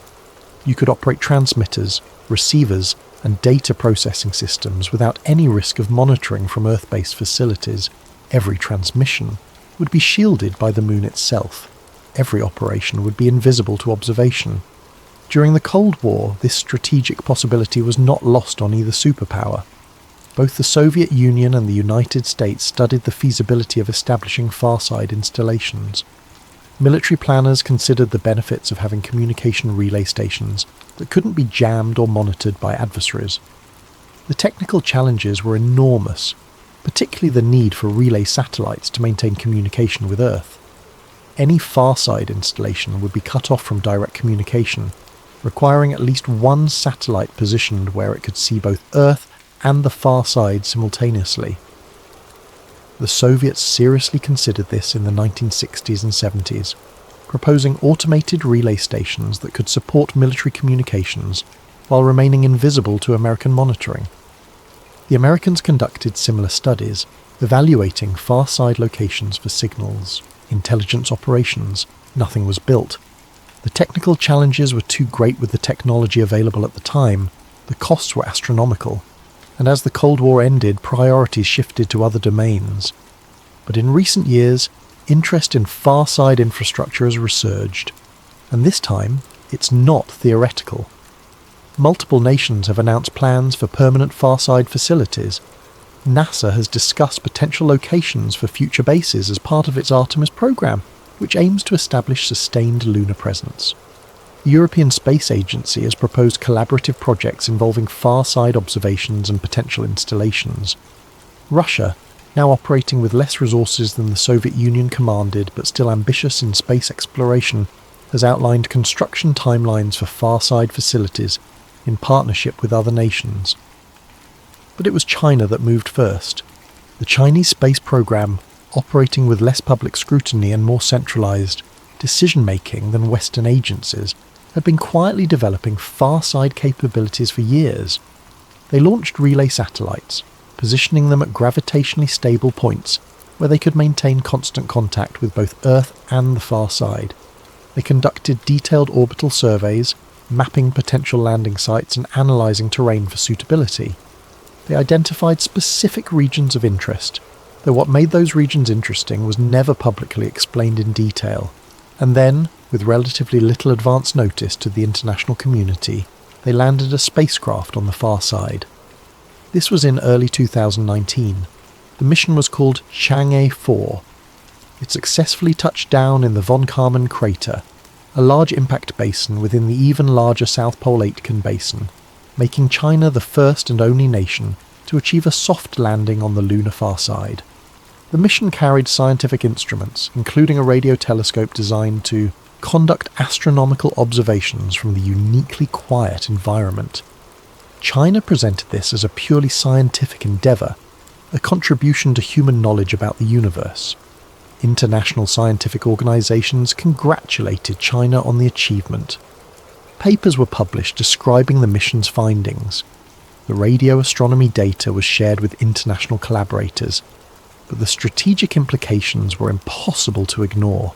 You could operate transmitters, receivers, and data processing systems without any risk of monitoring from Earth-based facilities. Every transmission would be shielded by the moon itself. Every operation would be invisible to observation. During the Cold War, this strategic possibility was not lost on either superpower. Both the Soviet Union and the United States studied the feasibility of establishing far-side installations. Military planners considered the benefits of having communication relay stations that couldn't be jammed or monitored by adversaries. The technical challenges were enormous, particularly the need for relay satellites to maintain communication with Earth. Any far-side installation would be cut off from direct communication, requiring at least one satellite positioned where it could see both Earth and the far side simultaneously. The Soviets seriously considered this in the 1960s and 70s, proposing automated relay stations that could support military communications while remaining invisible to American monitoring. The Americans conducted similar studies, evaluating far-side locations for signals, intelligence operations. Nothing was built. The technical challenges were too great with the technology available at the time. The costs were astronomical, and as the Cold War ended, priorities shifted to other domains. But in recent years, interest in far-side infrastructure has resurged, and this time, it's not theoretical. Multiple nations have announced plans for permanent far-side facilities. NASA has discussed potential locations for future bases as part of its Artemis program, which aims to establish sustained lunar presence. The European Space Agency has proposed collaborative projects involving far-side observations and potential installations. Russia, now operating with less resources than the Soviet Union commanded but still ambitious in space exploration, has outlined construction timelines for far-side facilities in partnership with other nations. But it was China that moved first. The Chinese space program, operating with less public scrutiny and more centralized decision-making than Western agencies, had been quietly developing far-side capabilities for years. They launched relay satellites, positioning them at gravitationally stable points where they could maintain constant contact with both Earth and the far side. They conducted detailed orbital surveys, mapping potential landing sites and analysing terrain for suitability. They identified specific regions of interest, though what made those regions interesting was never publicly explained in detail. And then, with relatively little advance notice to the international community, they landed a spacecraft on the far side. This was in early 2019. The mission was called Chang'e 4. It successfully touched down in the von Karman crater, a large impact basin within the even larger South Pole Aitken Basin, making China the first and only nation to achieve a soft landing on the lunar far side. The mission carried scientific instruments, including a radio telescope designed to conduct astronomical observations from the uniquely quiet environment. China presented this as a purely scientific endeavour, a contribution to human knowledge about the universe. International scientific organisations congratulated China on the achievement. Papers were published describing the mission's findings. The radio astronomy data was shared with international collaborators, but the strategic implications were impossible to ignore.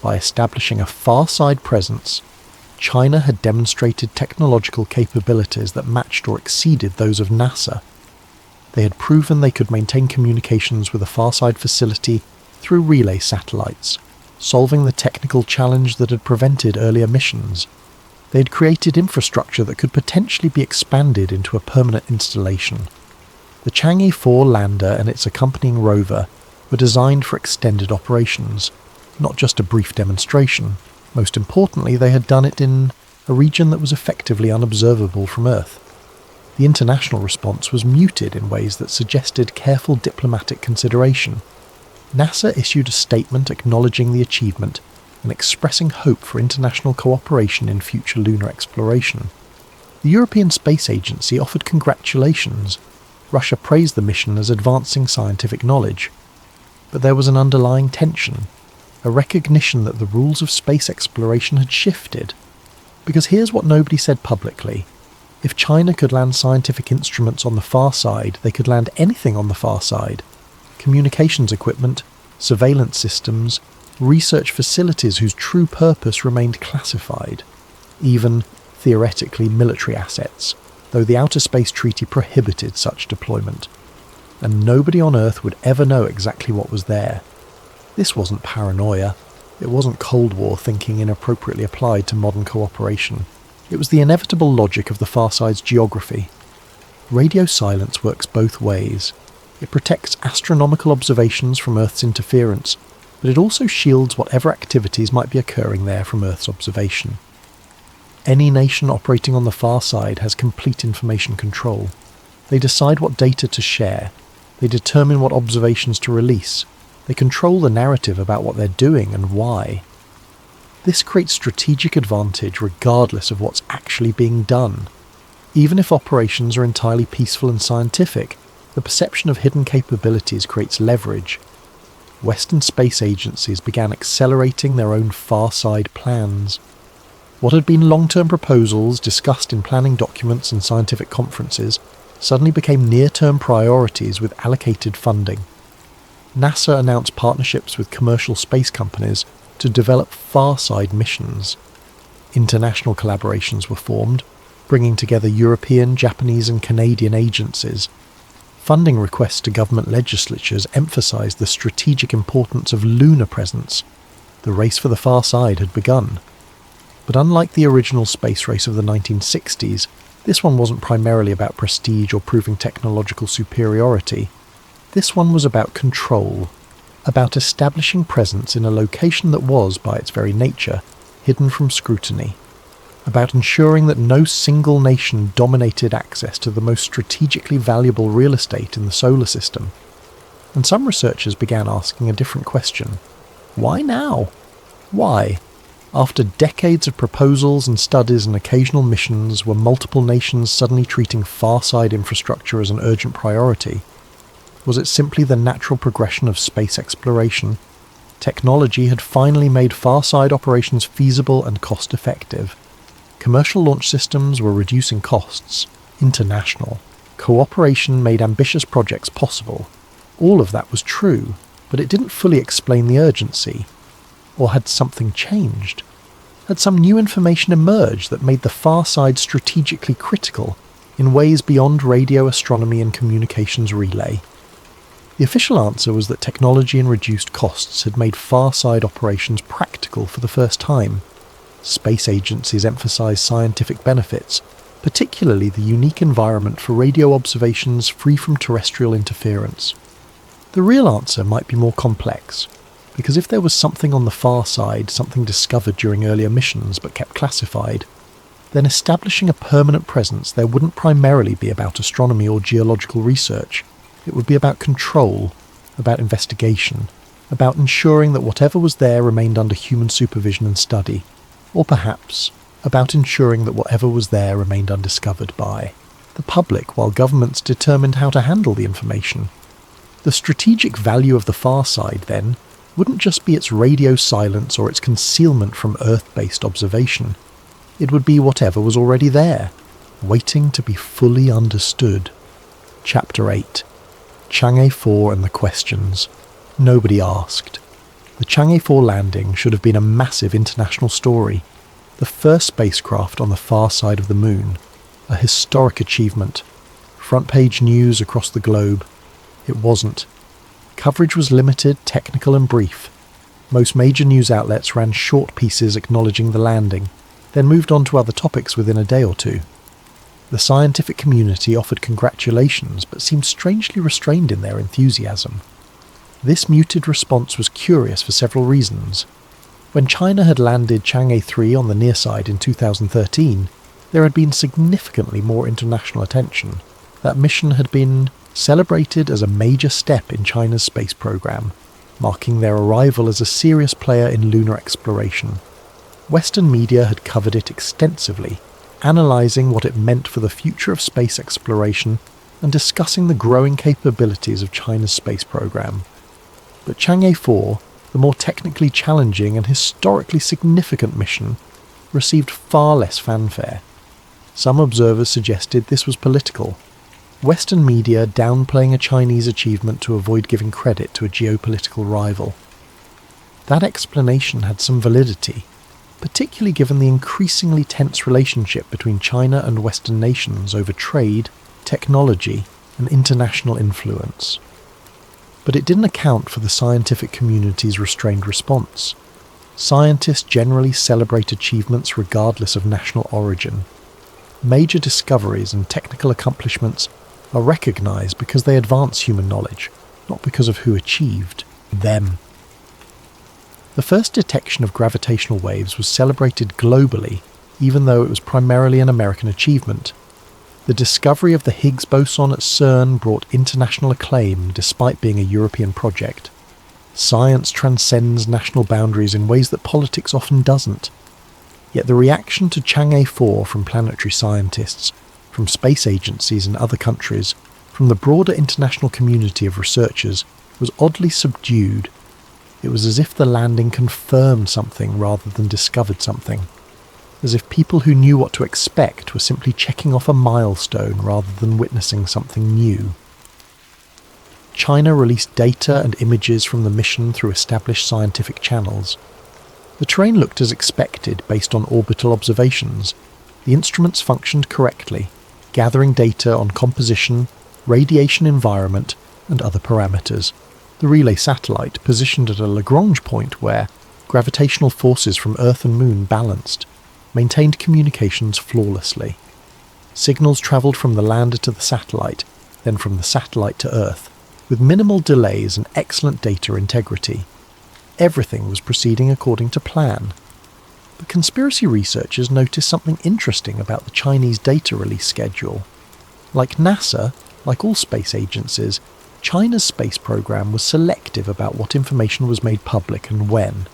By establishing a far-side presence, China had demonstrated technological capabilities that matched or exceeded those of NASA. They had proven they could maintain communications with a far-side facility through relay satellites, solving the technical challenge that had prevented earlier missions. They had created infrastructure that could potentially be expanded into a permanent installation. The Chang'e 4 lander and its accompanying rover were designed for extended operations, not just a brief demonstration. Most importantly, they had done it in a region that was effectively unobservable from Earth. The international response was muted in ways that suggested careful diplomatic consideration. NASA issued a statement acknowledging the achievement and expressing hope for international cooperation in future lunar exploration. The European Space Agency offered congratulations. Russia praised the mission as advancing scientific knowledge. But there was an underlying tension, a recognition that the rules of space exploration had shifted. Because here's what nobody said publicly. If China could land scientific instruments on the far side, they could land anything on the far side. Communications equipment, surveillance systems, research facilities whose true purpose remained classified. Even, theoretically, military assets, though the Outer Space Treaty prohibited such deployment. And nobody on Earth would ever know exactly what was there. This wasn't paranoia. It wasn't Cold War thinking inappropriately applied to modern cooperation. It was the inevitable logic of the far side's geography. Radio silence works both ways. It protects astronomical observations from Earth's interference, but it also shields whatever activities might be occurring there from Earth's observation. Any nation operating on the far side has complete information control. They decide what data to share. They determine what observations to release. They control the narrative about what they're doing and why. This creates strategic advantage regardless of what's actually being done. Even if operations are entirely peaceful and scientific, the perception of hidden capabilities creates leverage. Western space agencies began accelerating their own far-side plans. What had been long-term proposals discussed in planning documents and scientific conferences suddenly became near-term priorities with allocated funding. NASA announced partnerships with commercial space companies to develop far-side missions. International collaborations were formed, bringing together European, Japanese and Canadian agencies. Funding requests to government legislatures emphasised the strategic importance of lunar presence. The race for the far side had begun. But unlike the original space race of the 1960s, this one wasn't primarily about prestige or proving technological superiority. This one was about control, about establishing presence in a location that was, by its very nature, hidden from scrutiny, about ensuring that no single nation dominated access to the most strategically valuable real estate in the solar system. And some researchers began asking a different question. Why now? Why? After decades of proposals and studies and occasional missions, were multiple nations suddenly treating far-side infrastructure as an urgent priority? Was it simply the natural progression of space exploration? Technology had finally made far-side operations feasible and cost-effective. Commercial launch systems were reducing costs. International cooperation made ambitious projects possible. All of that was true, but it didn't fully explain the urgency. Or had something changed? Had some new information emerged that made the far side strategically critical? in ways beyond radio astronomy and communications relay. The official answer was that technology and reduced costs had made far-side operations practical for the first time. Space agencies emphasised scientific benefits, particularly the unique environment for radio observations free from terrestrial interference. The real answer might be more complex, because if there was something on the far side, something discovered during earlier missions but kept classified, then establishing a permanent presence there wouldn't primarily be about astronomy or geological research. It would be about control, about investigation, about ensuring that whatever was there remained under human supervision and study, or perhaps about ensuring that whatever was there remained undiscovered by the public while governments determined how to handle the information. The strategic value of the far side, then, wouldn't just be its radio silence or its concealment from Earth-based observation. It would be whatever was already there, waiting to be fully understood. Chapter 8. Chang'e 4 and the Questions. Nobody asked. The Chang'e 4 landing should have been a massive international story. The first spacecraft on the far side of the moon. A historic achievement. Front-page news across the globe. It wasn't. Coverage was limited, technical and brief. Most major news outlets ran short pieces acknowledging the landing, then moved on to other topics within a day or two. The scientific community offered congratulations, but seemed strangely restrained in their enthusiasm. This muted response was curious for several reasons. When China had landed Chang'e 3 on the near side in 2013, there had been significantly more international attention. That mission had been celebrated as a major step in China's space program, marking their arrival as a serious player in lunar exploration. Western media had covered it extensively, analysing what it meant for the future of space exploration and discussing the growing capabilities of China's space program. But Chang'e 4, the more technically challenging and historically significant mission, received far less fanfare. Some observers suggested this was political, Western media downplaying a Chinese achievement to avoid giving credit to a geopolitical rival. That explanation had some validity, particularly given the increasingly tense relationship between China and Western nations over trade, technology, and international influence. But it didn't account for the scientific community's restrained response. Scientists generally celebrate achievements regardless of national origin. Major discoveries and technical accomplishments are recognised because they advance human knowledge, not because of who achieved them. The first detection of gravitational waves was celebrated globally, even though it was primarily an American achievement. The discovery of the Higgs boson at CERN brought international acclaim despite being a European project. Science transcends national boundaries in ways that politics often doesn't. Yet the reaction to Chang'e 4 from planetary scientists, from space agencies in other countries, from the broader international community of researchers, was oddly subdued. It was as if the landing confirmed something rather than discovered something. As if people who knew what to expect were simply checking off a milestone rather than witnessing something new. China released data and images from the mission through established scientific channels. The terrain looked as expected based on orbital observations. The instruments functioned correctly, gathering data on composition, radiation environment, and other parameters. The relay satellite, positioned at a Lagrange point where gravitational forces from Earth and Moon balanced, maintained communications flawlessly. Signals travelled from the lander to the satellite, then from the satellite to Earth, with minimal delays and excellent data integrity. Everything was proceeding according to plan. But conspiracy researchers noticed something interesting about the Chinese data release schedule. Like NASA, like all space agencies, China's space program was selective about what information was made public and when.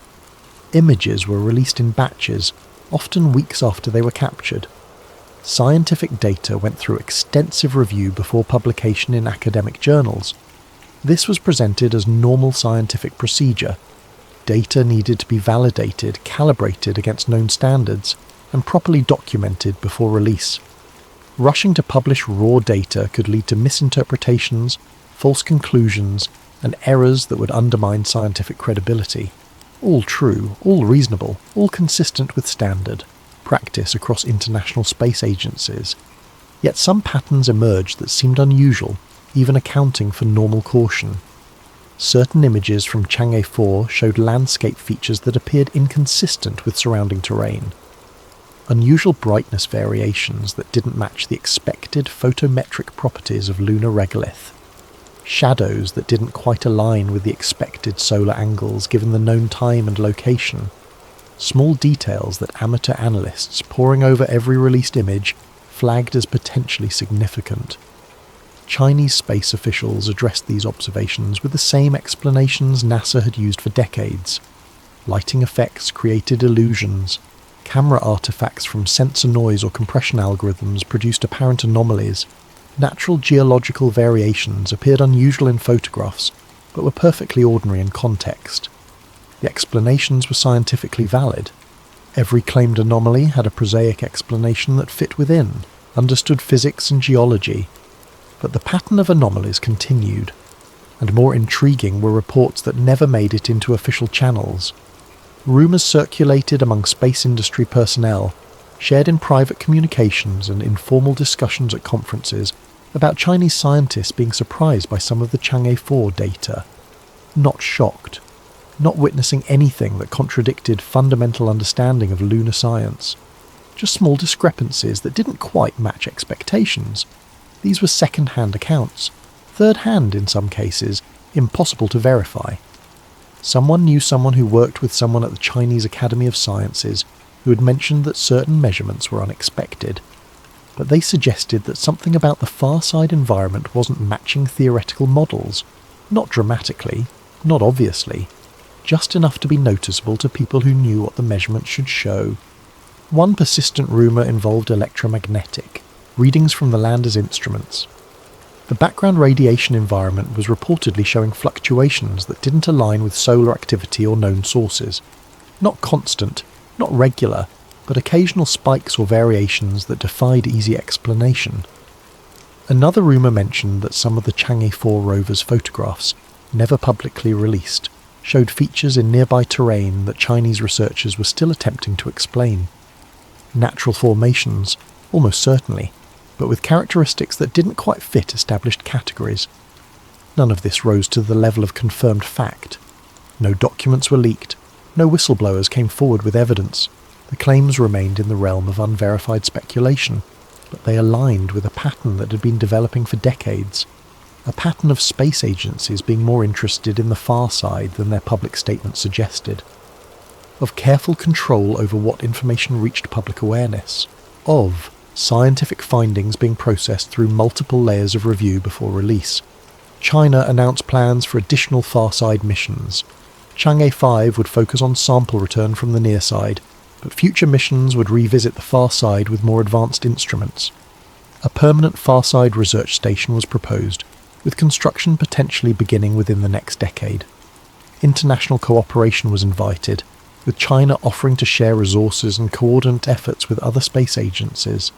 Images were released in batches, often weeks after they were captured. Scientific data went through extensive review before publication in academic journals. This was presented as normal scientific procedure. Data needed to be validated, calibrated against known standards, and properly documented before release. Rushing to publish raw data could lead to misinterpretations, false conclusions, and errors that would undermine scientific credibility. All true, all reasonable, all consistent with standard practice across international space agencies. Yet some patterns emerged that seemed unusual, even accounting for normal caution. Certain images from Chang'e 4 showed landscape features that appeared inconsistent with surrounding terrain. Unusual brightness variations that didn't match the expected photometric properties of lunar regolith. Shadows that didn't quite align with the expected solar angles given the known time and location. Small details that amateur analysts poring over every released image flagged as potentially significant. Chinese space officials addressed these observations with the same explanations NASA had used for decades. Lighting effects created illusions. Camera artifacts from sensor noise or compression algorithms produced apparent anomalies. Natural geological variations appeared unusual in photographs, but were perfectly ordinary in context. The explanations were scientifically valid. Every claimed anomaly had a prosaic explanation that fit within, understood physics and geology. But the pattern of anomalies continued, and more intriguing were reports that never made it into official channels. Rumours circulated among space industry personnel, shared in private communications and informal discussions at conferences, about Chinese scientists being surprised by some of the Chang'e 4 data. Not shocked. Not witnessing anything that contradicted fundamental understanding of lunar science. Just small discrepancies that didn't quite match expectations. These were second-hand accounts, third-hand in some cases, impossible to verify. Someone knew someone who worked with someone at the Chinese Academy of Sciences who had mentioned that certain measurements were unexpected, but they suggested that something about the far side environment wasn't matching theoretical models, not dramatically, not obviously, just enough to be noticeable to people who knew what the measurements should show. One persistent rumour involved electromagnetic, readings from the lander's instruments. The background radiation environment was reportedly showing fluctuations that didn't align with solar activity or known sources. Not constant, not regular, but occasional spikes or variations that defied easy explanation. Another rumour mentioned that some of the Chang'e 4 rover's photographs, never publicly released, showed features in nearby terrain that Chinese researchers were still attempting to explain. Natural formations, almost certainly, but with characteristics that didn't quite fit established categories. None of this rose to the level of confirmed fact. No documents were leaked, no whistleblowers came forward with evidence. The claims remained in the realm of unverified speculation, but they aligned with a pattern that had been developing for decades. A pattern of space agencies being more interested in the far side than their public statements suggested. Of careful control over what information reached public awareness. Of scientific findings being processed through multiple layers of review before release. China announced plans for additional far-side missions. Chang'e 5 would focus on sample return from the near side, but future missions would revisit the far side with more advanced instruments. A permanent far-side research station was proposed, with construction potentially beginning within the next decade. International cooperation was invited, with China offering to share resources and coordinate efforts with other space agencies.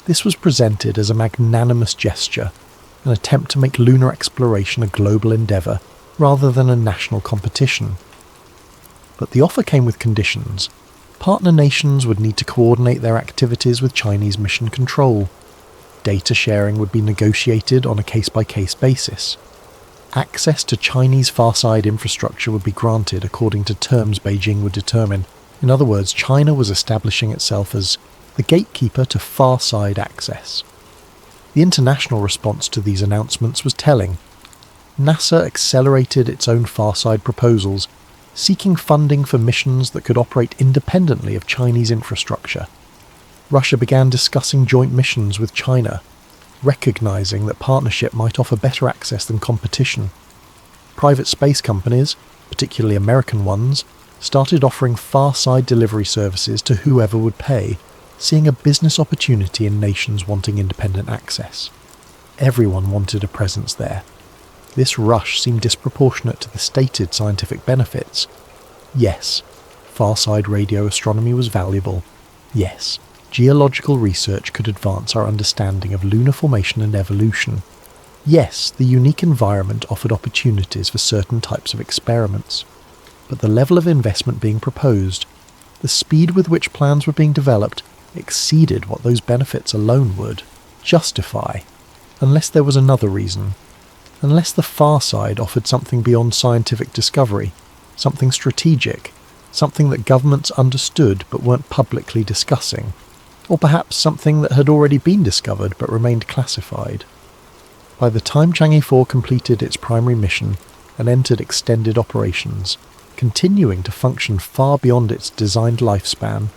This was presented as a magnanimous gesture, an attempt to make lunar exploration a global endeavour rather than a national competition. But the offer came with conditions. Partner nations would need to coordinate their activities with Chinese mission control. Data sharing would be negotiated on a case-by-case basis. Access to Chinese far-side infrastructure would be granted according to terms Beijing would determine. In other words, China was establishing itself as the gatekeeper to far-side access. The international response to these announcements was telling. NASA accelerated its own far-side proposals, seeking funding for missions that could operate independently of Chinese infrastructure. Russia began discussing joint missions with China, recognizing that partnership might offer better access than competition. Private space companies, particularly American ones, started offering far-side delivery services to whoever would pay, seeing a business opportunity in nations wanting independent access. Everyone wanted a presence there. This rush seemed disproportionate to the stated scientific benefits. Yes, far-side radio astronomy was valuable. Yes, geological research could advance our understanding of lunar formation and evolution. Yes, the unique environment offered opportunities for certain types of experiments. But the level of investment being proposed, the speed with which plans were being developed, exceeded what those benefits alone would. justify, unless there was another reason, unless the far side offered something beyond scientific discovery, something strategic, something that governments understood but weren't publicly discussing, or perhaps something that had already been discovered but remained classified. By the time Chang'e 4 completed its primary mission and entered extended operations, continuing to function far beyond its designed lifespan,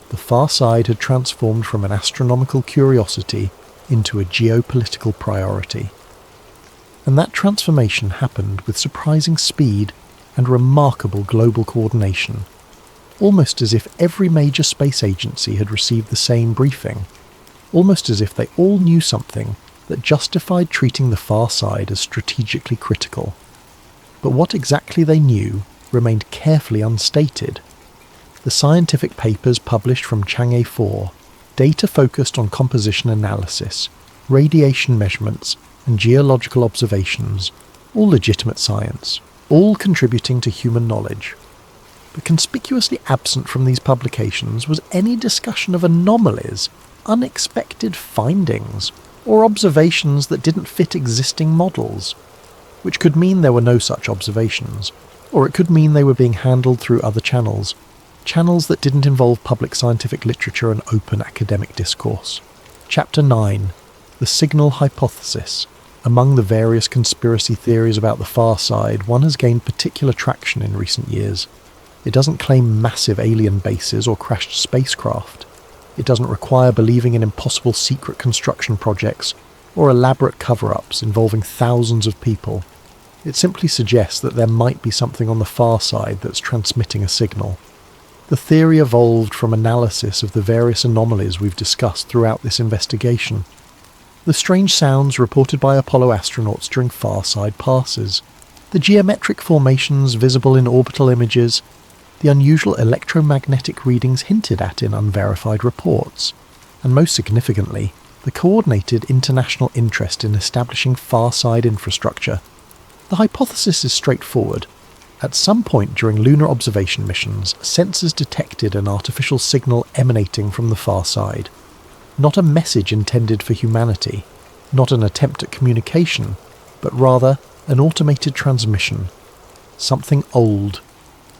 the far side had transformed from an astronomical curiosity into a geopolitical priority. And that transformation happened with surprising speed and remarkable global coordination, almost as if every major space agency had received the same briefing, almost as if they all knew something that justified treating the far side as strategically critical. But what exactly they knew remained carefully unstated. The scientific papers published from Chang'e 4, data focused on composition analysis, radiation measurements, and geological observations, all legitimate science, all contributing to human knowledge. But conspicuously absent from these publications was any discussion of anomalies, unexpected findings, or observations that didn't fit existing models, which could mean there were no such observations, or it could mean they were being handled through other channels that didn't involve public scientific literature and open academic discourse. Chapter 9. The Signal Hypothesis. Among the various conspiracy theories about the far side, one has gained particular traction in recent years. It doesn't claim massive alien bases or crashed spacecraft. It doesn't require believing in impossible secret construction projects or elaborate cover-ups involving thousands of people. It simply suggests that there might be something on the far side that's transmitting a signal. The theory evolved from analysis of the various anomalies we've discussed throughout this investigation. The strange sounds reported by Apollo astronauts during far side passes, the geometric formations visible in orbital images, the unusual electromagnetic readings hinted at in unverified reports, and most significantly, the coordinated international interest in establishing far side infrastructure. The hypothesis is straightforward. At some point during lunar observation missions, sensors detected an artificial signal emanating from the far side. Not a message intended for humanity, not an attempt at communication, but rather an automated transmission. Something old.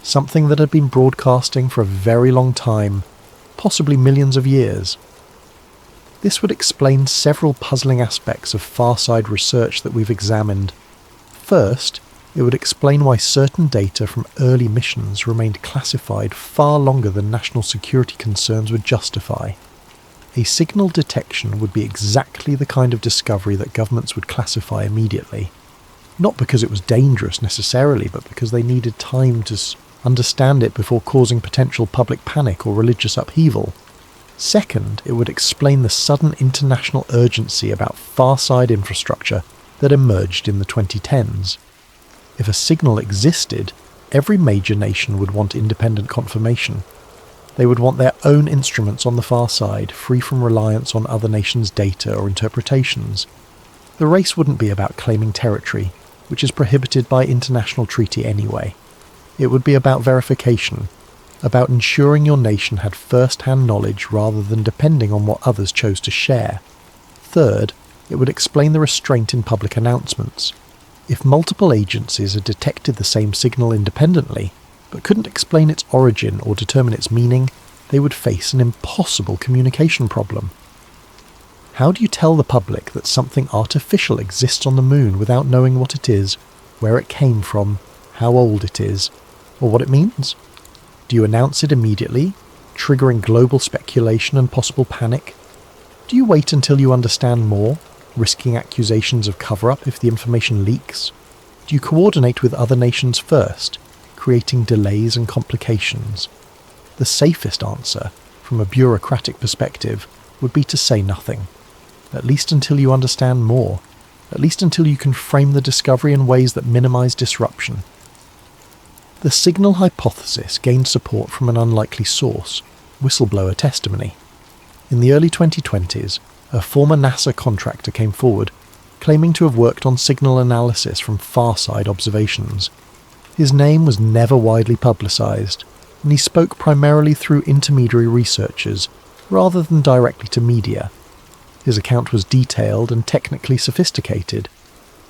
Something that had been broadcasting for a very long time, possibly millions of years. This would explain several puzzling aspects of far-side research that we've examined. First, it would explain why certain data from early missions remained classified far longer than national security concerns would justify. A signal detection would be exactly the kind of discovery that governments would classify immediately. Not because it was dangerous necessarily, but because they needed time to understand it before causing potential public panic or religious upheaval. Second, it would explain the sudden international urgency about far-side infrastructure that emerged in the 2010s. If a signal existed, every major nation would want independent confirmation. They would want their own instruments on the far side, free from reliance on other nations' data or interpretations. The race wouldn't be about claiming territory, which is prohibited by international treaty anyway. It would be about verification, about ensuring your nation had first-hand knowledge rather than depending on what others chose to share. Third, it would explain the restraint in public announcements. If multiple agencies had detected the same signal independently, but couldn't explain its origin or determine its meaning, they would face an impossible communication problem. How do you tell the public that something artificial exists on the moon without knowing what it is, where it came from, how old it is, or what it means? Do you announce it immediately, triggering global speculation and possible panic? Do you wait until you understand more, risking accusations of cover-up if the information leaks? Do you coordinate with other nations first, creating delays and complications? The safest answer, from a bureaucratic perspective, would be to say nothing, at least until you understand more, at least until you can frame the discovery in ways that minimize disruption. The signal hypothesis gained support from an unlikely source, whistleblower testimony. In the early 2020s, a former NASA contractor came forward, claiming to have worked on signal analysis from far-side observations. His name was never widely publicized, and he spoke primarily through intermediary researchers, rather than directly to media. His account was detailed and technically sophisticated.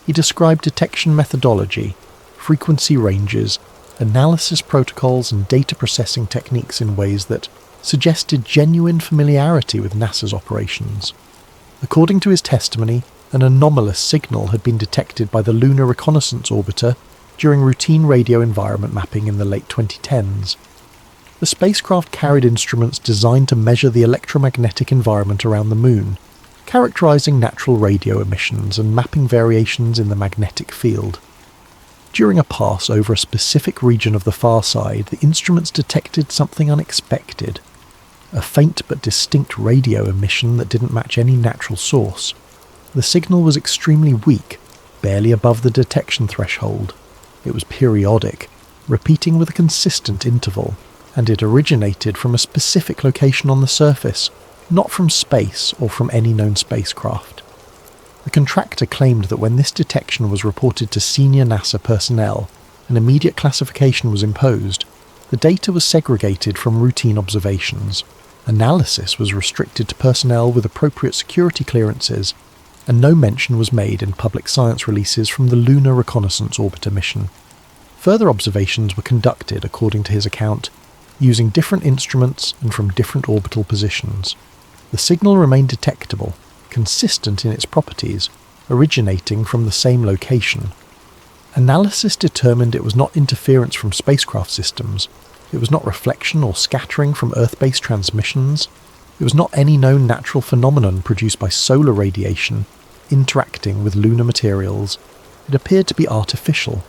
He described detection methodology, frequency ranges, analysis protocols and data processing techniques in ways that suggested genuine familiarity with NASA's operations. According to his testimony, an anomalous signal had been detected by the Lunar reconnaissance orbiter during routine radio environment mapping in the late 2010s. The spacecraft carried instruments designed to measure the electromagnetic environment around the Moon, characterizing natural radio emissions and mapping variations in the magnetic field. During a pass over a specific region of the far side, the instruments detected something unexpected. A faint but distinct radio emission that didn't match any natural source. The signal was extremely weak, barely above the detection threshold. It was periodic, repeating with a consistent interval, and it originated from a specific location on the surface, not from space or from any known spacecraft. The contractor claimed that when this detection was reported to senior NASA personnel, an immediate classification was imposed. The data was segregated from routine observations. Analysis was restricted to personnel with appropriate security clearances, and no mention was made in public science releases from the Lunar reconnaissance orbiter mission. Further observations were conducted, according to his account, using different instruments and from different orbital positions. The signal remained detectable, consistent in its properties, originating from the same location. Analysis determined it was not interference from spacecraft systems, it was not reflection or scattering from Earth-based transmissions, it was not any known natural phenomenon produced by solar radiation interacting with lunar materials. It appeared to be artificial,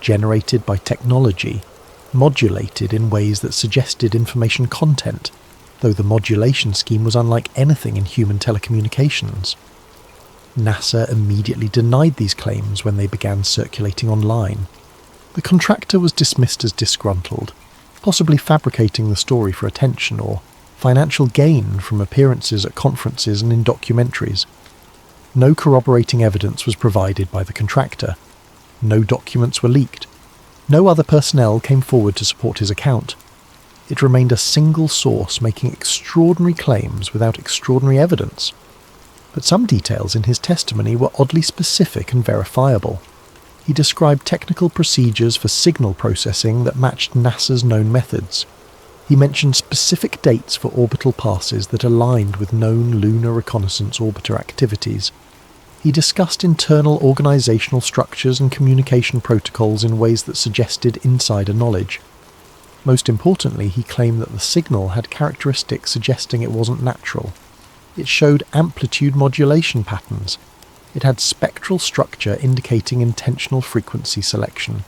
generated by technology, modulated in ways that suggested information content, though the modulation scheme was unlike anything in human telecommunications. NASA immediately denied these claims when they began circulating online. The contractor was dismissed as disgruntled, possibly fabricating the story for attention or financial gain from appearances at conferences and in documentaries. No corroborating evidence was provided by the contractor. No documents were leaked. No other personnel came forward to support his account. It remained a single source making extraordinary claims without extraordinary evidence. But some details in his testimony were oddly specific and verifiable. He described technical procedures for signal processing that matched NASA's known methods. He mentioned specific dates for orbital passes that aligned with known lunar reconnaissance orbiter activities. He discussed internal organizational structures and communication protocols in ways that suggested insider knowledge. Most importantly, he claimed that the signal had characteristics suggesting it wasn't natural. It showed amplitude modulation patterns. It had spectral structure indicating intentional frequency selection.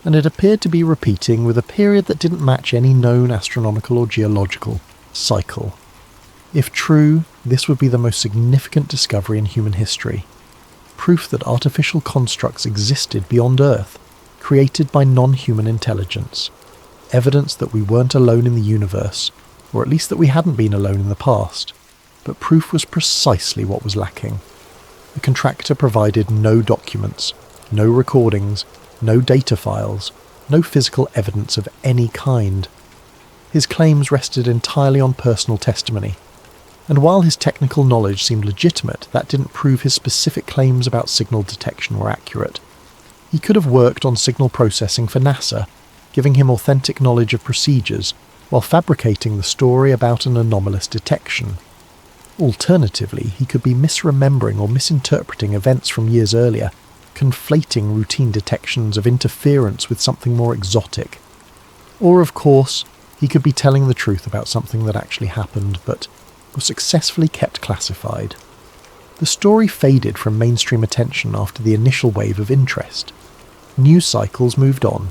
And it appeared to be repeating with a period that didn't match any known astronomical or geological cycle. If true, this would be the most significant discovery in human history. Proof that artificial constructs existed beyond Earth, created by non-human intelligence. Evidence that we weren't alone in the universe, or at least that we hadn't been alone in the past. But proof was precisely what was lacking. The contractor provided no documents, no recordings, no data files, no physical evidence of any kind. His claims rested entirely on personal testimony. And while his technical knowledge seemed legitimate, that didn't prove his specific claims about signal detection were accurate. He could have worked on signal processing for NASA, giving him authentic knowledge of procedures, while fabricating the story about an anomalous detection. Alternatively, he could be misremembering or misinterpreting events from years earlier, conflating routine detections of interference with something more exotic. Or, of course, he could be telling the truth about something that actually happened, but was successfully kept classified. The story faded from mainstream attention after the initial wave of interest. News cycles moved on.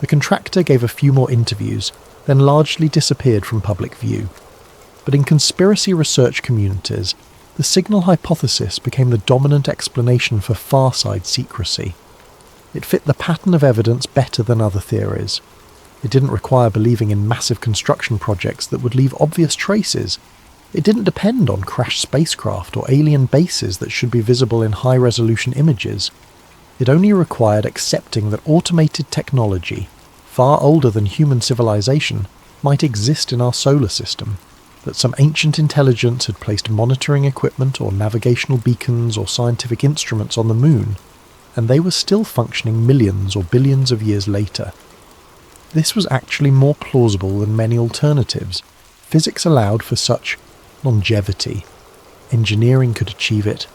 The contractor gave a few more interviews, then largely disappeared from public view. But in conspiracy research communities, the signal hypothesis became the dominant explanation for far-side secrecy. It fit the pattern of evidence better than other theories. It didn't require believing in massive construction projects that would leave obvious traces. It didn't depend on crashed spacecraft or alien bases that should be visible in high-resolution images. It only required accepting that automated technology, far older than human civilization, might exist in our solar system, that some ancient intelligence had placed monitoring equipment or navigational beacons or scientific instruments on the moon, and they were still functioning millions or billions of years later. This was actually more plausible than many alternatives. Physics allowed for such longevity. Engineering could achieve it.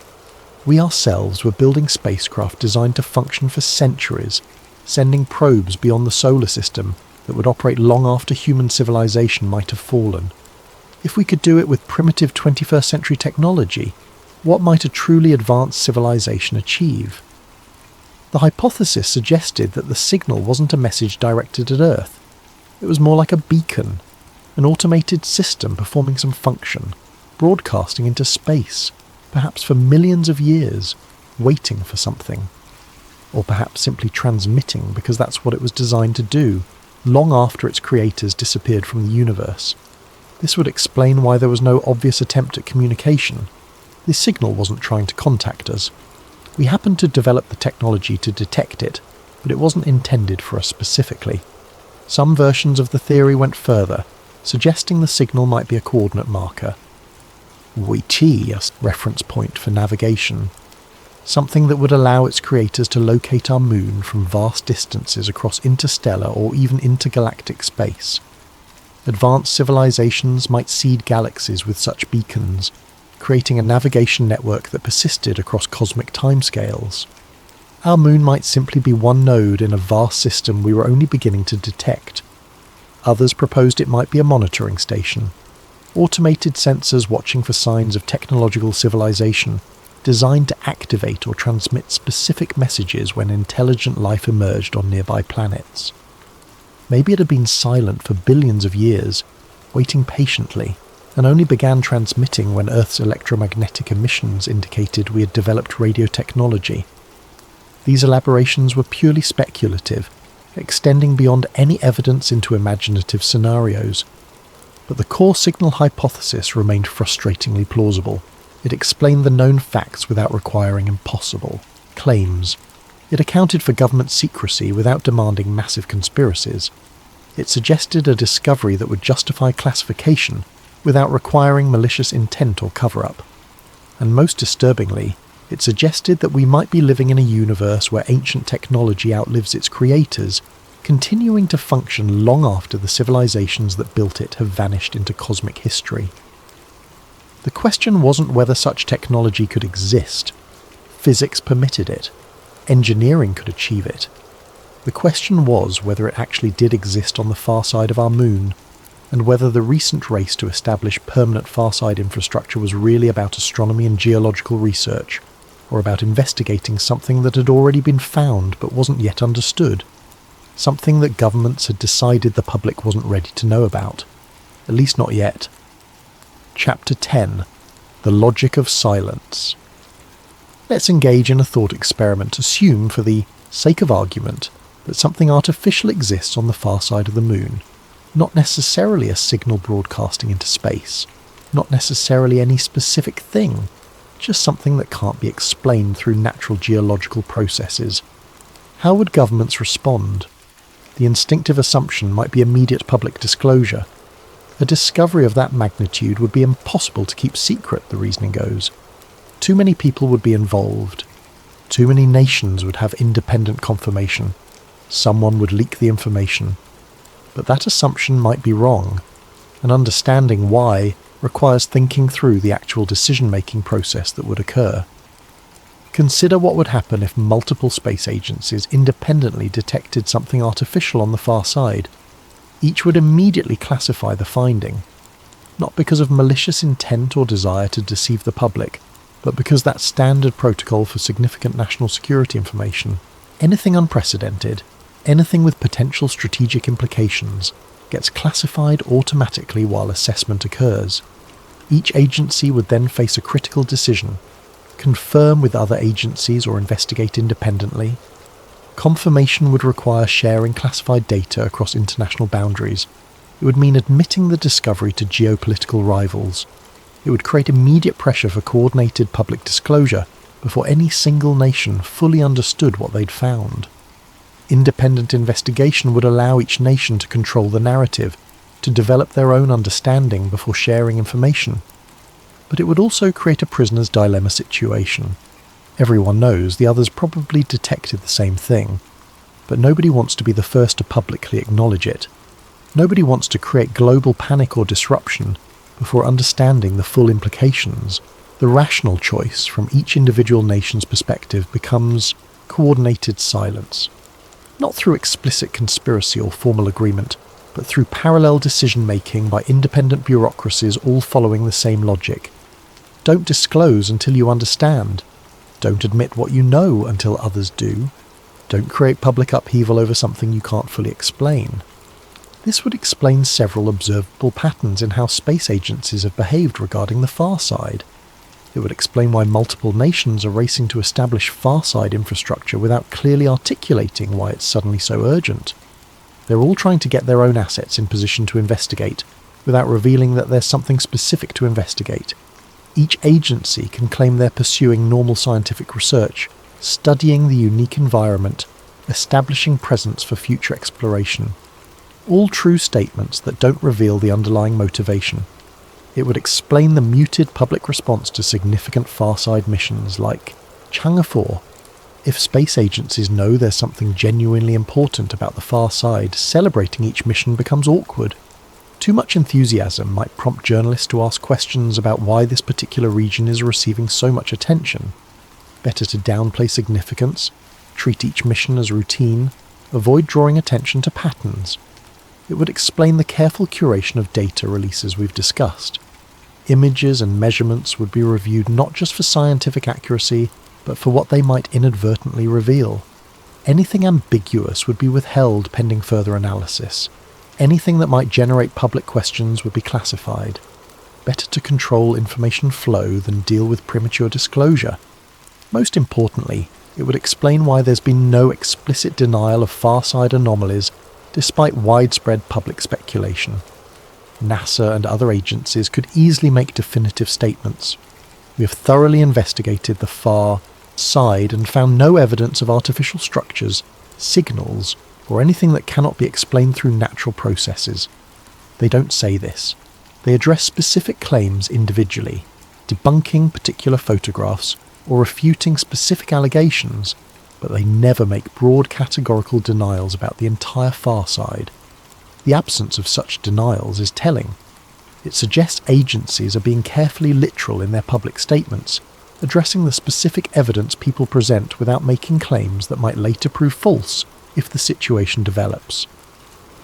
We ourselves were building spacecraft designed to function for centuries, sending probes beyond the solar system that would operate long after human civilization might have fallen. If we could do it with primitive 21st century technology, what might a truly advanced civilization achieve? The hypothesis suggested that the signal wasn't a message directed at Earth. It was more like a beacon, an automated system performing some function, broadcasting into space, perhaps for millions of years, waiting for something. Or perhaps simply transmitting because that's what it was designed to do, long after its creators disappeared from the universe. This would explain why there was no obvious attempt at communication. The signal wasn't trying to contact us. We happened to develop the technology to detect it, but it wasn't intended for us specifically. Some versions of the theory went further, suggesting the signal might be a coordinate marker. Wei-chi, a reference point for navigation. Something that would allow its creators to locate our moon from vast distances across interstellar or even intergalactic space. Advanced civilizations might seed galaxies with such beacons, creating a navigation network that persisted across cosmic timescales. Our moon might simply be one node in a vast system we were only beginning to detect. Others proposed it might be a monitoring station, automated sensors watching for signs of technological civilization, designed to activate or transmit specific messages when intelligent life emerged on nearby planets. Maybe it had been silent for billions of years, waiting patiently, and only began transmitting when Earth's electromagnetic emissions indicated we had developed radio technology. These elaborations were purely speculative, extending beyond any evidence into imaginative scenarios. But the core signal hypothesis remained frustratingly plausible. It explained the known facts without requiring impossible claims. It accounted for government secrecy without demanding massive conspiracies. It suggested a discovery that would justify classification without requiring malicious intent or cover-up. And most disturbingly, it suggested that we might be living in a universe where ancient technology outlives its creators, continuing to function long after the civilizations that built it have vanished into cosmic history. The question wasn't whether such technology could exist. Physics permitted it. Engineering could achieve it. The question was whether it actually did exist on the far side of our moon, and whether the recent race to establish permanent far-side infrastructure was really about astronomy and geological research, or about investigating something that had already been found but wasn't yet understood, something that governments had decided the public wasn't ready to know about, at least not yet. Chapter 10. The Logic of Silence. Let's engage in a thought experiment. Assume, for the sake of argument, that something artificial exists on the far side of the moon. Not necessarily a signal broadcasting into space, not necessarily any specific thing, just something that can't be explained through natural geological processes. How would governments respond? The instinctive assumption might be immediate public disclosure. A discovery of that magnitude would be impossible to keep secret, the reasoning goes. Too many people would be involved. Too many nations would have independent confirmation. Someone would leak the information. But that assumption might be wrong, and understanding why requires thinking through the actual decision-making process that would occur. Consider what would happen if multiple space agencies independently detected something artificial on the far side. Each would immediately classify the finding, not because of malicious intent or desire to deceive the public, but because that's standard protocol for significant national security information. Anything unprecedented, anything with potential strategic implications, gets classified automatically while assessment occurs. Each agency would then face a critical decision: confirm with other agencies or investigate independently. Confirmation would require sharing classified data across international boundaries. It would mean admitting the discovery to geopolitical rivals. It would create immediate pressure for coordinated public disclosure before any single nation fully understood what they'd found. Independent investigation would allow each nation to control the narrative, to develop their own understanding before sharing information. But it would also create a prisoner's dilemma situation. Everyone knows the others probably detected the same thing, but nobody wants to be the first to publicly acknowledge it. Nobody wants to create global panic or disruption before understanding the full implications. The rational choice from each individual nation's perspective becomes coordinated silence. Not through explicit conspiracy or formal agreement, but through parallel decision-making by independent bureaucracies all following the same logic. Don't disclose until you understand. Don't admit what you know until others do. Don't create public upheaval over something you can't fully explain. This would explain several observable patterns in how space agencies have behaved regarding the far side. It would explain why multiple nations are racing to establish far-side infrastructure without clearly articulating why it's suddenly so urgent. They're all trying to get their own assets in position to investigate, without revealing that there's something specific to investigate. Each agency can claim they're pursuing normal scientific research, studying the unique environment, establishing presence for future exploration. All true statements that don't reveal the underlying motivation. It would explain the muted public response to significant far-side missions like Chang'e 4. If space agencies know there's something genuinely important about the far side, celebrating each mission becomes awkward. Too much enthusiasm might prompt journalists to ask questions about why this particular region is receiving so much attention. Better to downplay significance, treat each mission as routine, avoid drawing attention to patterns. It would explain the careful curation of data releases we've discussed. Images and measurements would be reviewed not just for scientific accuracy, but for what they might inadvertently reveal. Anything ambiguous would be withheld pending further analysis. Anything that might generate public questions would be classified. Better to control information flow than deal with premature disclosure. Most importantly, it would explain why there's been no explicit denial of far-side anomalies despite widespread public speculation. NASA and other agencies could easily make definitive statements. We have thoroughly investigated the far side and found no evidence of artificial structures, signals, or anything that cannot be explained through natural processes. They don't say this. They address specific claims individually, debunking particular photographs or refuting specific allegations, but they never make broad categorical denials about the entire far side. The absence of such denials is telling. It suggests agencies are being carefully literal in their public statements, addressing the specific evidence people present without making claims that might later prove false if the situation develops.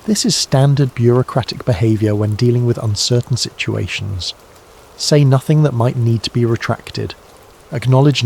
This is standard bureaucratic behaviour when dealing with uncertain situations. Say nothing that might need to be retracted. Acknowledge